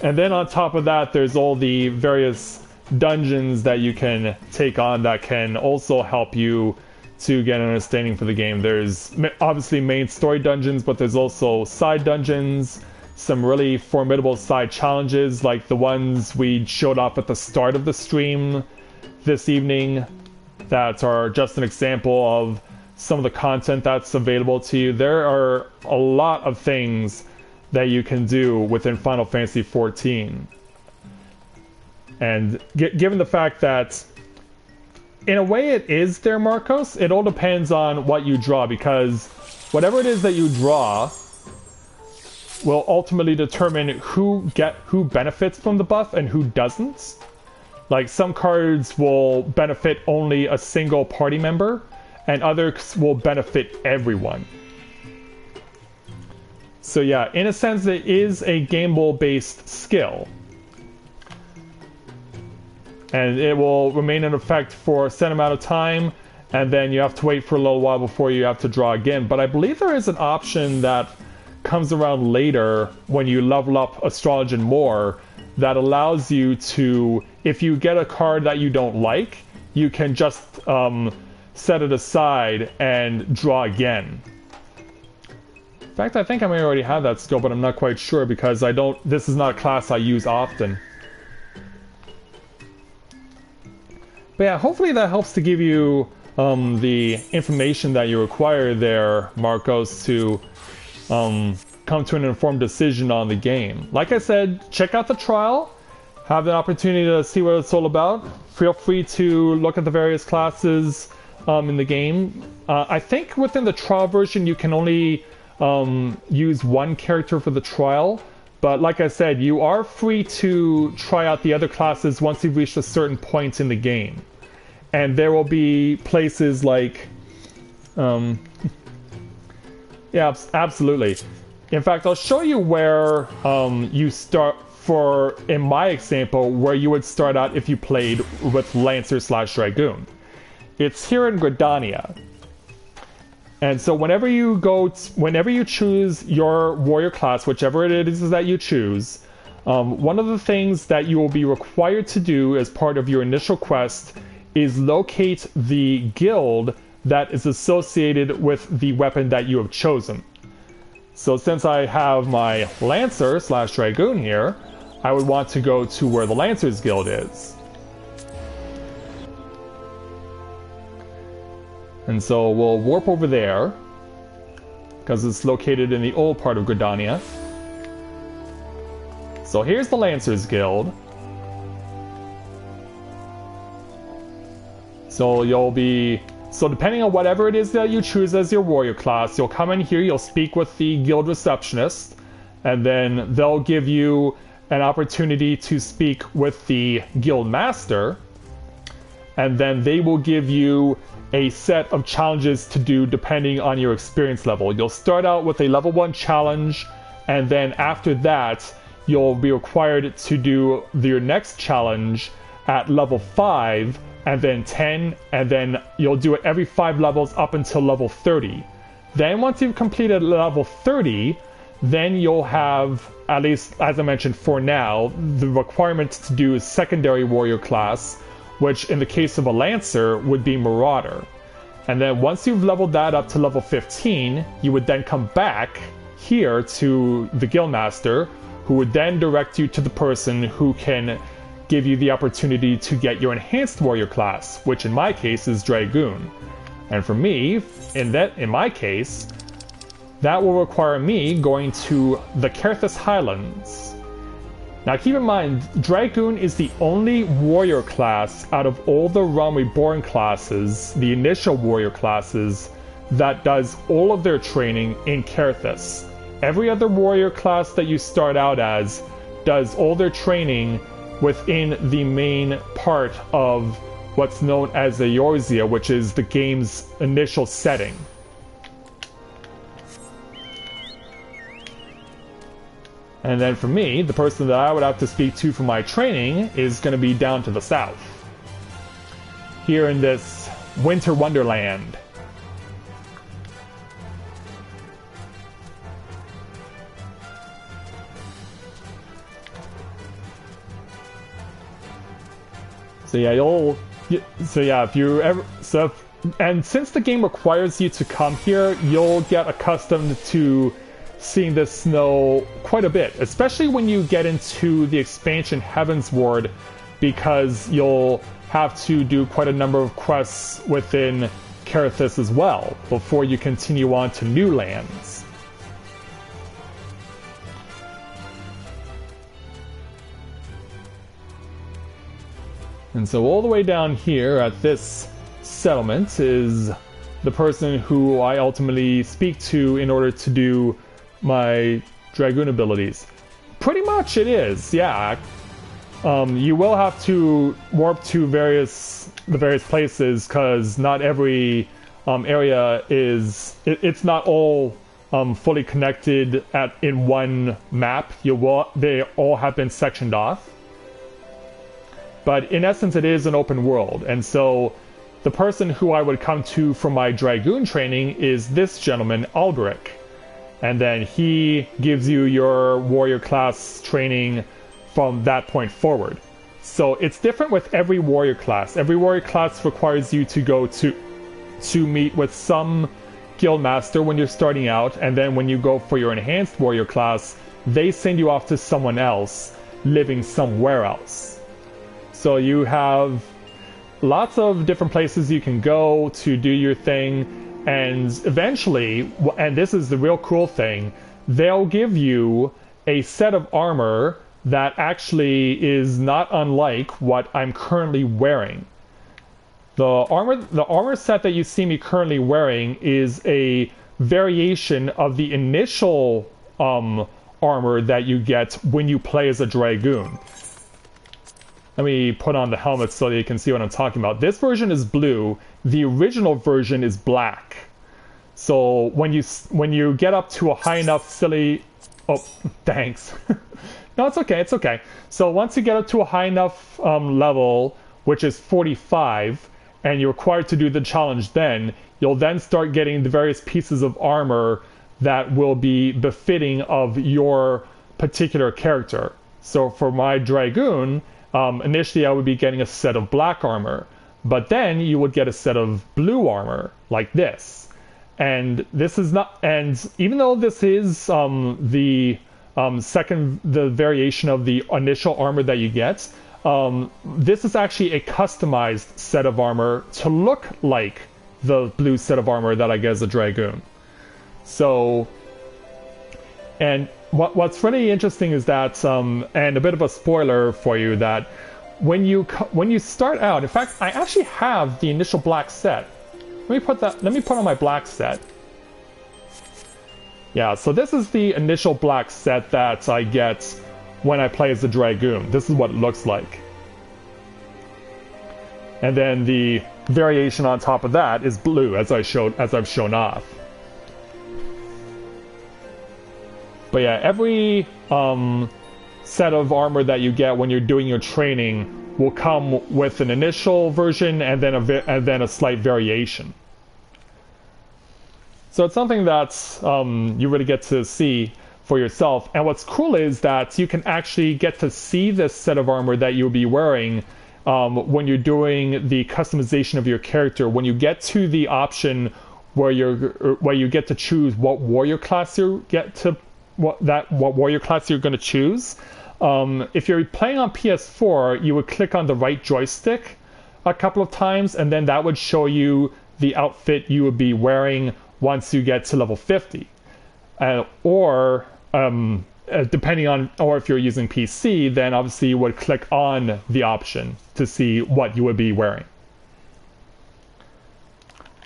And then on top of that, there's all the various dungeons that you can take on that can also help you to get an understanding for the game. There's obviously main story dungeons, but there's also side dungeons, some really formidable side challenges like the ones we showed off at the start of the stream this evening that are just an example of some of the content that's available to you. There are a lot of things that you can do within Final Fantasy XIV. And given the fact that in a way it is there, Marcos, it all depends on what you draw, because whatever it is that you draw will ultimately determine who benefits from the buff and who doesn't. Like, some cards will benefit only a single party member, and others will benefit everyone. So yeah, in a sense, it is a gamble-based skill. And it will remain in effect for a set amount of time, and then you have to wait for a little while before you have to draw again. But I believe there is an option that comes around later when you level up Astrologian more that allows you to, if you get a card that you don't like, you can just set it aside and draw again. In fact, I think I may already have that skill, but I'm not quite sure because this is not a class I use often. But yeah, hopefully that helps to give you the information that you require there, Marcos, to come to an informed decision on the game. Like I said, check out the trial, have the opportunity to see what it's all about. Feel free to look at the various classes in the game. I think within the trial version you can only use one character for the trial, but like I said, you are free to try out the other classes once you've reached a certain point in the game. And there will be places like... yeah, absolutely. In fact, I'll show you where you start, in my example, where you would start out if you played with Lancer/Dragoon. It's here in Gridania. And so whenever you choose your warrior class, whichever it is that you choose, one of the things that you will be required to do as part of your initial quest is locate the guild that is associated with the weapon that you have chosen. So since I have my Lancer/Dragoon here, I would want to go to where the Lancers Guild is. And so we'll warp over there. because it's located in the old part of Gridania. So here's the Lancers Guild. So depending on whatever it is that you choose as your warrior class, you'll come in here, you'll speak with the guild receptionist, and then they'll give you an opportunity to speak with the guild master, and then they will give you a set of challenges to do depending on your experience level. You'll start out with a level 1 challenge, and then after that, you'll be required to do your next challenge at level 5, and then 10, and then you'll do it every 5 levels up until level 30. Then once you've completed level 30, then you'll have, at least as I mentioned for now, the requirement to do secondary warrior class, which in the case of a Lancer would be Marauder. And then once you've leveled that up to level 15, you would then come back here to the Guildmaster, who would then direct you to the person who can give you the opportunity to get your enhanced warrior class, which in my case is Dragoon. And for me, in my case, that will require me going to the Kerthus Highlands. Now keep in mind, Dragoon is the only warrior class out of all the Realm Reborn classes, the initial warrior classes, that does all of their training in Kerthus. Every other warrior class that you start out as does all their training within the main part of what's known as the Eorzea, which is the game's initial setting. And then for me, the person that I would have to speak to for my training is going to be down to the south, here in this winter wonderland. And since the game requires you to come here, you'll get accustomed to seeing this snow quite a bit, especially when you get into the expansion Heavensward, because you'll have to do quite a number of quests within Kerthus as well before you continue on to new lands. And so all the way down here at this settlement is the person who I ultimately speak to in order to do my Dragoon abilities. Pretty much it is, yeah. You will have to warp to the various places, because not every area is... It's not all fully connected in one map. They all have been sectioned off. But in essence, it is an open world, and so the person who I would come to for my Dragoon training is this gentleman, Alberic. And then he gives you your warrior class training from that point forward. So it's different with every warrior class. Every warrior class requires you to go to meet with some guildmaster when you're starting out, and then when you go for your enhanced warrior class, they send you off to someone else living somewhere else. So you have lots of different places you can go to do your thing, and eventually, and this is the real cool thing, they'll give you a set of armor that actually is not unlike what I'm currently wearing. The armor set that you see me currently wearing is a variation of the initial armor that you get when you play as a Dragoon. Let me put on the helmet so that you can see what I'm talking about. This version is blue. The original version is black. So when you get up to a high enough Oh, thanks. No, it's okay, it's okay. So once you get up to a high enough level, which is 45, and you're required to do the challenge then, you'll then start getting the various pieces of armor that will be befitting of your particular character. So for my Dragoon, initially I would be getting a set of black armor, but then you would get a set of blue armor like this. And this is not, and even though this is the variation of the initial armor that you get, this is actually a customized set of armor to look like the blue set of armor that I get as a Dragoon. So, and what's really interesting is that, and a bit of a spoiler for you, that when you start out, in fact, I actually have the initial black set. Let me put on my black set. Yeah, so this is the initial black set that I get when I play as the Dragoon. This is what it looks like. And then the variation on top of that is blue, as I've shown off. But yeah, every set of armor that you get when you're doing your training will come with an initial version and then a slight variation. So it's something that you really get to see for yourself. And what's cool is that you can actually get to see this set of armor that you'll be wearing when you're doing the customization of your character. When you get to the option where you get to choose what warrior class what warrior class you're going to choose. If you're playing on PS4, you would click on the right joystick a couple of times, and then that would show you the outfit you would be wearing once you get to level 50. Or depending on, or if you're using PC, then obviously you would click on the option to see what you would be wearing.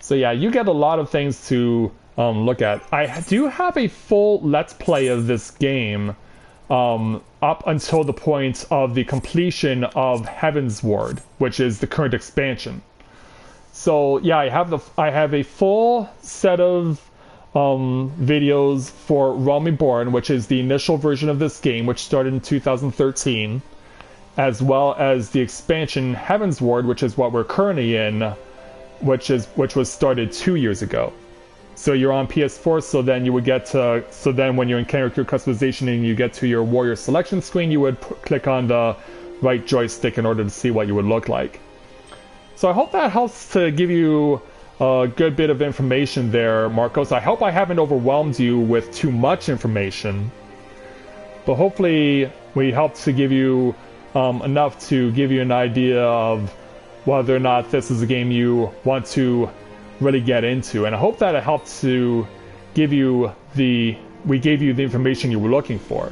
So yeah, you get a lot of things to look at. I do have a full Let's Play of this game up until the point of the completion of Heavensward, which is the current expansion. So yeah, I have a full set of videos for Realm Reborn, which is the initial version of this game, which started in 2013, as well as the expansion Heavensward, which is what we're currently in, which was started 2 years ago. So you're on PS4, so then you would when you're in character customization and you get to your warrior selection screen, you would click on the right joystick in order to see what you would look like. So I hope that helps to give you a good bit of information there, Marcos. I hope I haven't overwhelmed you with too much information, but hopefully we helped to give you enough to give you an idea of whether or not this is a game you want to really get into. And I hope that it helped to give you we gave you the information you were looking for.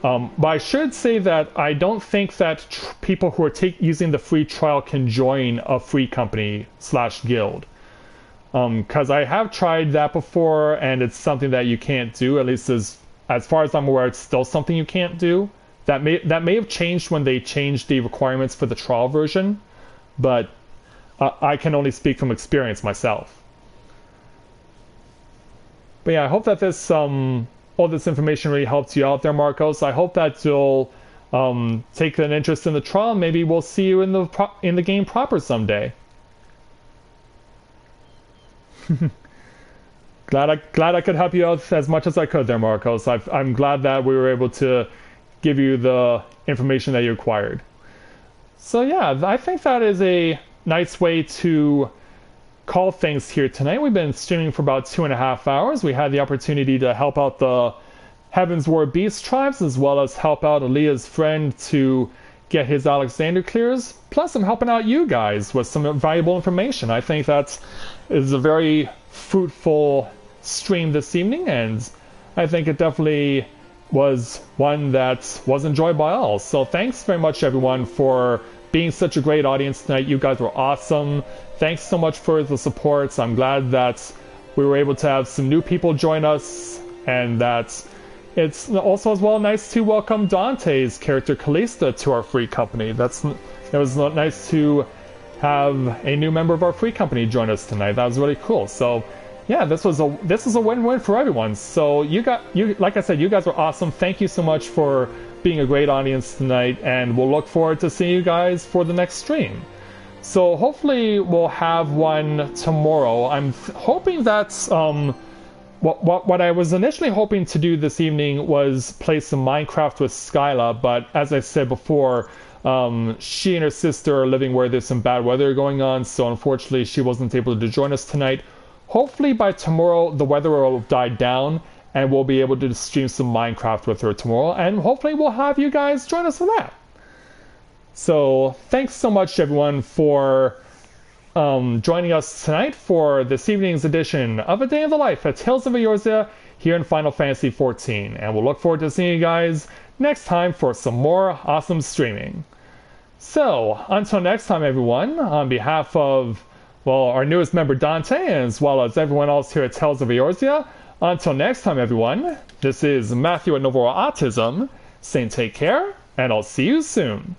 But I should say that I don't think that people who are using the free trial can join a free company / guild. Because I have tried that before, and it's something that you can't do. At least as far as I'm aware, it's still something you can't do. That may have changed when they changed the requirements for the trial version, but I can only speak from experience myself. But yeah, I hope that this all this information really helps you out there, Marcos. I hope that you'll take an interest in the trial. Maybe we'll see you in the game proper someday. Glad I could help you out as much as I could there, Marcos. I'm glad that we were able to give you the information that you required. So yeah, I think that is a nice way to call things here tonight. We've been streaming for about 2.5 hours. We had the opportunity to help out the Heavensward Beast tribes, as well as help out Aaliyah's friend to get his Alexander clears. Plus, I'm helping out you guys with some valuable information. I think that is a very fruitful stream this evening, and I think it definitely was one that was enjoyed by all. So thanks very much, everyone, for being such a great audience tonight. You guys were awesome. Thanks so much for the support. I'm glad that we were able to have some new people join us, and that it's also as well nice to welcome Dante's character Callista to our free company. It was nice to have a new member of our free company join us tonight. That was really cool. So yeah, this is a win-win for everyone. So like I said, you guys were awesome. Thank you so much for being a great audience tonight, and we'll look forward to seeing you guys for the next stream. So hopefully we'll have one tomorrow. I'm hoping that what I was initially hoping to do this evening was play some Minecraft with Skyla, but as I said before, she and her sister are living where there's some bad weather going on, so unfortunately she wasn't able to join us tonight. Hopefully by tomorrow the weather will have died down, and we'll be able to stream some Minecraft with her tomorrow, and hopefully we'll have you guys join us for that. So thanks so much, everyone, for joining us tonight for this evening's edition of A Day in the Life at Tales of Eorzea here in Final Fantasy XIV. And we'll look forward to seeing you guys next time for some more awesome streaming. So, until next time, everyone, on behalf of, well, our newest member Dante, as well as everyone else here at Tales of Eorzea, until next time, everyone, this is Matthia at Novaura Autism, saying take care, and I'll see you soon.